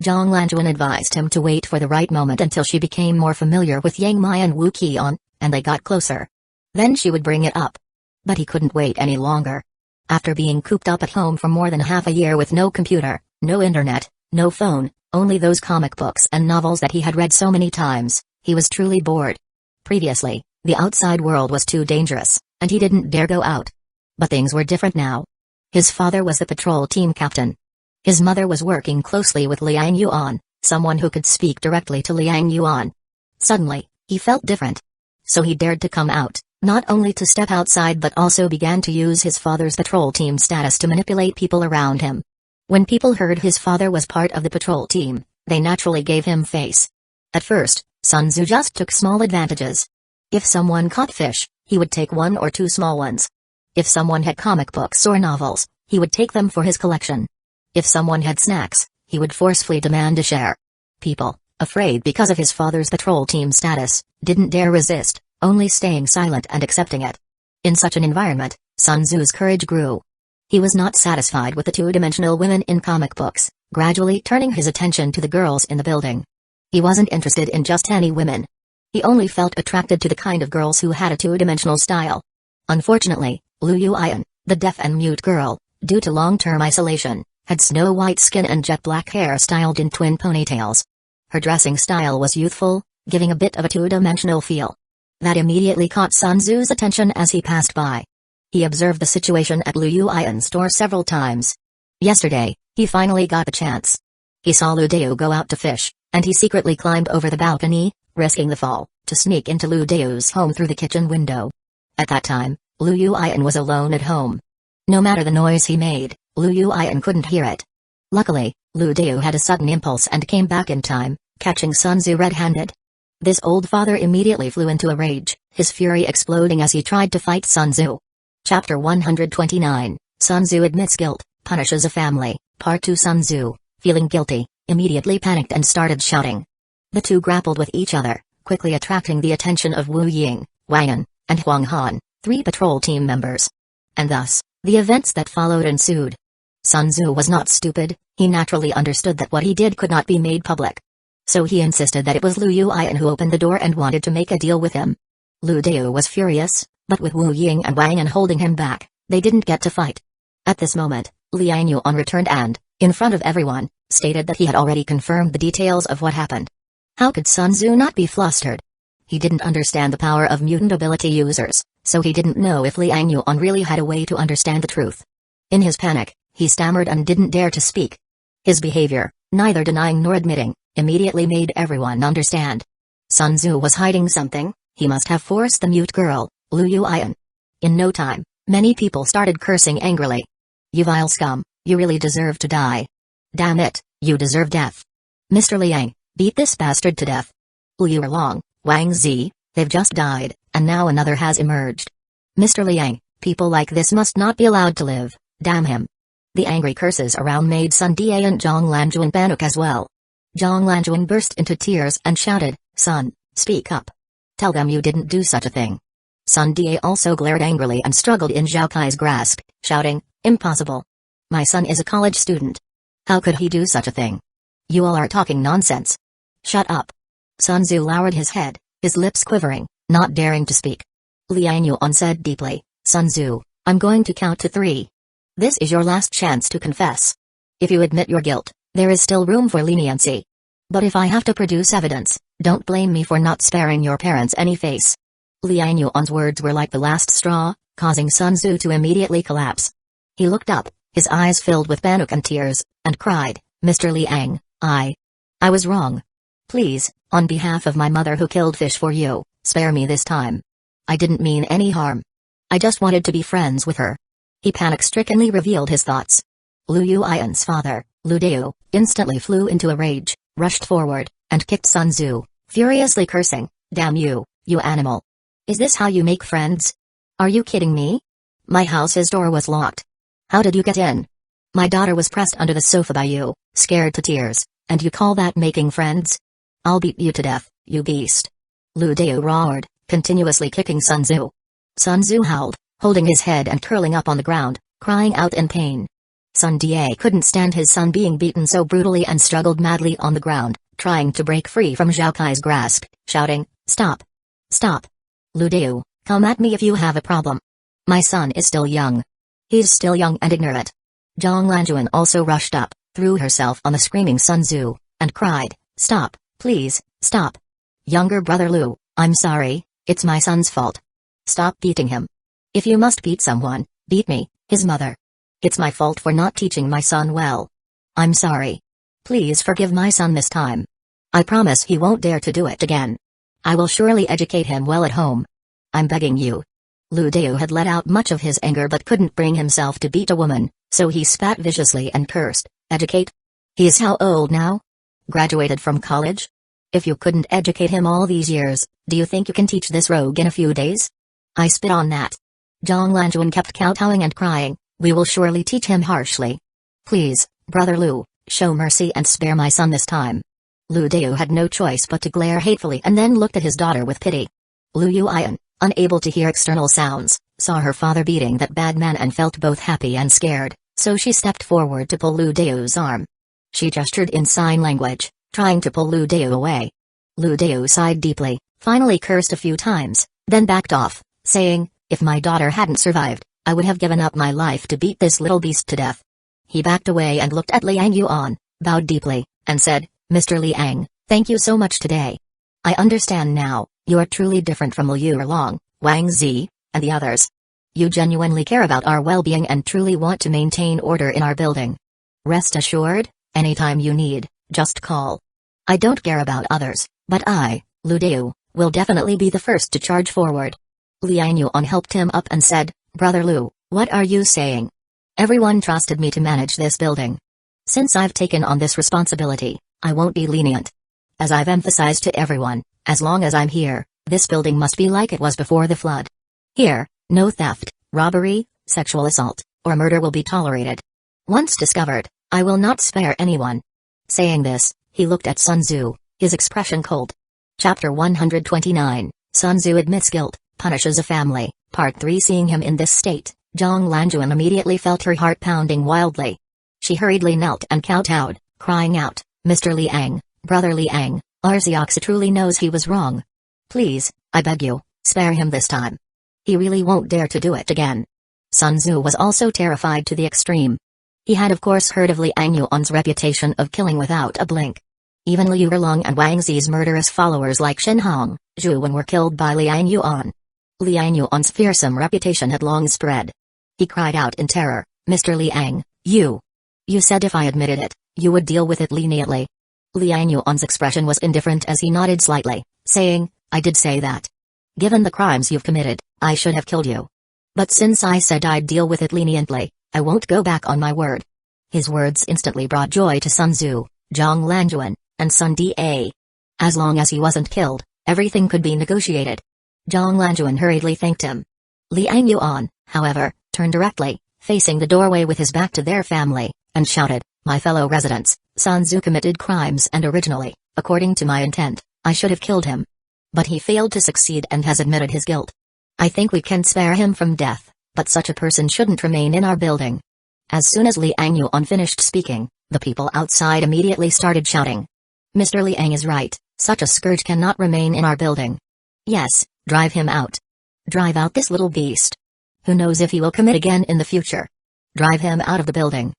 Zhang Lanjuan advised him to wait for the right moment until she became more familiar with Yang Mai and Wu Qian, and they got closer. Then she would bring it up. But he couldn't wait any longer. After being cooped up at home for more than half a year with no computer, no internet, no phone, only those comic books and novels that he had read so many times, he was truly bored. Previously, the outside world was too dangerous, and he didn't dare go out. But things were different now. His father was the patrol team captain. His mother was working closely with Liang Yuan, someone who could speak directly to Liang Yuan. Suddenly, he felt different. So he dared to come out, not only to step outside but also began to use his father's patrol team status to manipulate people around him. When people heard his father was part of the patrol team, they naturally gave him face. At first, Sun Tzu just took small advantages. If someone caught fish, he would take one or two small ones. If someone had comic books or novels, he would take them for his collection. If someone had snacks, he would forcefully demand a share. People, afraid because of his father's patrol team status, didn't dare resist, only staying silent and accepting it. In such an environment, Sun Tzu's courage grew. He was not satisfied with the two-dimensional women in comic books, gradually turning his attention to the girls in the building. He wasn't interested in just any women. He only felt attracted to the kind of girls who had a two-dimensional style. Unfortunately, Liu Yuan, the deaf and mute girl, due to long-term isolation, had snow-white skin and jet-black hair styled in twin ponytails. Her dressing style was youthful, giving a bit of a two-dimensional feel. That immediately caught Sun Tzu's attention as he passed by. He observed the situation at Liu Yuan's store several times. Yesterday, he finally got the chance. He saw Liu Dao go out to fish, and he secretly climbed over the balcony, risking the fall, to sneak into Liu Dao's home through the kitchen window. At that time, Liu Yuan was alone at home. No matter the noise he made, Liu Yuan couldn't hear it. Luckily, Liu Dao had a sudden impulse and came back in time, catching Sun Tzu red-handed. This old father immediately flew into a rage, his fury exploding as he tried to fight Sun Tzu. Chapter 129, Sun Tzu admits guilt, punishes a family, Part 2. Sun Tzu, feeling guilty, immediately panicked and started shouting. The two grappled with each other, quickly attracting the attention of Wu Ying, Wang An, and Huang Han, 3 patrol team members. And thus, the events that followed ensued. Sun Tzu was not stupid, he naturally understood that what he did could not be made public. So he insisted that it was Liu Yuan who opened the door and wanted to make a deal with him. Liu Dao was furious, but with Wu Ying and Wang An holding him back, they didn't get to fight. At this moment, Liang Yuan returned and, in front of everyone, stated that he had already confirmed the details of what happened. How could Sun Tzu not be flustered? He didn't understand the power of mutant ability users, so he didn't know if Liang Yuan really had a way to understand the truth. In his panic, he stammered and didn't dare to speak. His behavior, neither denying nor admitting, immediately made everyone understand. Sun Tzu was hiding something, he must have forced the mute girl, Liu Yuan. In no time, many people started cursing angrily. You vile scum, you really deserve to die. Damn it, you deserve death. Mr. Liang, beat this bastard to death. Liu Erlong, Wang Zi, they've just died, and now another has emerged. Mr. Liang, people like this must not be allowed to live, damn him. The angry curses around made Sun Da and Zhang Lanjuan panic as well. Zhang Lanjuan burst into tears and shouted, Son, speak up. Tell them you didn't do such a thing. Sun Da also glared angrily and struggled in Zhao Kai's grasp, shouting, "Impossible. My son is a college student. How could he do such a thing? You all are talking nonsense. Shut up." Sun Tzu lowered his head, his lips quivering, not daring to speak. Liang Yuan said deeply, "Sun Tzu, I'm going to count to 3. This is your last chance to confess. If you admit your guilt, there is still room for leniency. But if I have to produce evidence, don't blame me for not sparing your parents any face." Liang Yuan's words were like the last straw, causing Sun Tzu to immediately collapse. He looked up, his eyes filled with panic and tears, and cried, "Mr. Liang, I was wrong. Please, on behalf of my mother who killed fish for you, spare me this time. I didn't mean any harm. I just wanted to be friends with her." He panic-strickenly revealed his thoughts. Lu Yuan's father, Lu Dao, instantly flew into a rage, rushed forward, and kicked Sun Tzu, furiously cursing, "Damn you, you animal. Is this how you make friends? Are you kidding me? My house's door was locked. How did you get in? My daughter was pressed under the sofa by you, scared to tears, and you call that making friends? I'll beat you to death, you beast." Lu Dao roared, continuously kicking Sun Tzu. Sun Tzu howled, holding his head and curling up on the ground, crying out in pain. Sun Da couldn't stand his son being beaten so brutally and struggled madly on the ground, trying to break free from Zhao Kai's grasp, shouting, "Stop! Stop! Lu Dao, come at me if you have a problem. My son is still young. He's still young and ignorant." Zhang Lanjuan also rushed up, threw herself on the screaming Sun Tzu, and cried, "Stop, please, stop. Younger brother Lu, I'm sorry, it's my son's fault. Stop beating him. If you must beat someone, beat me, his mother. It's my fault for not teaching my son well. I'm sorry. Please forgive my son this time. I promise he won't dare to do it again. I will surely educate him well at home. I'm begging you." Lu Dao had let out much of his anger but couldn't bring himself to beat a woman, so he spat viciously and cursed, "Educate? He is how old now? Graduated from college? If you couldn't educate him all these years, do you think you can teach this rogue in a few days? I spit on that." Zhang Lanjuan kept kowtowing and crying, "We will surely teach him harshly. Please, brother Lu, show mercy and spare my son this time." Lu Dao had no choice but to glare hatefully and then looked at his daughter with pity. Lu Yuan, unable to hear external sounds, saw her father beating that bad man and felt both happy and scared, so she stepped forward to pull Lu Dao's arm. She gestured in sign language, trying to pull Lu Dao away. Lu Dao sighed deeply, finally cursed a few times, then backed off, saying, "If my daughter hadn't survived, I would have given up my life to beat this little beast to death." He backed away and looked at Liang Yuan, bowed deeply, and said, "Mr. Liang, thank you so much today. I understand now, you are truly different from Liu Erlong, Wang Zi, and the others. You genuinely care about our well-being and truly want to maintain order in our building. Rest assured, anytime you need, just call. I don't care about others, but I, Lu Dao, will definitely be the first to charge forward." Liang Yuan helped him up and said, "Brother Lu, what are you saying? Everyone trusted me to manage this building. Since I've taken on this responsibility, I won't be lenient. As I've emphasized to everyone, as long as I'm here, this building must be like it was before the flood. Here, no theft, robbery, sexual assault, or murder will be tolerated. Once discovered, I will not spare anyone." Saying this, he looked at Sun Tzu, his expression cold. Chapter 129, Sun Tzu admits guilt, punishes a family, Part 3. Seeing him in this state, Zhang Lanjuan immediately felt her heart pounding wildly. She hurriedly knelt and kowtowed, crying out, "Mr. Liang, brother Liang, Arceoxa truly knows he was wrong. Please, I beg you, spare him this time. He really won't dare to do it again." Sun Tzu was also terrified to the extreme. He had of course heard of Liang Yuan's reputation of killing without a blink. Even Liu Erlong and Wang Zi's murderous followers like Shen Hong, Zhu Wen were killed by Liang Yuan. Liang Yuan's fearsome reputation had long spread. He cried out in terror, "Mr. Liang, you said if I admitted it, you would deal with it leniently." Liang Yuan's expression was indifferent as he nodded slightly, saying, "I did say that. Given the crimes you've committed, I should have killed you. But since I said I'd deal with it leniently, I won't go back on my word." His words instantly brought joy to Sun Tzu, Zhang Lanjuan, and Sun Da. As long as he wasn't killed, everything could be negotiated. Zhang Lanjuan hurriedly thanked him. Liang Yuan, however, turned directly, facing the doorway with his back to their family, and shouted, "My fellow residents, Sun Tzu committed crimes and originally, according to my intent, I should have killed him. But he failed to succeed and has admitted his guilt. I think we can spare him from death, but such a person shouldn't remain in our building. As soon as Liang Yuan finished speaking, the people outside immediately started shouting. Mr. Liang is right, such a scourge cannot remain in our building. Yes, drive him out. Drive out this little beast. Who knows if he will commit again in the future. Drive him out of the building.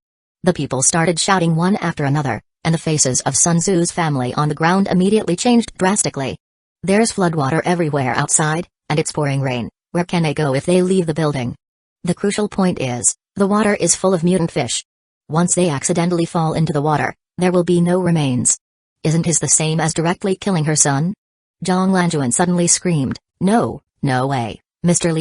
The people started shouting one after another, and the faces of Sun Tzu's family on the ground immediately changed drastically. There's floodwater everywhere outside, and it's pouring rain. Where can they go if they leave the building? The crucial point is, the water is full of mutant fish. Once they accidentally fall into the water, there will be no remains. Isn't this the same as directly killing her son? Zhang Lanjuan suddenly screamed, No way, Mr.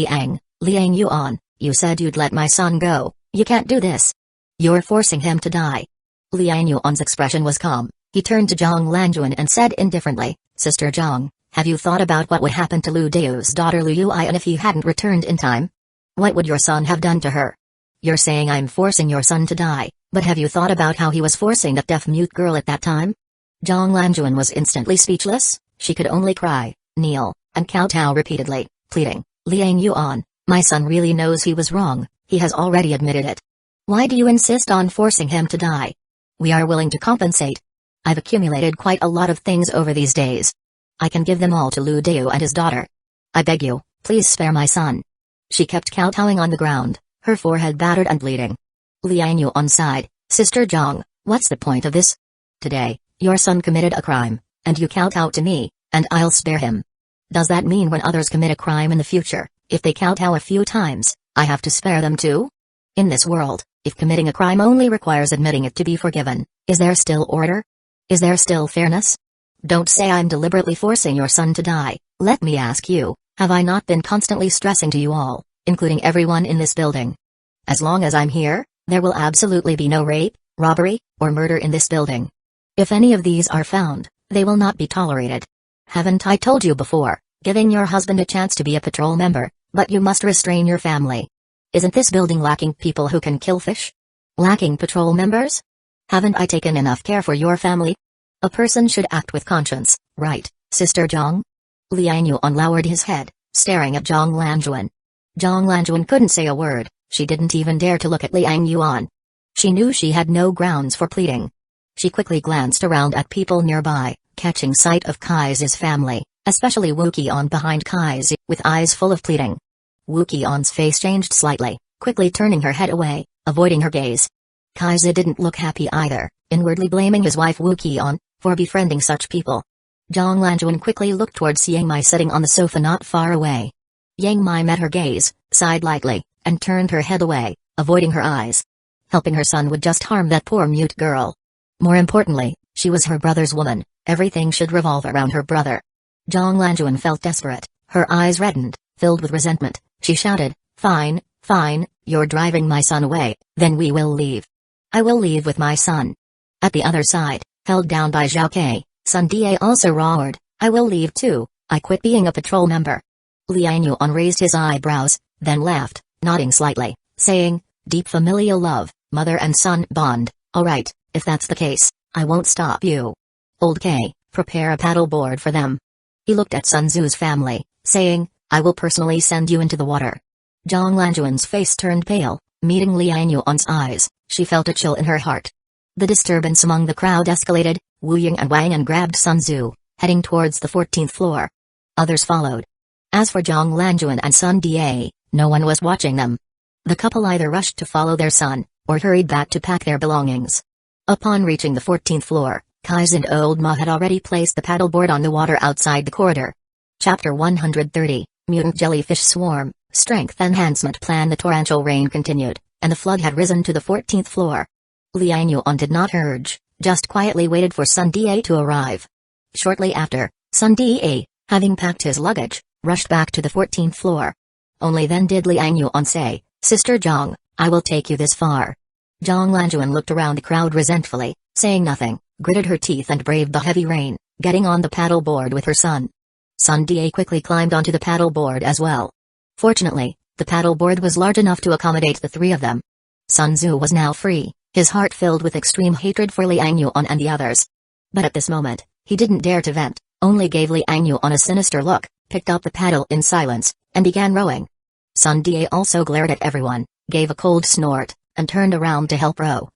Liang Yuan, you said you'd let my son go, you can't do this. You're forcing him to die. Liang Yuan's expression was calm. He turned to Zhang Lanjuan and said indifferently, Sister Zhang, have you thought about what would happen to Lu Diu's daughter Lu Yuan if he hadn't returned in time? What would your son have done to her? You're saying I'm forcing your son to die, but have you thought about how he was forcing that deaf-mute girl at that time? Zhang Lanjuan was instantly speechless. She could only cry, kneel, and kowtow repeatedly, pleading, Liang Yuan, my son really knows he was wrong, he has already admitted it. Why do you insist on forcing him to die? We are willing to compensate. I've accumulated quite a lot of things over these days. I can give them all to Lu Diu and his daughter. I beg you, please spare my son. She kept kowtowing on the ground, her forehead battered and bleeding. Liang Yuan sighed, Sister Zhang, what's the point of this? Today, your son committed a crime, and you kowtow to me, and I'll spare him. Does that mean when others commit a crime in the future, if they kowtow a few times, I have to spare them too? In this world, if committing a crime only requires admitting it to be forgiven, is there still order? Is there still fairness? Don't say I'm deliberately forcing your son to die. Let me ask you, have I not been constantly stressing to you all, including everyone in this building? As long as I'm here, there will absolutely be no rape, robbery, or murder in this building. If any of these are found, they will not be tolerated. Haven't I told you before, giving your husband a chance to be a patrol member, but you must restrain your family. Isn't this building lacking people who can kill fish? Lacking patrol members? Haven't I taken enough care for your family? A person should act with conscience, right, Sister Zhang? Liang Yuan lowered his head, staring at Zhang Lanjuan. Zhang Lanjuan couldn't say a word, she didn't even dare to look at Liang Yuan. She knew she had no grounds for pleading. She quickly glanced around at people nearby, catching sight of Kai's family, especially Wu Qian behind Kai's, with eyes full of pleading. Wu Qian's face changed slightly, quickly turning her head away, avoiding her gaze. Kai's didn't look happy either, inwardly blaming his wife Wu Qian for befriending such people. Zhang Lanjuan quickly looked towards Yang Mai sitting on the sofa not far away. Yang Mai met her gaze, sighed lightly, and turned her head away, avoiding her eyes. Helping her son would just harm that poor mute girl. More importantly, she was her brother's woman, everything should revolve around her brother. Zhang Lanjuan felt desperate, her eyes reddened, filled with resentment. She shouted, Fine, you're driving my son away, then we will leave. I will leave with my son. At the other side, held down by Zhao Ke, Sun Da also roared, I will leave too, I quit being a patrol member. Liang Yuan raised his eyebrows, then laughed, nodding slightly, saying, Deep familial love, mother and son bond, alright, if that's the case, I won't stop you. Old K, prepare a paddleboard for them. He looked at Sun Tzu's family, saying, I will personally send you into the water. Zhang Lanjuan's face turned pale, meeting Liang Yuan's eyes, she felt a chill in her heart. The disturbance among the crowd escalated, Wu Ying and Wang An grabbed Sun Tzu, heading towards the 14th floor. Others followed. As for Zhang Lanjuan and Sun Da, no one was watching them. The couple either rushed to follow their son, or hurried back to pack their belongings. Upon reaching the 14th floor, Kai's and Old Ma had already placed the paddleboard on the water outside the corridor. Chapter 130, Mutant Jellyfish Swarm, Strength Enhancement Plan. The torrential rain continued, and the flood had risen to the 14th floor. Liang Yuan did not urge, just quietly waited for Sun Da to arrive. Shortly after, Sun Da, having packed his luggage, rushed back to the 14th floor. Only then did Liang Yuan say, Sister Zhang, I will take you this far. Zhang Lanjuan looked around the crowd resentfully, saying nothing, gritted her teeth and braved the heavy rain, getting on the paddleboard with her son. Sun Da quickly climbed onto the paddleboard as well. Fortunately, the paddleboard was large enough to accommodate the three of them. Sun Tzu was now free, his heart filled with extreme hatred for Liang Yuan and the others. But at this moment, he didn't dare to vent, only gave Liang Yu on a sinister look, picked up the paddle in silence, and began rowing. Sun Die also glared at everyone, gave a cold snort, and turned around to help row.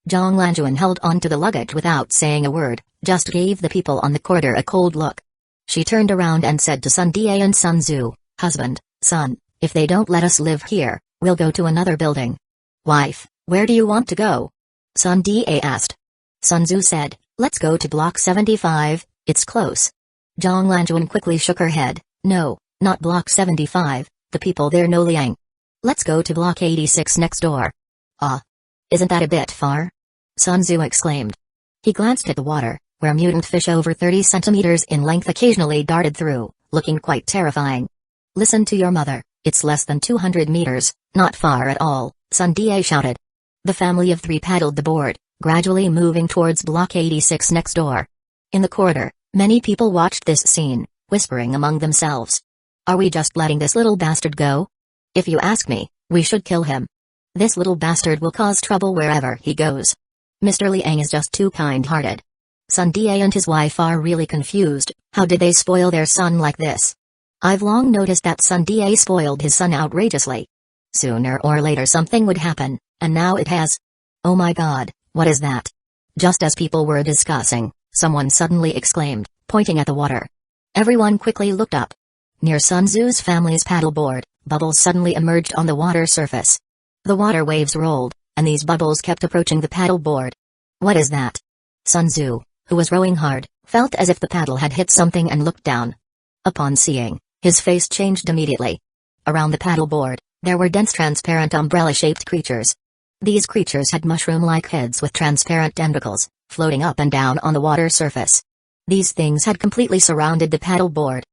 Zhang Lanjuan held on to the luggage without saying a word, just gave the people on the corridor a cold look. She turned around and said to Sun Die and Sun Zhu, "Husband, son, if they don't let us live here, we'll go to another building." "Wife, where do you want to go?" Sun Die asked. Sun Zhu said, "Let's go to Block 75, it's close." Zhang Lanjuan quickly shook her head, "No, not Block 75, the people there know Liang. Let's go to Block 86 next door." "Ah. Isn't that a bit far?" Sun Zhu exclaimed. He glanced at the water, where mutant fish over 30 centimeters in length occasionally darted through, looking quite terrifying. "Listen to your mother, it's less than 200 meters, not far at all," Sun Die shouted. The family of three paddled the board, gradually moving towards Block 86 next door. In the corridor, many people watched this scene, whispering among themselves. "Are we just letting this little bastard go? If you ask me, we should kill him. This little bastard will cause trouble wherever he goes. Mr. Liang is just too kind-hearted." Sun Die and his wife are really confused. How did they spoil their son like this? I've long noticed that Sun Die spoiled his son outrageously. Sooner or later something would happen, and now it has. "Oh my god, what is that?" Just as people were discussing, someone suddenly exclaimed, pointing at the water. Everyone quickly looked up. Near Sun Tzu's family's paddleboard, bubbles suddenly emerged on the water surface. The water waves rolled, and these bubbles kept approaching the paddleboard. "What is that?" Sun Tzu, who was rowing hard, felt as if the paddle had hit something and looked down. Upon seeing, his face changed immediately. Around the paddleboard, there were dense transparent umbrella-shaped creatures. These creatures had mushroom-like heads with transparent tentacles, floating up and down on the water surface. These things had completely surrounded the paddleboard.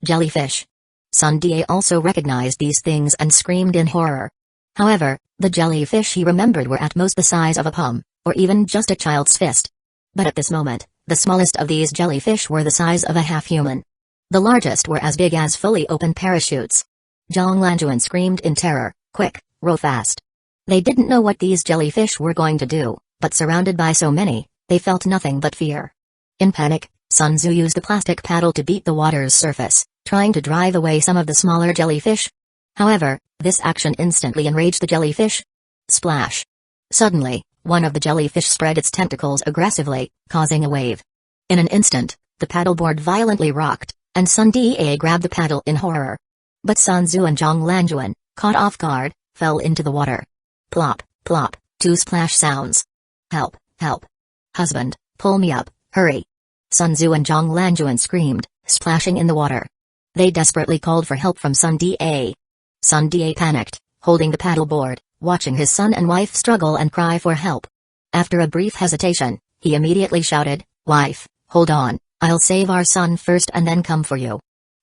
Jellyfish. Sun Die also recognized these things and screamed in horror. However, the jellyfish he remembered were at most the size of a palm, or even just a child's fist. But at this moment, the smallest of these jellyfish were the size of a half-human. The largest were as big as fully open parachutes. Zhang Lanjuan screamed in terror, "Quick, row fast." They didn't know what these jellyfish were going to do, but surrounded by so many, they felt nothing but fear. In panic, Sun Tzu used a plastic paddle to beat the water's surface, trying to drive away some of the smaller jellyfish. However, this action instantly enraged the jellyfish. Splash! Suddenly, one of the jellyfish spread its tentacles aggressively, causing a wave. In an instant, the paddleboard violently rocked, and Sun Die grabbed the paddle in horror. But Sun Tzu and Zhang Lanjuan, caught off guard, fell into the water. Plop, plop, two splash sounds. "Help, help. Husband, pull me up, hurry." Sun Tzu and Zhang Lanjuan screamed, splashing in the water. They desperately called for help from Sun Die. Sun Die panicked, holding the paddleboard, watching his son and wife struggle and cry for help. After a brief hesitation, he immediately shouted, "Wife, hold on, I'll save our son first and then come for you."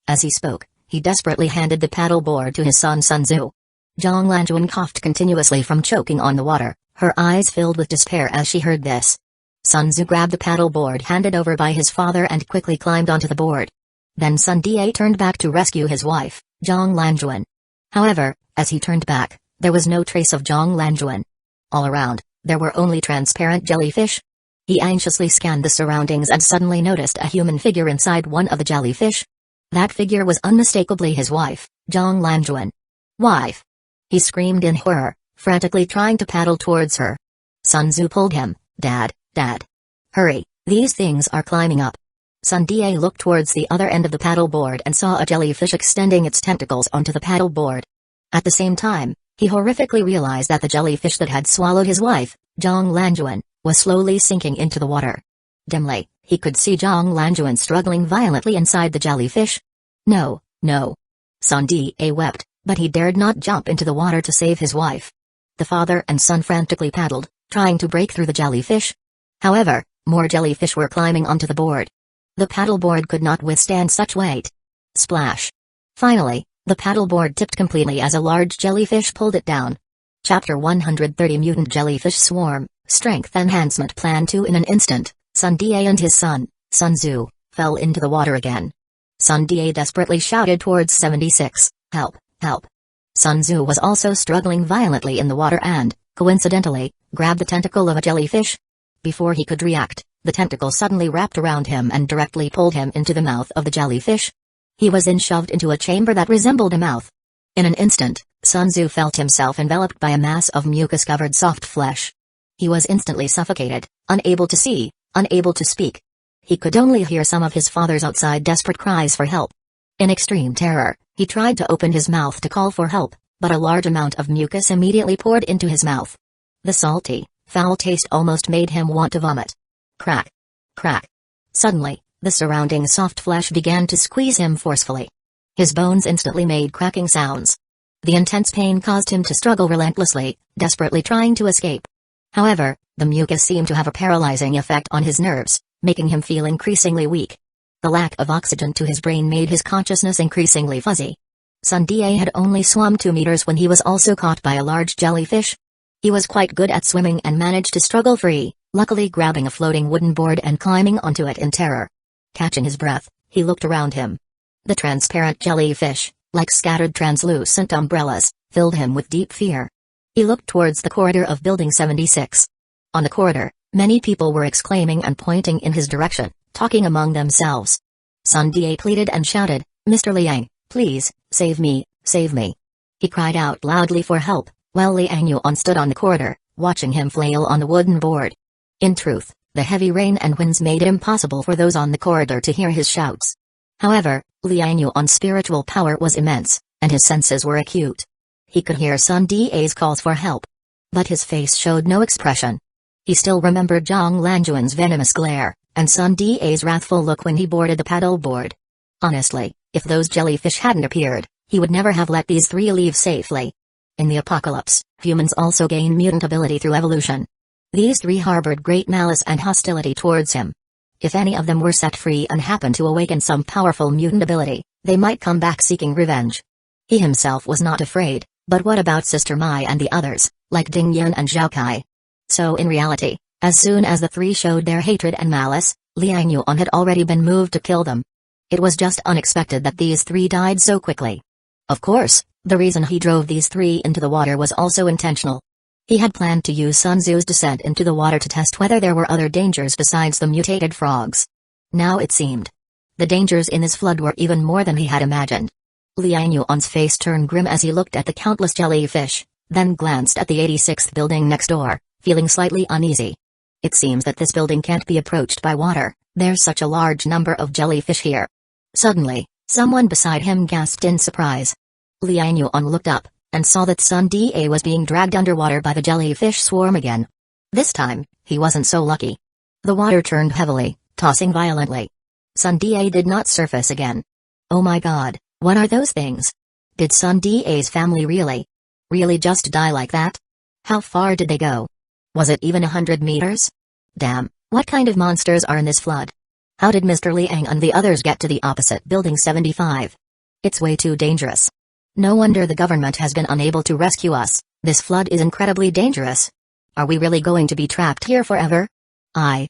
As he spoke, he desperately handed the paddleboard to his son Sun Tzu. Zhang Lanjuan coughed continuously from choking on the water, her eyes filled with despair as she heard this. Sun Tzu grabbed the paddleboard handed over by his father and quickly climbed onto the board. Then Sun Die turned back to rescue his wife, Zhang Lanjuan. However, as he turned back, there was no trace of Zhang Lanjuan. All around, there were only transparent jellyfish. He anxiously scanned the surroundings and suddenly noticed a human figure inside one of the jellyfish. That figure was unmistakably his wife, Zhang Lanjuan. "Wife!" He screamed in horror, frantically trying to paddle towards her. Sun Tzu pulled him, "Dad, Dad. Hurry, these things are climbing up." Sun Die looked towards the other end of the paddleboard and saw a jellyfish extending its tentacles onto the paddleboard. At the same time, he horrifically realized that the jellyfish that had swallowed his wife, Zhang Lanjuan, was slowly sinking into the water. Dimly, he could see Zhang Lanjuan struggling violently inside the jellyfish. "No, no." Sun Die wept, but he dared not jump into the water to save his wife. The father and son frantically paddled, trying to break through the jellyfish. However, more jellyfish were climbing onto the board. The paddleboard could not withstand such weight. Splash! Finally, the paddleboard tipped completely as a large jellyfish pulled it down. Chapter 130 Mutant Jellyfish Swarm, Strength Enhancement Plan 2. In an instant, Sun Die and his son, Sun Tzu, fell into the water again. Sun Die desperately shouted towards 76, "Help, help." Sun Tzu was also struggling violently in the water and, coincidentally, grabbed the tentacle of a jellyfish. Before he could react, The tentacle suddenly wrapped around him and directly pulled him into the mouth of the jellyfish. He was then shoved into a chamber that resembled a mouth. In an instant, Sun Tzu felt himself enveloped by a mass of mucus-covered soft flesh. He was instantly suffocated, unable to see, unable to speak. He could only hear some of his father's outside desperate cries for help. In extreme terror, he tried to open his mouth to call for help, but a large amount of mucus immediately poured into his mouth. The salty, foul taste almost made him want to vomit. Crack! Crack! Suddenly, the surrounding soft flesh began to squeeze him forcefully. His bones instantly made cracking sounds. The intense pain caused him to struggle relentlessly, desperately trying to escape. However, the mucus seemed to have a paralyzing effect on his nerves, making him feel increasingly weak. The lack of oxygen to his brain made his consciousness increasingly fuzzy. Sun Die had only swum 2 meters when he was also caught by a large jellyfish. He was quite good at swimming and managed to struggle free, luckily grabbing a floating wooden board and climbing onto it in terror. Catching his breath, he looked around him. The transparent jellyfish, like scattered translucent umbrellas, filled him with deep fear. He looked towards the corridor of Building 76. On the corridor, many people were exclaiming and pointing in his direction, talking among themselves. Sun Die pleaded and shouted, "Mr. Liang, please, save me, save me." He cried out loudly for help, while Liang Yuan stood on the corridor, watching him flail on the wooden board. In truth, the heavy rain and winds made it impossible for those on the corridor to hear his shouts. However, Liang Yuan's spiritual power was immense, and his senses were acute. He could hear Sun Die's calls for help. But his face showed no expression. He still remembered Zhang Lanjuan's venomous glare, and Sun Die's wrathful look when he boarded the paddle board. Honestly, if those jellyfish hadn't appeared, he would never have let these 3 leave safely. In the apocalypse, humans also gain mutant ability through evolution. These 3 harbored great malice and hostility towards him. If any of them were set free and happened to awaken some powerful mutant ability, they might come back seeking revenge. He himself was not afraid, but what about Sister Mai and the others, like Ding Yan and Zhao Kai? So in reality, as soon as the 3 showed their hatred and malice, Liang Yuan had already been moved to kill them. It was just unexpected that these 3 died so quickly. Of course, the reason he drove these 3 into the water was also intentional. He had planned to use Sun Tzu's descent into the water to test whether there were other dangers besides the mutated frogs. Now it seemed. The dangers in this flood were even more than he had imagined. Liang Yuan's face turned grim as he looked at the countless jellyfish, then glanced at the 86th building next door, feeling slightly uneasy. It seems that this building can't be approached by water, there's such a large number of jellyfish here. Suddenly, someone beside him gasped in surprise. Liang Yuan looked up, and saw that Sun Die was being dragged underwater by the jellyfish swarm again. This time, he wasn't so lucky. The water turned heavily, tossing violently. Sun Die did not surface again. Oh my god, what are those things? Did Sun Die's family really just die like that? How far did they go? Was it even 100 meters? Damn, what kind of monsters are in this flood? How did Mr. Liang and the others get to the opposite Building 75? It's way too dangerous. No wonder the government has been unable to rescue us, this flood is incredibly dangerous. Are we really going to be trapped here forever? I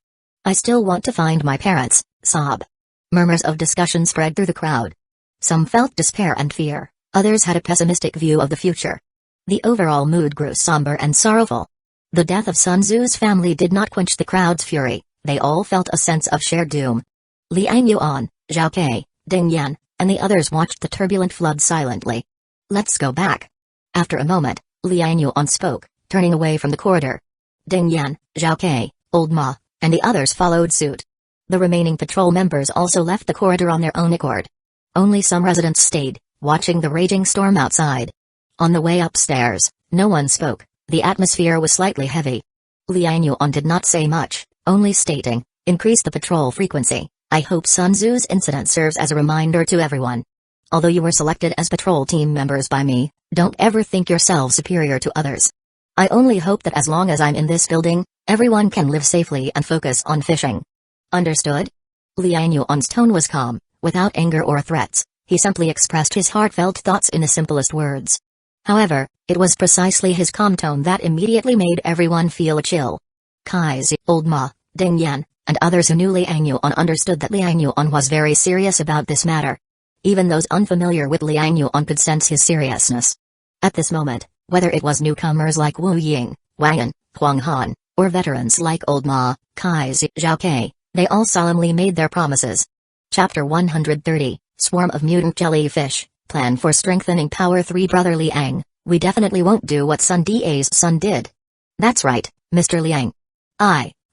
still want to find my parents, sob. Murmurs of discussion spread through the crowd. Some felt despair and fear, others had a pessimistic view of the future. The overall mood grew somber and sorrowful. The death of Sun Tzu's family did not quench the crowd's fury, they all felt a sense of shared doom. Liang Yuan, Zhao Kai, Ding Yan, and the others watched the turbulent flood silently. Let's go back. After a moment, Liang Yuan spoke, turning away from the corridor. Ding Yan, Zhao Kai, Old Ma, and the others followed suit. The remaining patrol members also left the corridor on their own accord. Only some residents stayed, watching the raging storm outside. On the way upstairs, no one spoke, the atmosphere was slightly heavy. Liang Yuan did not say much, only stating, increase the patrol frequency. I hope Sun Tzu's incident serves as a reminder to everyone. Although you were selected as patrol team members by me, don't ever think yourselves superior to others. I only hope that as long as I'm in this building, everyone can live safely and focus on fishing. Understood? Liang Yuan's tone was calm, without anger or threats, he simply expressed his heartfelt thoughts in the simplest words. However, it was precisely his calm tone that immediately made everyone feel a chill. Kaizi, Old Ma, Ding Yan, and others who knew Liang Yuan understood that Liang Yuan was very serious about this matter. Even those unfamiliar with Liang Yuan could sense his seriousness. At this moment, whether it was newcomers like Wu Ying, Wang Yan, Huang Han, or veterans like Old Ma, Kazekage, they all solemnly made their promises. Chapter 130, Swarm of Mutant Jellyfish, Plan for Strengthening Power 3 Brother Liang, we definitely won't do what Sun Da's son did. That's right, Mr. Liang.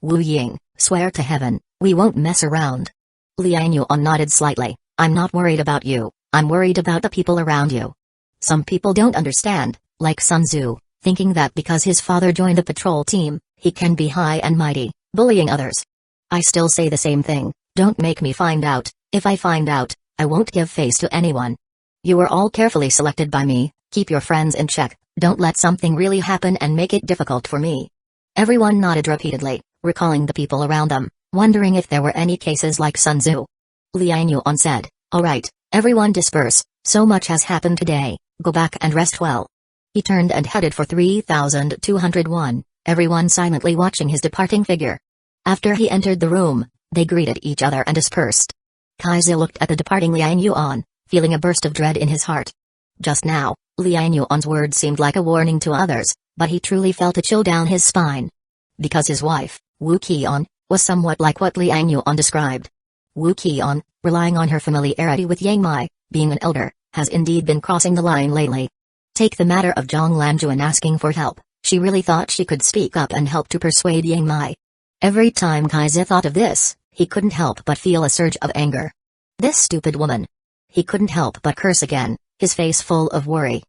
Wu Ying, swear to heaven, we won't mess around. Liang Yuan nodded slightly. I'm not worried about you, I'm worried about the people around you. Some people don't understand, like Sun Tzu, thinking that because his father joined the patrol team, he can be high and mighty, bullying others. I still say the same thing, don't make me find out. If I find out, I won't give face to anyone. You were all carefully selected by me, keep your friends in check, don't let something really happen and make it difficult for me. Everyone nodded repeatedly, recalling the people around them, wondering if there were any cases like Sun Tzu. Liang Yuan said, alright, everyone disperse, so much has happened today, go back and rest well. He turned and headed for 3201, everyone silently watching his departing figure. After he entered the room, they greeted each other and dispersed. Kaiser looked at the departing Liang Yuan, feeling a burst of dread in his heart. Just now, Liang Yuan's words seemed like a warning to others, but he truly felt a chill down his spine. Because his wife, Wu Qian, was somewhat like what Liang Yuan described. Wu Qian, relying on her familiarity with Yang Mai, being an elder, has indeed been crossing the line lately. Take the matter of Zhang Lanjuan asking for help, she really thought she could speak up and help to persuade Yang Mai. Every time Kaiser thought of this, he couldn't help but feel a surge of anger. This stupid woman. He couldn't help but curse again, his face full of worry.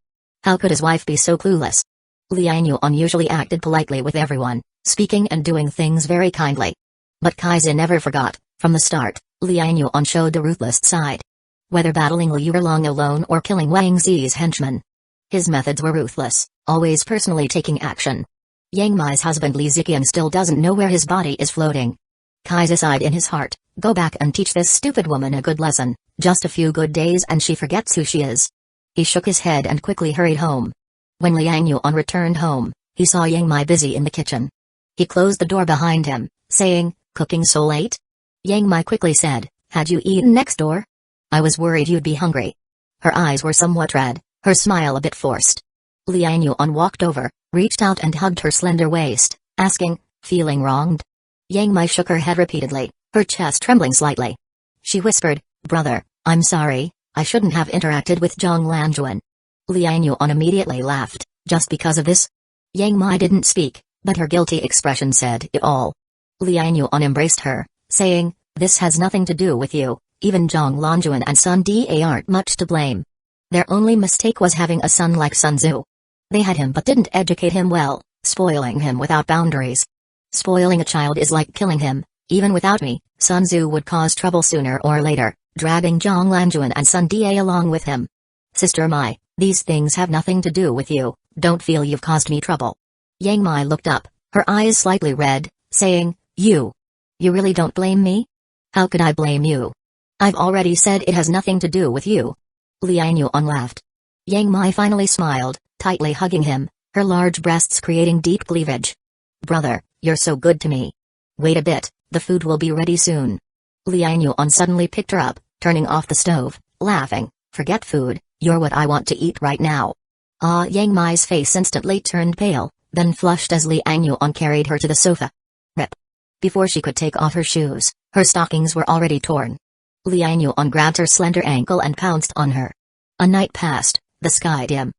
How could his wife be so clueless? Liang Yuan usually acted politely with everyone, speaking and doing things very kindly. But Kaiser never forgot, from the start, Liang Yuan showed a ruthless side. Whether battling Liu Erlong alone or killing Wang Zi's henchmen, his methods were ruthless, always personally taking action. Yang Mai's husband Li Ziqian still doesn't know where his body is floating. Kaiser sighed in his heart, go back and teach this stupid woman a good lesson, just a few good days and she forgets who she is. He shook his head and quickly hurried home. When Liang Yuan returned home, he saw Yang Mai busy in the kitchen. He closed the door behind him, saying, cooking so late? Yang Mai quickly said, had you eaten next door? I was worried you'd be hungry. Her eyes were somewhat red, her smile a bit forced. Liang Yuan walked over, reached out and hugged her slender waist, asking, feeling wronged? Yang Mai shook her head repeatedly, her chest trembling slightly. She whispered, brother, I'm sorry, I shouldn't have interacted with Zhang Lanjuan. Liang Yuan immediately laughed, just because of this? Yang Mai didn't speak, but her guilty expression said it all. Liang Yuan embraced her, saying, this has nothing to do with you, even Zhang Lanjuan and Sun Da aren't much to blame. Their only mistake was having a son like Sun Tzu. They had him but didn't educate him well, spoiling him without boundaries. Spoiling a child is like killing him. Even without me, Sun Tzu would cause trouble sooner or later, dragging Zhang Lanjuan and Sun Da along with him. Sister Mai, these things have nothing to do with you, don't feel you've caused me trouble. Yang Mai looked up, her eyes slightly red, saying, you really don't blame me? How could I blame you? I've already said it has nothing to do with you. Liang Yuan laughed. Yang Mai finally smiled, tightly hugging him, her large breasts creating deep cleavage. Brother, you're so good to me. Wait a bit, the food will be ready soon. Liang Yuan suddenly picked her up, turning off the stove, laughing, forget food, you're what I want to eat right now. Yang Mai's face instantly turned pale, then flushed as Liang Yuan carried her to the sofa. Rip. Before she could take off her shoes, her stockings were already torn. Liang Yuan grabbed her slender ankle and pounced on her. A night passed, the sky dim.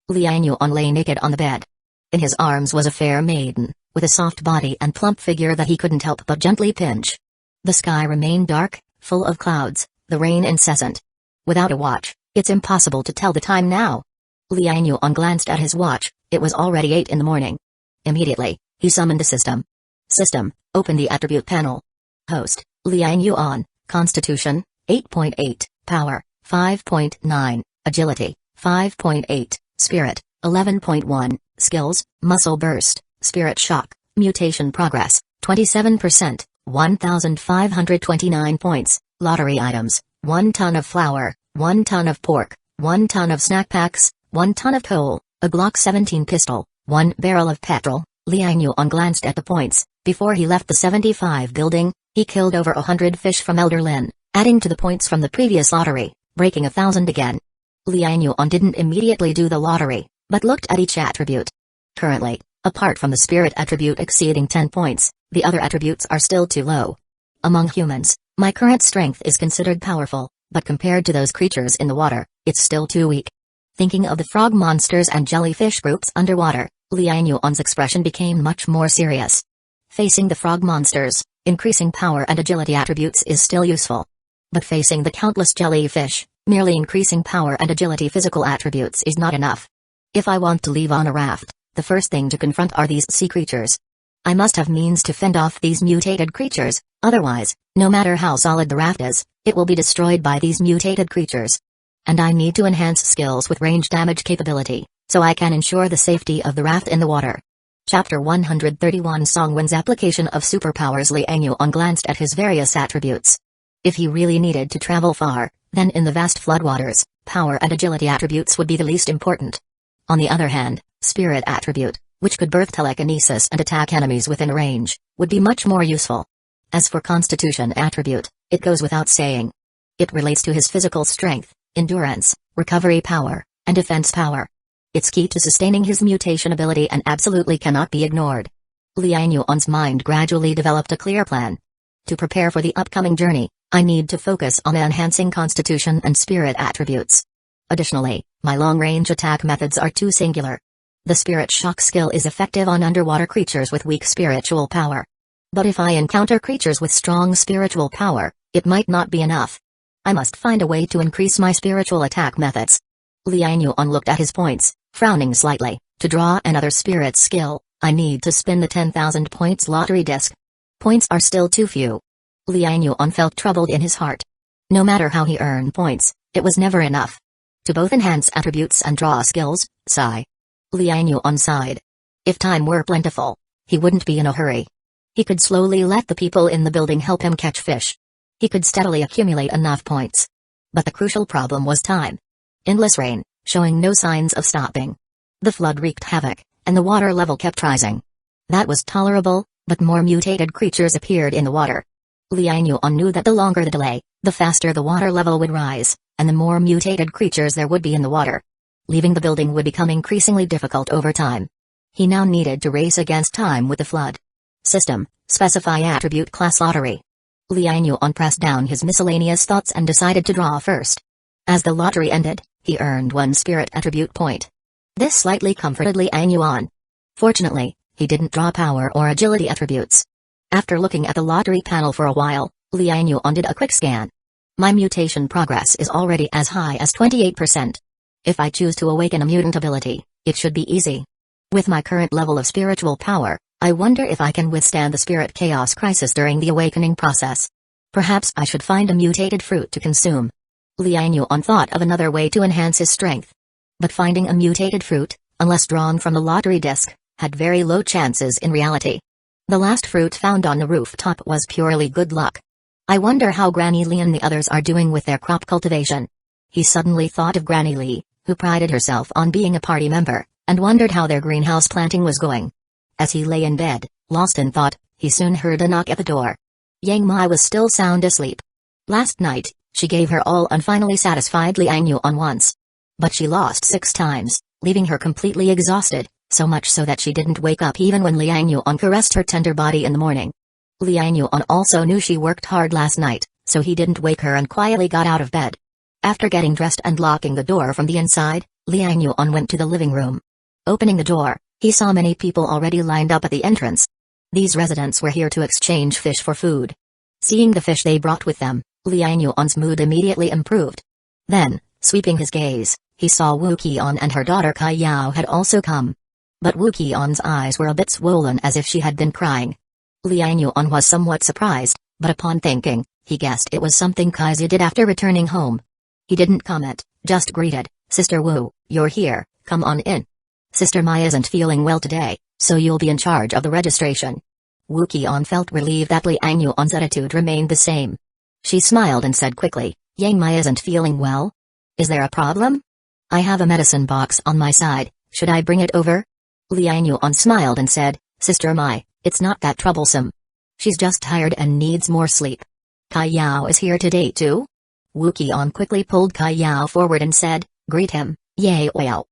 Liang Yuan lay naked on the bed. In his arms was a fair maiden, with a soft body and plump figure that he couldn't help but gently pinch. The sky remained dark, full of clouds, the rain incessant. Without a watch, it's impossible to tell the time now. Liang Yuan glanced at his watch, it was already 8 in the morning. Immediately, he summoned the system. System, open the attribute panel. Host, Liang Yuan, Constitution, 8.8, Power, 5.9, Agility, 5.8, Spirit, 11.1, Skills, Muscle Burst, Spirit Shock, Mutation Progress, 27%, 1,529 points, Lottery Items, 1 ton of flour, 1 ton of pork, 1 ton of snack packs, 1 ton of coal, a Glock 17 pistol, 1 barrel of petrol. Liang Yuan glanced at the points. Before he left the 75 building, he killed over 100 fish from Elder Lin, adding to the points from the previous lottery, breaking 1,000 again. Liang Yuan didn't immediately do the lottery, but looked at each attribute. Currently, Apart from the spirit attribute exceeding 10 points, the other attributes are still too low. Among humans, my current strength is considered powerful, but compared to those creatures in the water, it's still too weak. Thinking of the frog monsters and jellyfish groups underwater, Liang Yuan's expression became much more serious. Facing the frog monsters, increasing power and agility attributes is still useful. But facing the countless jellyfish, merely increasing power and agility physical attributes is not enough. If I want to leave on a raft, the first thing to confront are these sea creatures. I must have means to fend off these mutated creatures, otherwise, no matter how solid the raft is, it will be destroyed by these mutated creatures. And I need to enhance skills with range damage capability, so I can ensure the safety of the raft in the water. Chapter 131 Songwen's application of superpowers. Liang Yuan glanced at his various attributes. If he really needed to travel far, then in the vast floodwaters, power and agility attributes would be the least important. On the other hand, spirit attribute, which could birth telekinesis and attack enemies within range, would be much more useful. As for constitution attribute, it goes without saying. It relates to his physical strength, endurance, recovery power, and defense power. It's key to sustaining his mutation ability and absolutely cannot be ignored. Liang Yuan's mind gradually developed a clear plan. To prepare for the upcoming journey, I need to focus on enhancing constitution and spirit attributes. Additionally, my long-range attack methods are too singular. The spirit shock skill is effective on underwater creatures with weak spiritual power. But if I encounter creatures with strong spiritual power, it might not be enough. I must find a way to increase my spiritual attack methods. Liang Yuan looked at his points, frowning slightly. To draw another spirit skill, I need to spin the 10,000 points lottery disc. Points are still too few. Liang Yuan felt troubled in his heart. No matter how he earned points, it was never enough. To both enhance attributes and draw skills, sigh. Liang Yuan sighed. If time were plentiful, he wouldn't be in a hurry. He could slowly let the people in the building help him catch fish. He could steadily accumulate enough points. But the crucial problem was time. Endless rain, showing no signs of stopping. The flood wreaked havoc, and the water level kept rising. That was tolerable, but more mutated creatures appeared in the water. Liang Yuan knew that the longer the delay, the faster the water level would rise, and the more mutated creatures there would be in the water. Leaving the building would become increasingly difficult over time. He now needed to race against time with the flood. System, specify attribute class lottery. Liang Yuan pressed down his miscellaneous thoughts and decided to draw first. As the lottery ended, he earned 1 spirit attribute point. This slightly comforted Liang Yuan. Fortunately, he didn't draw power or agility attributes. After looking at the lottery panel for a while, Liang Yuan did a quick scan. My mutation progress is already as high as 28%. If I choose to awaken a mutant ability, it should be easy. With my current level of spiritual power, I wonder if I can withstand the spirit chaos crisis during the awakening process. Perhaps I should find a mutated fruit to consume. Liang Yuan thought of another way to enhance his strength. But finding a mutated fruit, unless drawn from the lottery disc, had very low chances in reality. The last fruit found on the rooftop was purely good luck. I wonder how Granny Lee and the others are doing with their crop cultivation. He suddenly thought of Granny Lee, who prided herself on being a party member, and wondered how their greenhouse planting was going. As he lay in bed, lost in thought, he soon heard a knock at the door. Yang Mai was still sound asleep. Last night, she gave her all and finally satisfied Liang Yuan once. But she lost 6 times, leaving her completely exhausted, so much so that she didn't wake up even when Liang Yuan caressed her tender body in the morning. Liang Yuan also knew she worked hard last night, so he didn't wake her and quietly got out of bed. After getting dressed and locking the door from the inside, Liang Yuan went to the living room. Opening the door, he saw many people already lined up at the entrance. These residents were here to exchange fish for food. Seeing the fish they brought with them, Liang Yuan's mood immediately improved. Then, sweeping his gaze, he saw Wu Qian and her daughter Kai Yao had also come. But Wu Qian's eyes were a bit swollen as if she had been crying. Liang Yuan was somewhat surprised, but upon thinking, he guessed it was something Kaizi did after returning home. He didn't comment, just greeted, "Sister Wu, you're here, come on in. Sister Mai isn't feeling well today, so you'll be in charge of the registration." Wu Qian felt relieved that Liang Yuan's attitude remained the same. She smiled and said quickly, "Yang Mai isn't feeling well? Is there a problem? I have a medicine box on my side, should I bring it over?" Liang Yuan smiled and said, "Sister Mai, it's not that troublesome. She's just tired and needs more sleep." "Kai Yao is here today too?" Wu Qian quickly pulled Kai Yao forward and said, "Greet him, Ye Yao.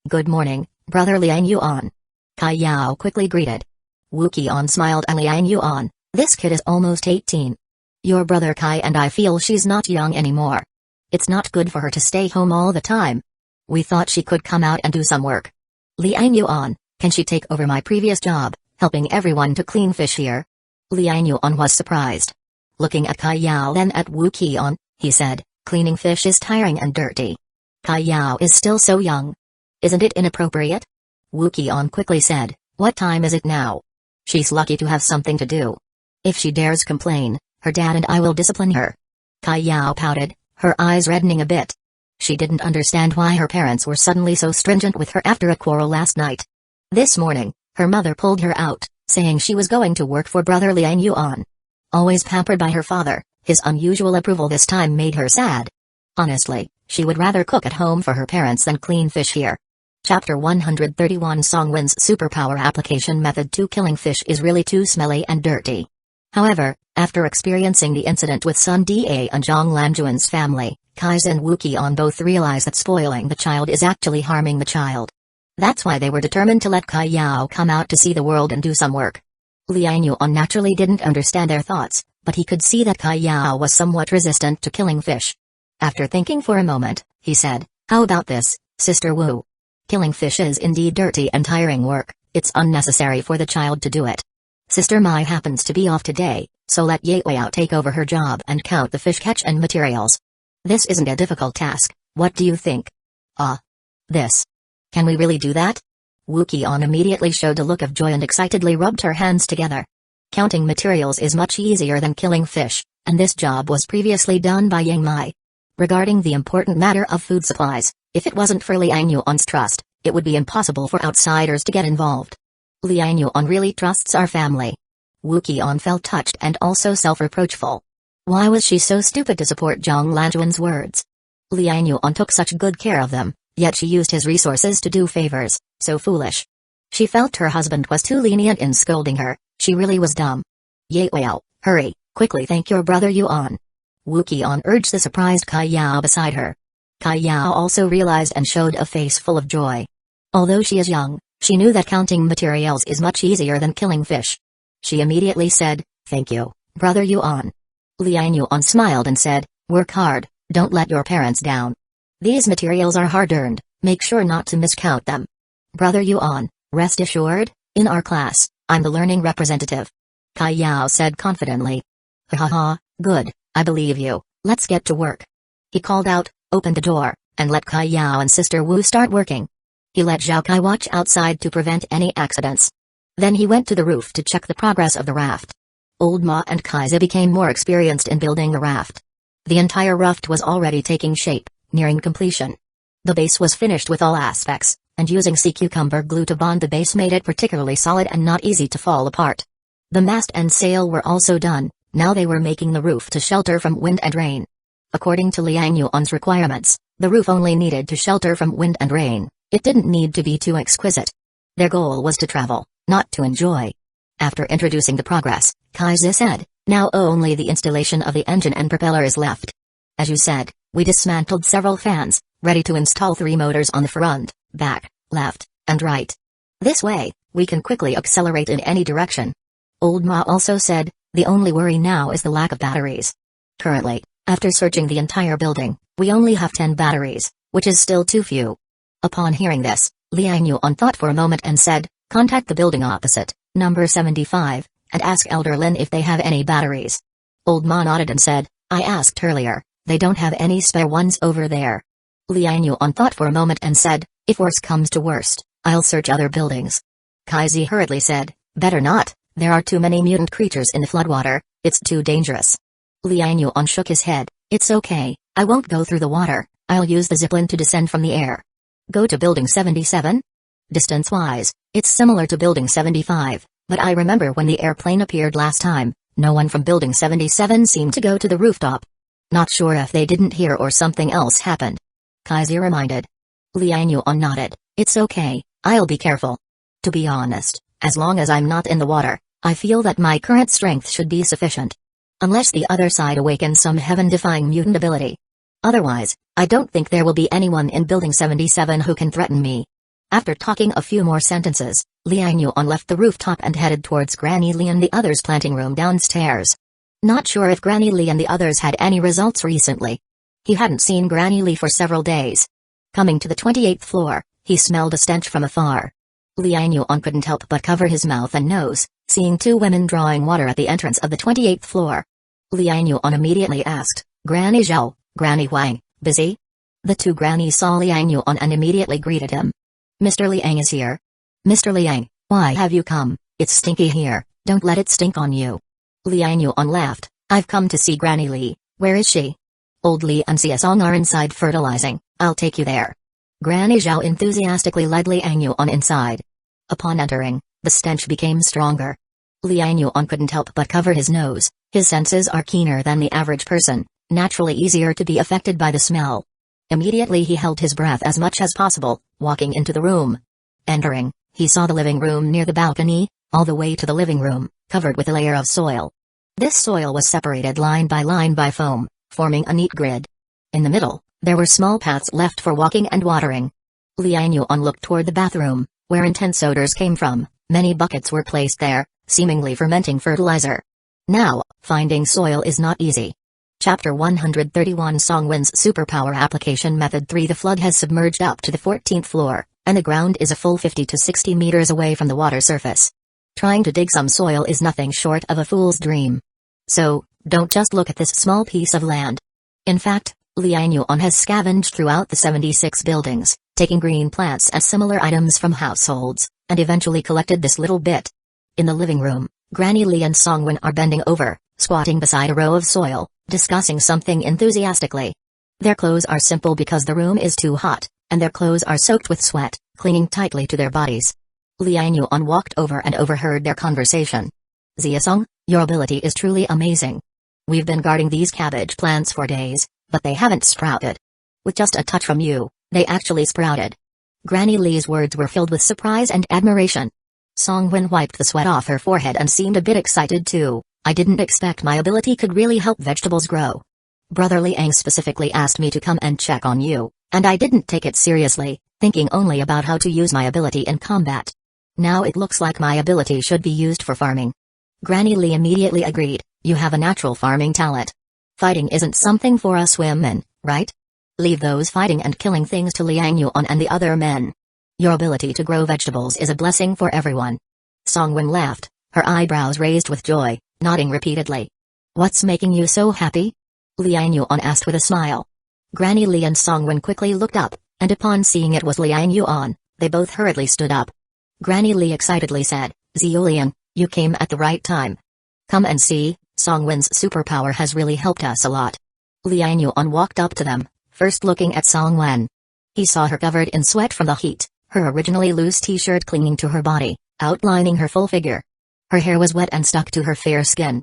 Good morning, brother Liang Yuan." Kai Yao quickly greeted. Wu Qian smiled at Liang Yuan. This kid is almost 18. Your brother Kai and I feel she's not young anymore. It's not good for her to stay home all the time. We thought she could come out and do some work. Liang Yuan, can she take over my previous job, helping everyone to clean fish here? Liang Yuan was surprised. Looking at Kai Yao then at Wu Qian, he said, cleaning fish is tiring and dirty. Kai Yao is still so young. Isn't it inappropriate? Wu Qian quickly said, what time is it now? She's lucky to have something to do. If she dares complain, her dad and I will discipline her. Kai Yao pouted, her eyes reddening a bit. She didn't understand why her parents were suddenly so stringent with her after a quarrel last night. This morning, her mother pulled her out, saying she was going to work for brother Liang Yuan. Always pampered by her father, his unusual approval this time made her sad. Honestly, she would rather cook at home for her parents than clean fish here. Chapter 131 Songwin's superpower application method to killing fish is really too smelly and dirty. However, after experiencing the incident with Sun Da and Zhang Lanjuan's family, Kai's and Wu Qian both realize that spoiling the child is actually harming the child. That's why they were determined to let Kai Yao come out to see the world and do some work. Liang Yuan naturally didn't understand their thoughts, but he could see that Kai Yao was somewhat resistant to killing fish. After thinking for a moment, he said, how about this, Sister Wu? Killing fish is indeed dirty and tiring work, it's unnecessary for the child to do it. Sister Mai happens to be off today, so let Ye Weiyao take over her job and count the fish catch and materials. This isn't a difficult task, what do you think? This. Can we really do that? Wu Qian immediately showed a look of joy and excitedly rubbed her hands together. Counting materials is much easier than killing fish, and this job was previously done by Yang Mai. Regarding the important matter of food supplies, if it wasn't for Liang Yuan's trust, it would be impossible for outsiders to get involved. Liang Yuan really trusts our family. Wu Qian felt touched and also self-reproachful. Why was she so stupid to support Zhang Lanjuan's words? Liang Yuan took such good care of them, yet she used his resources to do favors, so foolish. She felt her husband was too lenient in scolding her, she really was dumb. Ye Weiyao, hurry, quickly thank your brother Yuan. Wu Qian urged the surprised Kai Yao beside her. Kai Yao also realized and showed a face full of joy. Although she is young, she knew that counting materials is much easier than killing fish. She immediately said, thank you, brother Yuan. Liang Yuan smiled and said, work hard, don't let your parents down. These materials are hard-earned, make sure not to miscount them. Brother Yuan, rest assured, in our class, I'm the learning representative. Kai Yao said confidently. Ha, good, I believe you, let's get to work. He called out, opened the door, and let Kai Yao and Sister Wu start working. He let Zhao Kai watch outside to prevent any accidents. Then he went to the roof to check the progress of the raft. Old Ma and Kaiser became more experienced in building the raft. The entire raft was already taking shape, nearing completion. The base was finished with all aspects, and using sea cucumber glue to bond the base made it particularly solid and not easy to fall apart. The mast and sail were also done, now they were making the roof to shelter from wind and rain. According to Liang Yuan's requirements, the roof only needed to shelter from wind and rain, it didn't need to be too exquisite. Their goal was to travel, not to enjoy. After introducing the progress, Kaiser said, now only the installation of the engine and propeller is left. As you said, we dismantled several fans, ready to install 3 motors on the front, back, left, and right. This way, we can quickly accelerate in any direction. Old Ma also said, the only worry now is the lack of batteries. Currently, after searching the entire building, we only have 10 batteries, which is still too few. Upon hearing this, Liang Yuan thought for a moment and said, contact the building opposite, number 75, and ask Elder Lin if they have any batteries. Old Ma nodded and said, I asked earlier, they don't have any spare ones over there. Liang Yuan thought for a moment and said, if worse comes to worst, I'll search other buildings. Kaiser hurriedly said, better not, there are too many mutant creatures in the floodwater, it's too dangerous. Liang Yuan shook his head, it's okay, I won't go through the water, I'll use the zipline to descend from the air. Go to building 77? Distance-wise, it's similar to building 75, but I remember when the airplane appeared last time, no one from building 77 seemed to go to the rooftop. Not sure if they didn't hear or something else happened. Kaiser reminded. Liang Yuan nodded, it's okay, I'll be careful. To be honest, as long as I'm not in the water, I feel that my current strength should be sufficient. Unless the other side awakens some heaven-defying mutant ability. Otherwise, I don't think there will be anyone in building 77 who can threaten me. After talking a few more sentences, Liang Yuan left the rooftop and headed towards Granny Li and the others' planting room downstairs. Not sure if Granny Li and the others had any results recently. He hadn't seen Granny Li for several days. Coming to the 28th floor, he smelled a stench from afar. Liang Yuan couldn't help but cover his mouth and nose, seeing two women drawing water at the entrance of the 28th floor. Liang Yuan immediately asked, "Granny Zhao, Granny Huang, busy?" The two grannies saw Liang Yuan and immediately greeted him. "Mr. Liang is here." "Mr. Liang, why have you come? It's stinky here, don't let it stink on you." Liang Yuan laughed, "I've come to see Granny Li. Where is she?" "Old Li and Xiasong are inside fertilizing, I'll take you there." Granny Zhao enthusiastically led Liang Yuan inside. Upon entering, the stench became stronger. Liang Yuan couldn't help but cover his nose. His senses are keener than the average person, naturally easier to be affected by the smell. Immediately he held his breath as much as possible, walking into the room. Entering, he saw the living room near the balcony, all the way to the living room, covered with a layer of soil. This soil was separated line by foam, forming a neat grid. In the middle, there were small paths left for walking and watering. Liang Yuan looked toward the bathroom, where intense odors came from. Many buckets were placed there, seemingly fermenting fertilizer. Now, finding soil is not easy. Chapter 131 Songwin's Superpower Application Method 3 The flood has submerged up to the 14th floor, and the ground is a full 50 to 60 meters away from the water surface. Trying to dig some soil is nothing short of a fool's dream. So, don't just look at this small piece of land. In fact, Liang Yuan has scavenged throughout the 76 buildings, taking green plants and similar items from households, and eventually collected this little bit. In the living room, Granny Li and Songwin are bending over, squatting beside a row of soil, discussing something enthusiastically. Their clothes are simple because the room is too hot, and their clothes are soaked with sweat, clinging tightly to their bodies. Liang Yuan walked over and overheard their conversation. "Xiasong, your ability is truly amazing. We've been guarding these cabbage plants for days, but they haven't sprouted. With just a touch from you, they actually sprouted." Granny Li's words were filled with surprise and admiration. Songwin wiped the sweat off her forehead and seemed a bit excited too. "I didn't expect my ability could really help vegetables grow. Brother Liang specifically asked me to come and check on you, and I didn't take it seriously, thinking only about how to use my ability in combat. Now it looks like my ability should be used for farming." Granny Li immediately agreed, "You have a natural farming talent. Fighting isn't something for us women, right? Leave those fighting and killing things to Liang Yuan and the other men. Your ability to grow vegetables is a blessing for everyone." Songwin laughed, her eyebrows raised with joy, nodding repeatedly. "What's making you so happy?" Liang Yuan asked with a smile. Granny Li and Songwin quickly looked up, and upon seeing it was Liang Yuan, they both hurriedly stood up. Granny Li excitedly said, "Liang, you came at the right time. Come and see, Songwin's superpower has really helped us a lot." Liang Yuan walked up to them, first looking at Songwen. He saw her covered in sweat from the heat, her originally loose t-shirt clinging to her body, outlining her full figure. Her hair was wet and stuck to her fair skin.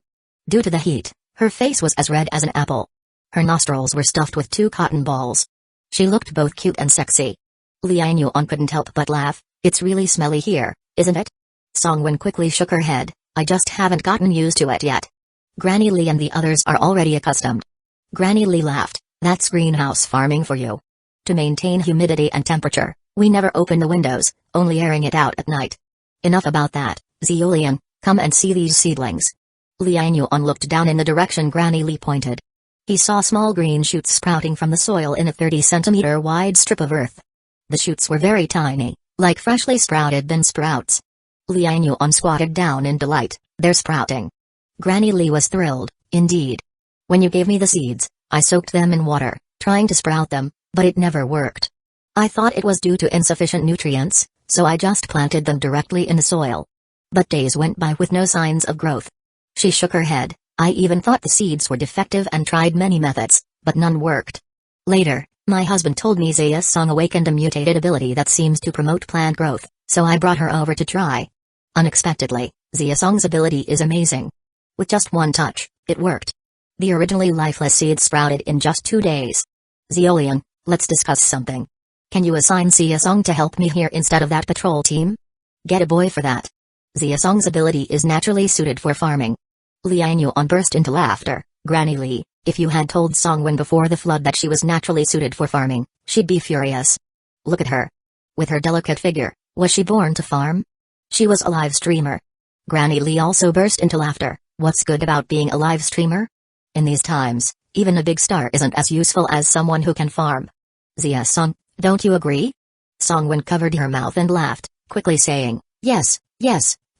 Due to the heat, her face was as red as an apple. Her nostrils were stuffed with 2 cotton balls. She looked both cute and sexy. Liang Yuan couldn't help but laugh. "It's really smelly here, isn't it?" Songwen quickly shook her head. "I just haven't gotten used to it yet. Granny Li and the others are already accustomed." Granny Li laughed. "That's greenhouse farming for you. To maintain humidity and temperature, we never open the windows, only airing it out at night. Enough about that, Liang, come and see these seedlings." Liang Yuan looked down in the direction Granny Li pointed. He saw small green shoots sprouting from the soil in a 30-centimeter wide strip of earth. The shoots were very tiny, like freshly sprouted bean sprouts. Liang Yuan squatted down in delight. "They're sprouting." Granny Li was thrilled, indeed. "When you gave me the seeds, I soaked them in water, trying to sprout them, but it never worked. I thought it was due to insufficient nutrients, so I just planted them directly in the soil. But days went by with no signs of growth." She shook her head. "I even thought the seeds were defective and tried many methods, but none worked. Later, my husband told me Xiasong awakened a mutated ability that seems to promote plant growth, so I brought her over to try. Unexpectedly, Xiasong's ability is amazing. With just one touch, it worked. The originally lifeless seeds sprouted in just 2 days. Liang, let's discuss something. Can you assign Xiasong to help me here instead of that patrol team? Get a boy for that. Xiasong's ability is naturally suited for farming." Liang Yuan burst into laughter. "Granny Li, if you had told Songwen before the flood that she was naturally suited for farming, she'd be furious. Look at her. With her delicate figure, was she born to farm? She was a live streamer. Granny Lee also burst into laughter. What's good about being a live streamer? In these times, even a big star isn't as useful as someone who can farm. Zia-san, don't you agree? Songwon covered her mouth and laughed, quickly saying, yes,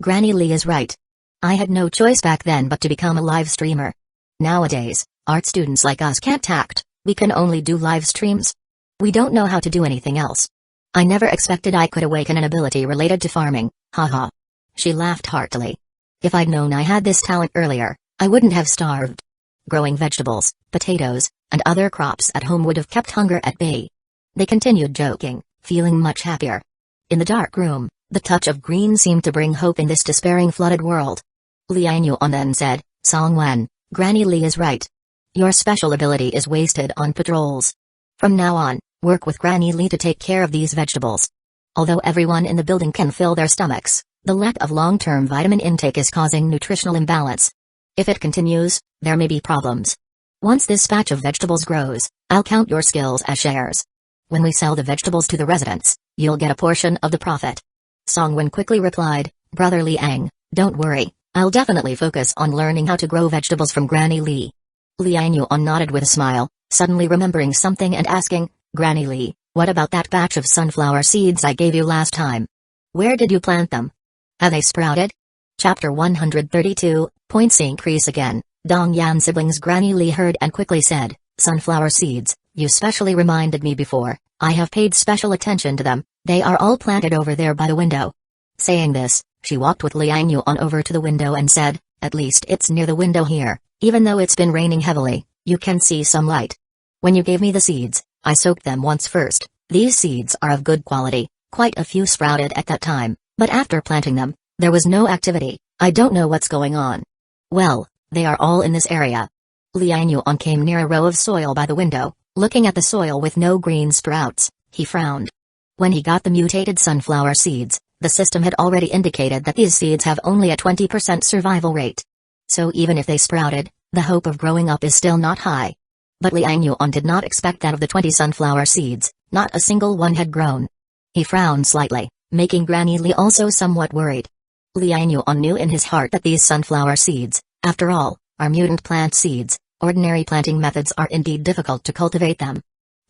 Granny Lee is right. I had no choice back then but to become a live streamer. Nowadays, art students like us can't act, we can only do live streams. We don't know how to do anything else. I never expected I could awaken an ability related to farming, haha. She laughed heartily. If I'd known I had this talent earlier, I wouldn't have starved. Growing vegetables, potatoes, and other crops at home would have kept hunger at bay. They continued joking, feeling much happier. In the dark room, the touch of green seemed to bring hope in this despairing flooded world. Liang Yuan then said, Songwen, Granny Lee is right. Your special ability is wasted on patrols. From now on, work with Granny Lee to take care of these vegetables. Although everyone in the building can fill their stomachs, the lack of long-term vitamin intake is causing nutritional imbalance. If it continues, there may be problems. Once this patch of vegetables grows, I'll count your skills as shares. When we sell the vegetables to the residents, you'll get a portion of the profit. Songwen quickly replied, Brother Liang, don't worry, I'll definitely focus on learning how to grow vegetables from Granny Lee. Liang Yuan nodded with a smile, suddenly remembering something and asking, Granny Lee, what about that batch of sunflower seeds I gave you last time? Where did you plant them? Have they sprouted? Chapter 132, points increase again. Dong Yan siblings Granny Lee heard and quickly said, Sunflower seeds, you specially reminded me before, I have paid special attention to them, they are all planted over there by the window. Saying this, she walked with Liang Yuan over to the window and said, at least it's near the window here, even though it's been raining heavily, you can see some light. When you gave me the seeds, I soaked them once first, these seeds are of good quality, quite a few sprouted at that time, but after planting them, there was no activity, I don't know what's going on. Well, they are all in this area. Liang Yuan came near a row of soil by the window, looking at the soil with no green sprouts, he frowned. When he got the mutated sunflower seeds, the system had already indicated that these seeds have only a 20% survival rate. So even if they sprouted, the hope of growing up is still not high. But Liang Yuan did not expect that of the 20 sunflower seeds, not a single one had grown. He frowned slightly, making Granny Lee also somewhat worried. Liang Yuan knew in his heart that these sunflower seeds, after all, are mutant plant seeds, ordinary planting methods are indeed difficult to cultivate them.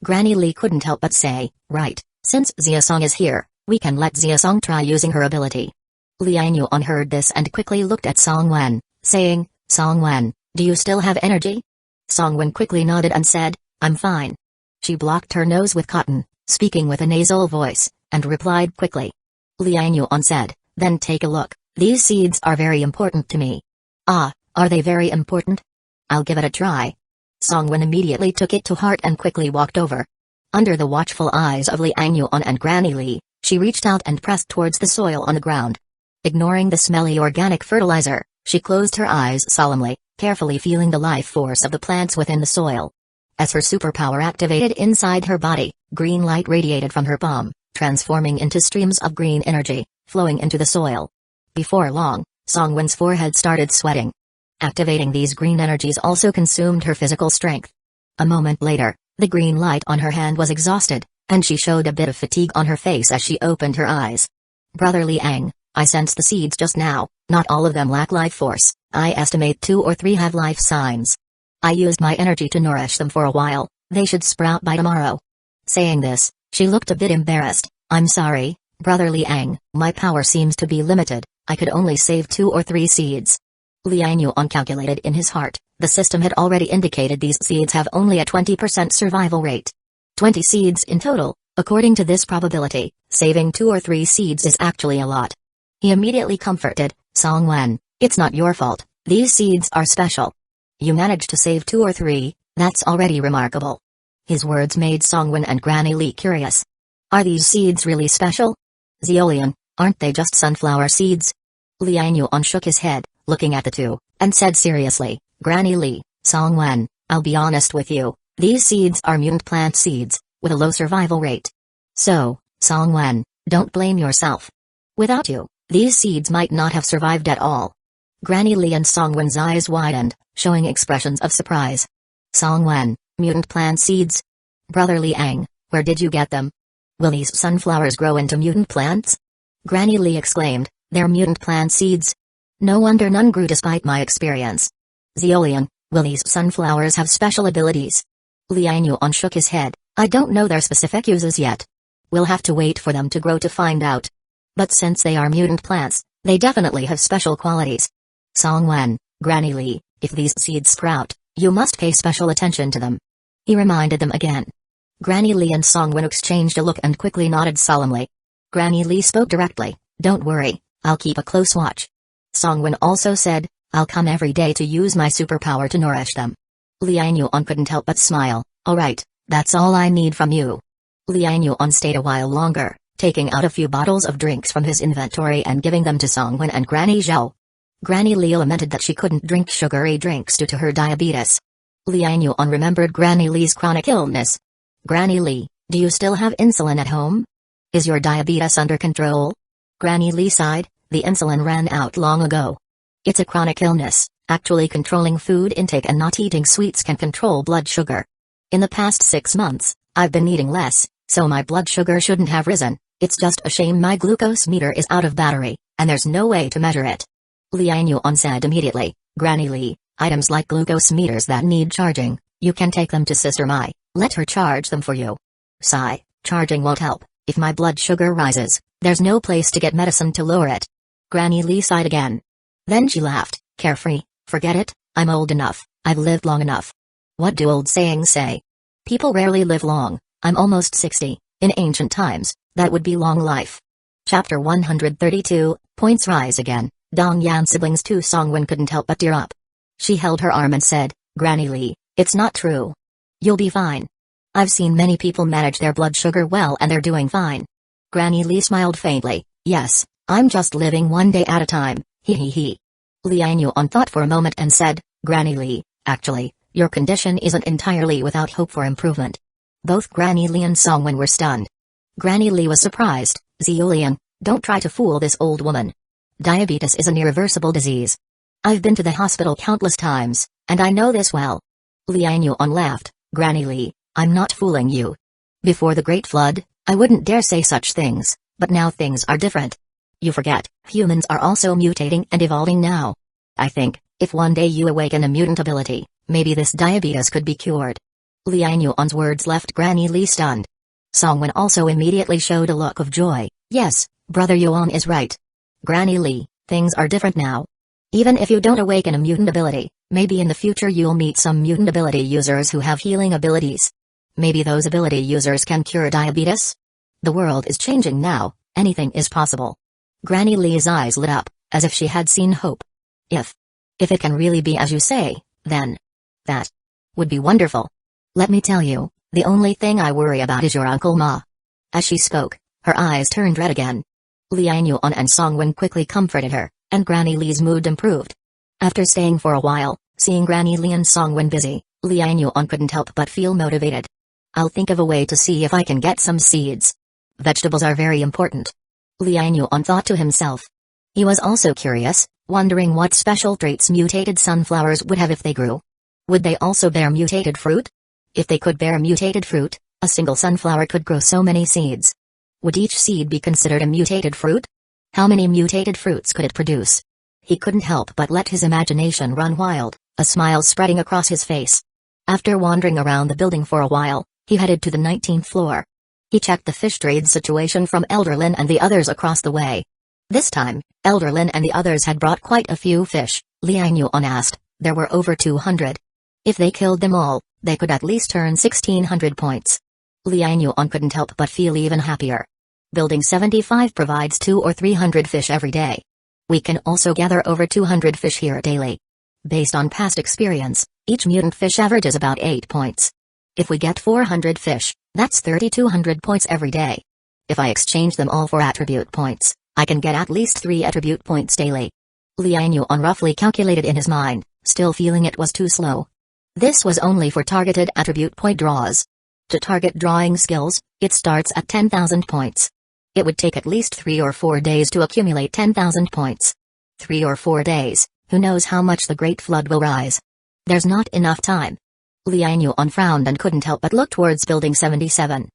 Granny Lee couldn't help but say, right, since Zia-song is here, we can let Zia-song try using her ability. Liang Yuan heard this and quickly looked at Songwen, saying, Songwen, do you still have energy? Songwen quickly nodded and said, I'm fine. She blocked her nose with cotton, speaking with a nasal voice, and replied quickly. Liang Yuan said, then take a look, these seeds are very important to me. Ah, are they very important? I'll give it a try. Songwen immediately took it to heart and quickly walked over. Under the watchful eyes of Liang Yuan and Granny Lee, she reached out and pressed towards the soil on the ground. Ignoring the smelly organic fertilizer, she closed her eyes solemnly, carefully feeling the life force of the plants within the soil. As her superpower activated inside her body, green light radiated from her palm, transforming into streams of green energy, flowing into the soil. Before long, Songwen's forehead started sweating. Activating these green energies also consumed her physical strength. A moment later, the green light on her hand was exhausted, and she showed a bit of fatigue on her face as she opened her eyes. Brother Liang, I sensed the seeds just now, not all of them lack life force, I estimate 2 or 3 have life signs. I used my energy to nourish them for a while, they should sprout by tomorrow. Saying this, she looked a bit embarrassed, I'm sorry, Brother Liang, my power seems to be limited, I could only save 2 or 3 seeds. Liang Yuan calculated in his heart, the system had already indicated these seeds have only a 20% survival rate. 20 seeds in total, according to this probability, saving 2 or 3 seeds is actually a lot. He immediately comforted, Songwen, it's not your fault, these seeds are special. You managed to save 2 or 3, that's already remarkable. His words made Songwen and Granny Lee curious. Are these seeds really special? Zeolian, aren't they just sunflower seeds? Liang Yuan shook his head, looking at the two, and said seriously, Granny Lee, Songwen, I'll be honest with you, these seeds are mutant plant seeds, with a low survival rate. So, Songwen, don't blame yourself. Without you, these seeds might not have survived at all. Granny Lee and Songwen's eyes widened, showing expressions of surprise. Songwen, mutant plant seeds? Brother Liang, where did you get them? Will these sunflowers grow into mutant plants? Granny Lee exclaimed, they're mutant plant seeds. No wonder none grew despite my experience. Zeolian, will these sunflowers have special abilities? Liang Yuan shook his head, I don't know their specific uses yet. We'll have to wait for them to grow to find out. But since they are mutant plants, they definitely have special qualities. Songwen, Granny Lee, if these seeds sprout, you must pay special attention to them. He reminded them again. Granny Lee and Songwen exchanged a look and quickly nodded solemnly. Granny Lee spoke directly, don't worry, I'll keep a close watch. Songwen also said, I'll come every day to use my superpower to nourish them. Liang Yuan couldn't help but smile, alright, that's all I need from you. Liang Yuan stayed a while longer, taking out a few bottles of drinks from his inventory and giving them to Songwen and Granny Zhao. Granny Lee lamented that she couldn't drink sugary drinks due to her diabetes. Liang Yuan remembered Granny Lee's chronic illness. Granny Lee, do you still have insulin at home? Is your diabetes under control? Granny Lee sighed, the insulin ran out long ago. It's a chronic illness, actually controlling food intake and not eating sweets can control blood sugar. In the past 6 months, I've been eating less, so my blood sugar shouldn't have risen, it's just a shame my glucose meter is out of battery, and there's no way to measure it. Liang Yuan said immediately, Granny Lee, items like glucose meters that need charging, you can take them to Sister Mai, let her charge them for you. Sigh, charging won't help, if my blood sugar rises, there's no place to get medicine to lower it. Granny Lee sighed again. Then she laughed, carefree, forget it, I'm old enough, I've lived long enough. What do old sayings say? People rarely live long, I'm almost 60, in ancient times, that would be long life. Chapter 132, Points Rise Again, Dong Yan siblings 2 Songwen couldn't help but tear up. She held her arm and said, Granny Lee, it's not true. You'll be fine. I've seen many people manage their blood sugar well and they're doing fine. Granny Lee smiled faintly, yes, I'm just living one day at a time, he. Liang Yuan thought for a moment and said, Granny Lee, actually, your condition isn't entirely without hope for improvement. Both Granny Lee and Songwen were stunned. Granny Lee was surprised, Zeolian, don't try to fool this old woman. Diabetes is an irreversible disease. I've been to the hospital countless times, and I know this well. Liang Yuan laughed, Granny Lee, I'm not fooling you. Before the Great Flood, I wouldn't dare say such things, but now things are different. You forget, humans are also mutating and evolving now. I think, if one day you awaken a mutant ability, maybe this diabetes could be cured. Liang Yuan's words left Granny Lee stunned. Songwen also immediately showed a look of joy, yes, Brother Yuan is right. Granny Lee, things are different now. Even if you don't awaken a mutant ability, maybe in the future you'll meet some mutant ability users who have healing abilities. Maybe those ability users can cure diabetes? The world is changing now, anything is possible. Granny Lee's eyes lit up, as if she had seen hope. If it can really be as you say, then that would be wonderful. Let me tell you, the only thing I worry about is your Uncle Ma. As she spoke, her eyes turned red again. Liang Yuan and Songwen quickly comforted her, and Granny Lee's mood improved. After staying for a while, seeing Granny Lee and Songwen busy, Liang Yuan couldn't help but feel motivated. I'll think of a way to see if I can get some seeds. Vegetables are very important. Liang Yuan thought to himself. He was also curious, wondering what special traits mutated sunflowers would have if they grew. Would they also bear mutated fruit? If they could bear mutated fruit, a single sunflower could grow so many seeds. Would each seed be considered a mutated fruit? How many mutated fruits could it produce? He couldn't help but let his imagination run wild, a smile spreading across his face. After wandering around the building for a while, he headed to the 19th floor. He checked the fish trade situation from Elderlin and the others across the way. This time, Elderlin and the others had brought quite a few fish, Liang Yuan asked, there were over 200. If they killed them all, they could at least earn 1600 points. Liang Yuan couldn't help but feel even happier. Building 75 provides 200 or 300 fish every day. We can also gather over 200 fish here daily. Based on past experience, each mutant fish averages about 8 points. If we get 400 fish, that's 3200 points every day. If I exchange them all for attribute points, I can get at least 3 attribute points daily. Liang Yuan roughly calculated in his mind, still feeling it was too slow. This was only for targeted attribute point draws. To target drawing skills, it starts at 10,000 points. It would take at least 3 or 4 days to accumulate 10,000 points. 3 or 4 days, who knows how much the Great Flood will rise. There's not enough time. Liang Yuan frowned and couldn't help but look towards Building 77.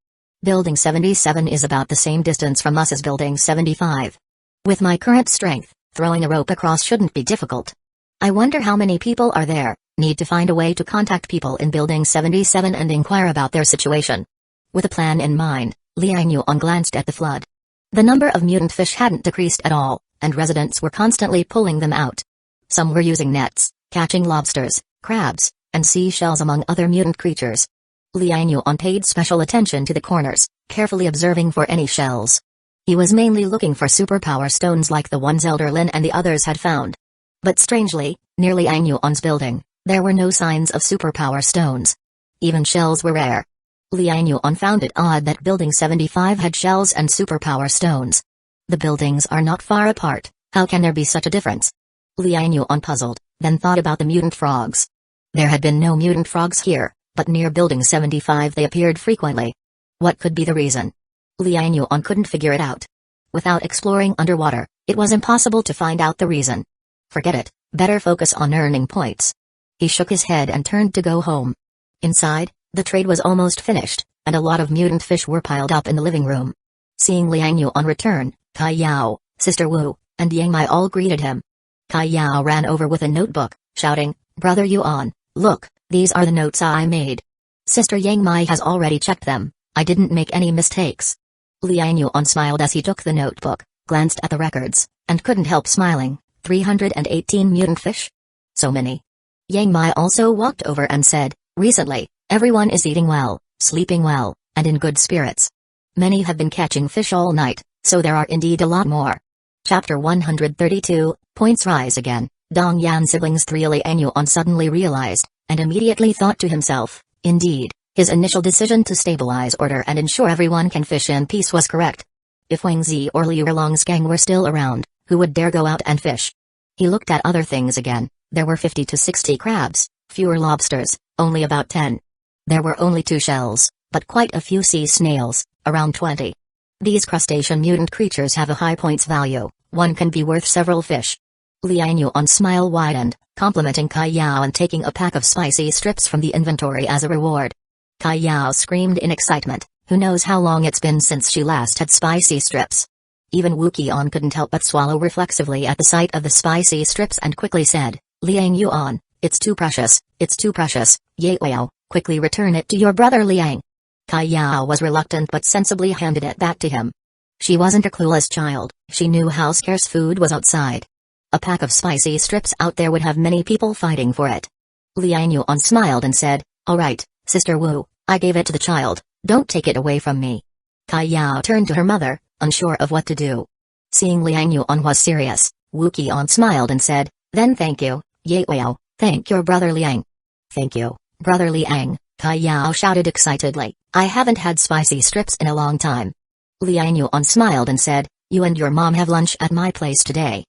Building 77 is about the same distance from us as Building 75. With my current strength, throwing a rope across shouldn't be difficult. I wonder how many people are there. Need to find a way to contact people in Building 77 and inquire about their situation. With a plan in mind, Liang Yuan glanced at the flood. The number of mutant fish hadn't decreased at all, and residents were constantly pulling them out. Some were using nets, catching lobsters, crabs, and seashells among other mutant creatures. Liang Yuan paid special attention to the corners, carefully observing for any shells. He was mainly looking for superpower stones like the ones Elder Lin and the others had found. But strangely, near Liang Yuan's building, there were no signs of superpower stones. Even shells were rare. Liang Yuan found it odd that Building 75 had shells and superpower stones. The buildings are not far apart, how can there be such a difference? Liang Yuan puzzled, then thought about the mutant frogs. There had been no mutant frogs here, but near Building 75 they appeared frequently. What could be the reason? Liang Yuan couldn't figure it out. Without exploring underwater, it was impossible to find out the reason. Forget it, better focus on earning points. He shook his head and turned to go home. Inside, the trade was almost finished, and a lot of mutant fish were piled up in the living room. Seeing Liang Yuan return, Kai Yao, Sister Wu, and Yang Mai all greeted him. Kai Yao ran over with a notebook, shouting, "Brother Yuan, look, these are the notes I made. Sister Yang Mai has already checked them, I didn't make any mistakes." Liang Yuan smiled as he took the notebook, glanced at the records, and couldn't help smiling. 318 mutant fish? So many. Yang Mai also walked over and said, "Recently, everyone is eating well, sleeping well, and in good spirits. Many have been catching fish all night, so there are indeed a lot more." Chapter 132, Points Rise Again. Dong Yan siblings 3. Liang Yuan suddenly realized, and immediately thought to himself, indeed, his initial decision to stabilize order and ensure everyone can fish in peace was correct. If Wang Zi or Liu Erlong's gang were still around, who would dare go out and fish? He looked at other things again. There were 50 to 60 crabs, fewer lobsters, only about 10. There were only 2 shells, but quite a few sea snails, around 20. These crustacean mutant creatures have a high points value, one can be worth several fish. Liang Yuan's smile widened, complimenting Kai Yao and taking a pack of spicy strips from the inventory as a reward. Kai Yao screamed in excitement, who knows how long it's been since she last had spicy strips. Even Wu Qian couldn't help but swallow reflexively at the sight of the spicy strips and quickly said, "Liang Yuan, it's too precious, Ye Wao, quickly return it to your brother Liang." Kai Yao was reluctant but sensibly handed it back to him. She wasn't a clueless child, she knew how scarce food was outside. A pack of spicy strips out there would have many people fighting for it. Liang Yuan smiled and said, "All right, Sister Wu, I gave it to the child, don't take it away from me." Kai Yao turned to her mother, unsure of what to do. Seeing Liang Yuan was serious, Wu Qian smiled and said, "Then thank you, Ye Wao, thank your brother Liang." "Thank you, brother Liang," Kai Yao shouted excitedly, "I haven't had spicy strips in a long time." Liang Yuan smiled and said, "You and your mom have lunch at my place today.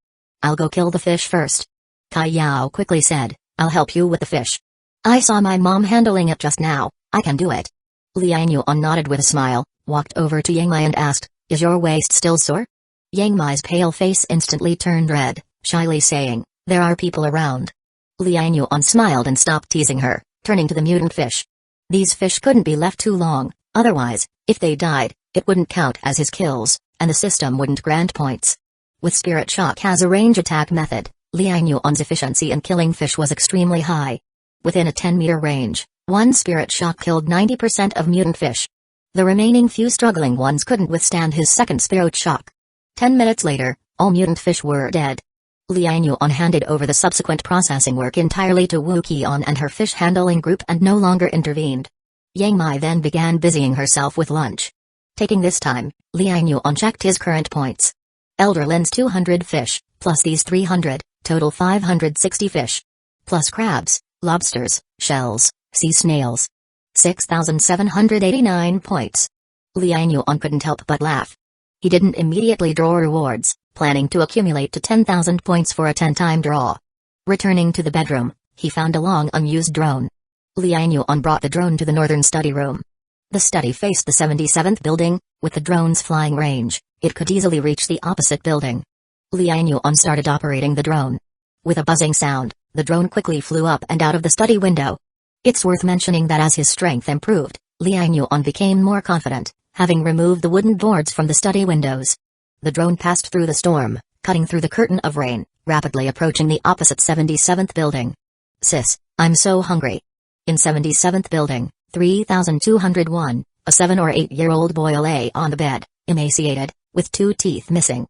I'll go kill the fish first." Kai Yao quickly said, "I'll help you with the fish. I saw my mom handling it just now, I can do it." Liang Yuan nodded with a smile, walked over to Yang Mai and asked, "Is your waist still sore?" Yang Mai's pale face instantly turned red, shyly saying, "There are people around." Liang Yuan smiled and stopped teasing her, turning to the mutant fish. These fish couldn't be left too long, otherwise, if they died, it wouldn't count as his kills, and the system wouldn't grant points. With Spirit Shock as a range attack method, Liang Yuan's efficiency in killing fish was extremely high. Within a 10-meter range, one Spirit Shock killed 90% of mutant fish. The remaining few struggling ones couldn't withstand his second Spirit Shock. 10 minutes later, all mutant fish were dead. Liang Yuan handed over the subsequent processing work entirely to Wu Qian and her fish handling group and no longer intervened. Yang Mai then began busying herself with lunch. Taking this time, Liang Yuan checked his current points. Elder Lin's 200 fish, plus these 300, total 560 fish. Plus crabs, lobsters, shells, sea snails. 6,789 points. Liang Yuan couldn't help but laugh. He didn't immediately draw rewards, planning to accumulate to 10,000 points for a 10-time draw. Returning to the bedroom, he found a long unused drone. Liang Yuan brought the drone to the northern study room. The study faced the 77th building, with the drone's flying range, it could easily reach the opposite building. Liang Yuan started operating the drone. With a buzzing sound, the drone quickly flew up and out of the study window. It's worth mentioning that as his strength improved, Liang Yuan became more confident, having removed the wooden boards from the study windows. The drone passed through the storm, cutting through the curtain of rain, rapidly approaching the opposite 77th building. Sis, I'm so hungry. In 77th building, 3201, a 7 or 8-year-old boy lay on the bed, emaciated, with 2 teeth missing.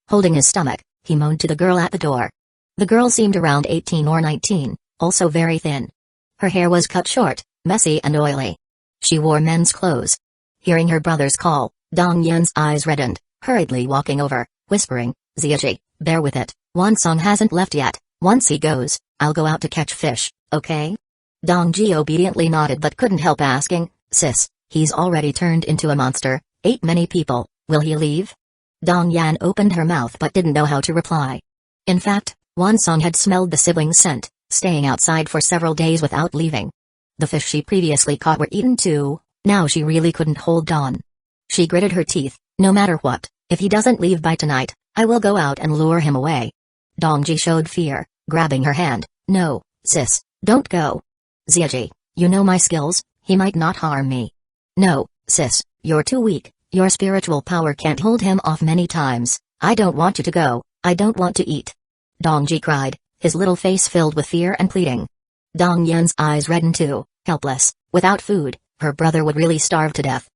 Holding his stomach, he moaned to the girl at the door. The girl seemed around 18 or 19, also very thin. Her hair was cut short, messy and oily. She wore men's clothes. Hearing her brother's call, Dong Yan's eyes reddened, hurriedly walking over, whispering, Ziaji, bear with it, Wansong hasn't left yet. Once he goes, I'll go out to catch fish, okay? Dongji obediently nodded but couldn't help asking, sis, he's already turned into a monster, ate many people, will he leave? Dong Yan opened her mouth but didn't know how to reply. In fact, Wansong had smelled the siblings' scent, staying outside for several days without leaving. The fish she previously caught were eaten too, now she really couldn't hold on. She gritted her teeth, no matter what, if he doesn't leave by tonight, I will go out and lure him away. Dongji showed fear, grabbing her hand, no, sis, don't go. Ziaji, you know my skills, he might not harm me. No, sis, you're too weak, your spiritual power can't hold him off many times, I don't want you to go, I don't want to eat. Dongji cried, his little face filled with fear and pleading. Dong Yan's eyes reddened too, helpless, without food, her brother would really starve to death.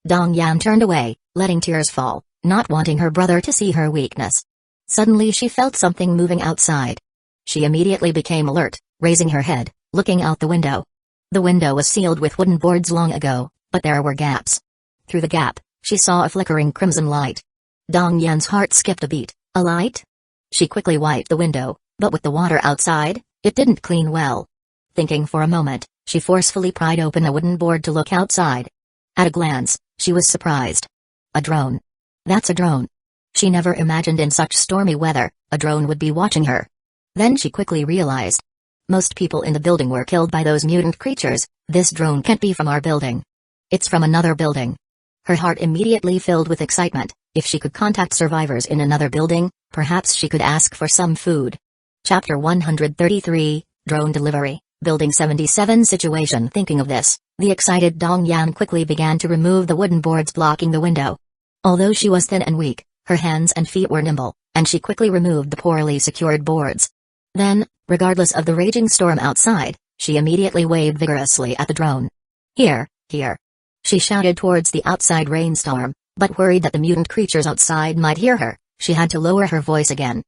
Dong Yan turned away, letting tears fall, not wanting her brother to see her weakness. Suddenly she felt something moving outside. She immediately became alert, raising her head, looking out the window. The window was sealed with wooden boards long ago, but there were gaps. Through the gap, she saw a flickering crimson light. Dong Yan's heart skipped a beat. A light? She quickly wiped the window, but with the water outside, it didn't clean well. Thinking for a moment, she forcefully pried open a wooden board to look outside. At a glance, she was surprised. A drone. That's a drone. She never imagined in such stormy weather, a drone would be watching her. Then she quickly realized. Most people in the building were killed by those mutant creatures, this drone can't be from our building. It's from another building. Her heart immediately filled with excitement, if she could contact survivors in another building, perhaps she could ask for some food. Chapter 133, Drone Delivery, Building 77 Situation. Thinking of this, the excited Dong Yan quickly began to remove the wooden boards blocking the window. Although she was thin and weak, her hands and feet were nimble, and she quickly removed the poorly secured boards. Then, regardless of the raging storm outside, she immediately waved vigorously at the drone. Here, here. She shouted towards the outside rainstorm, but worried that the mutant creatures outside might hear her, she had to lower her voice again.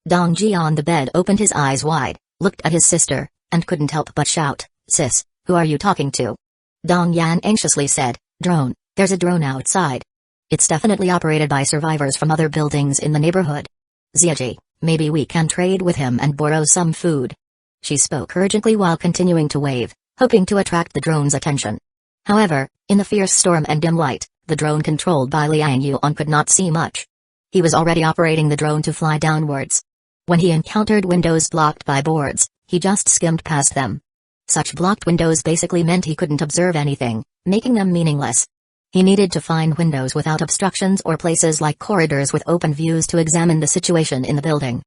Dongji on the bed opened his eyes wide, looked at his sister, and couldn't help but shout, sis, who are you talking to? Dong Yan anxiously said, drone, there's a drone outside. It's definitely operated by survivors from other buildings in the neighborhood. Ziaji, maybe we can trade with him and borrow some food. She spoke urgently while continuing to wave, hoping to attract the drone's attention. However, in the fierce storm and dim light, the drone controlled by Liang Yuan could not see much. He was already operating the drone to fly downwards. When he encountered windows blocked by boards, he just skimmed past them. Such blocked windows basically meant he couldn't observe anything, making them meaningless. He needed to find windows without obstructions or places like corridors with open views to examine the situation in the building.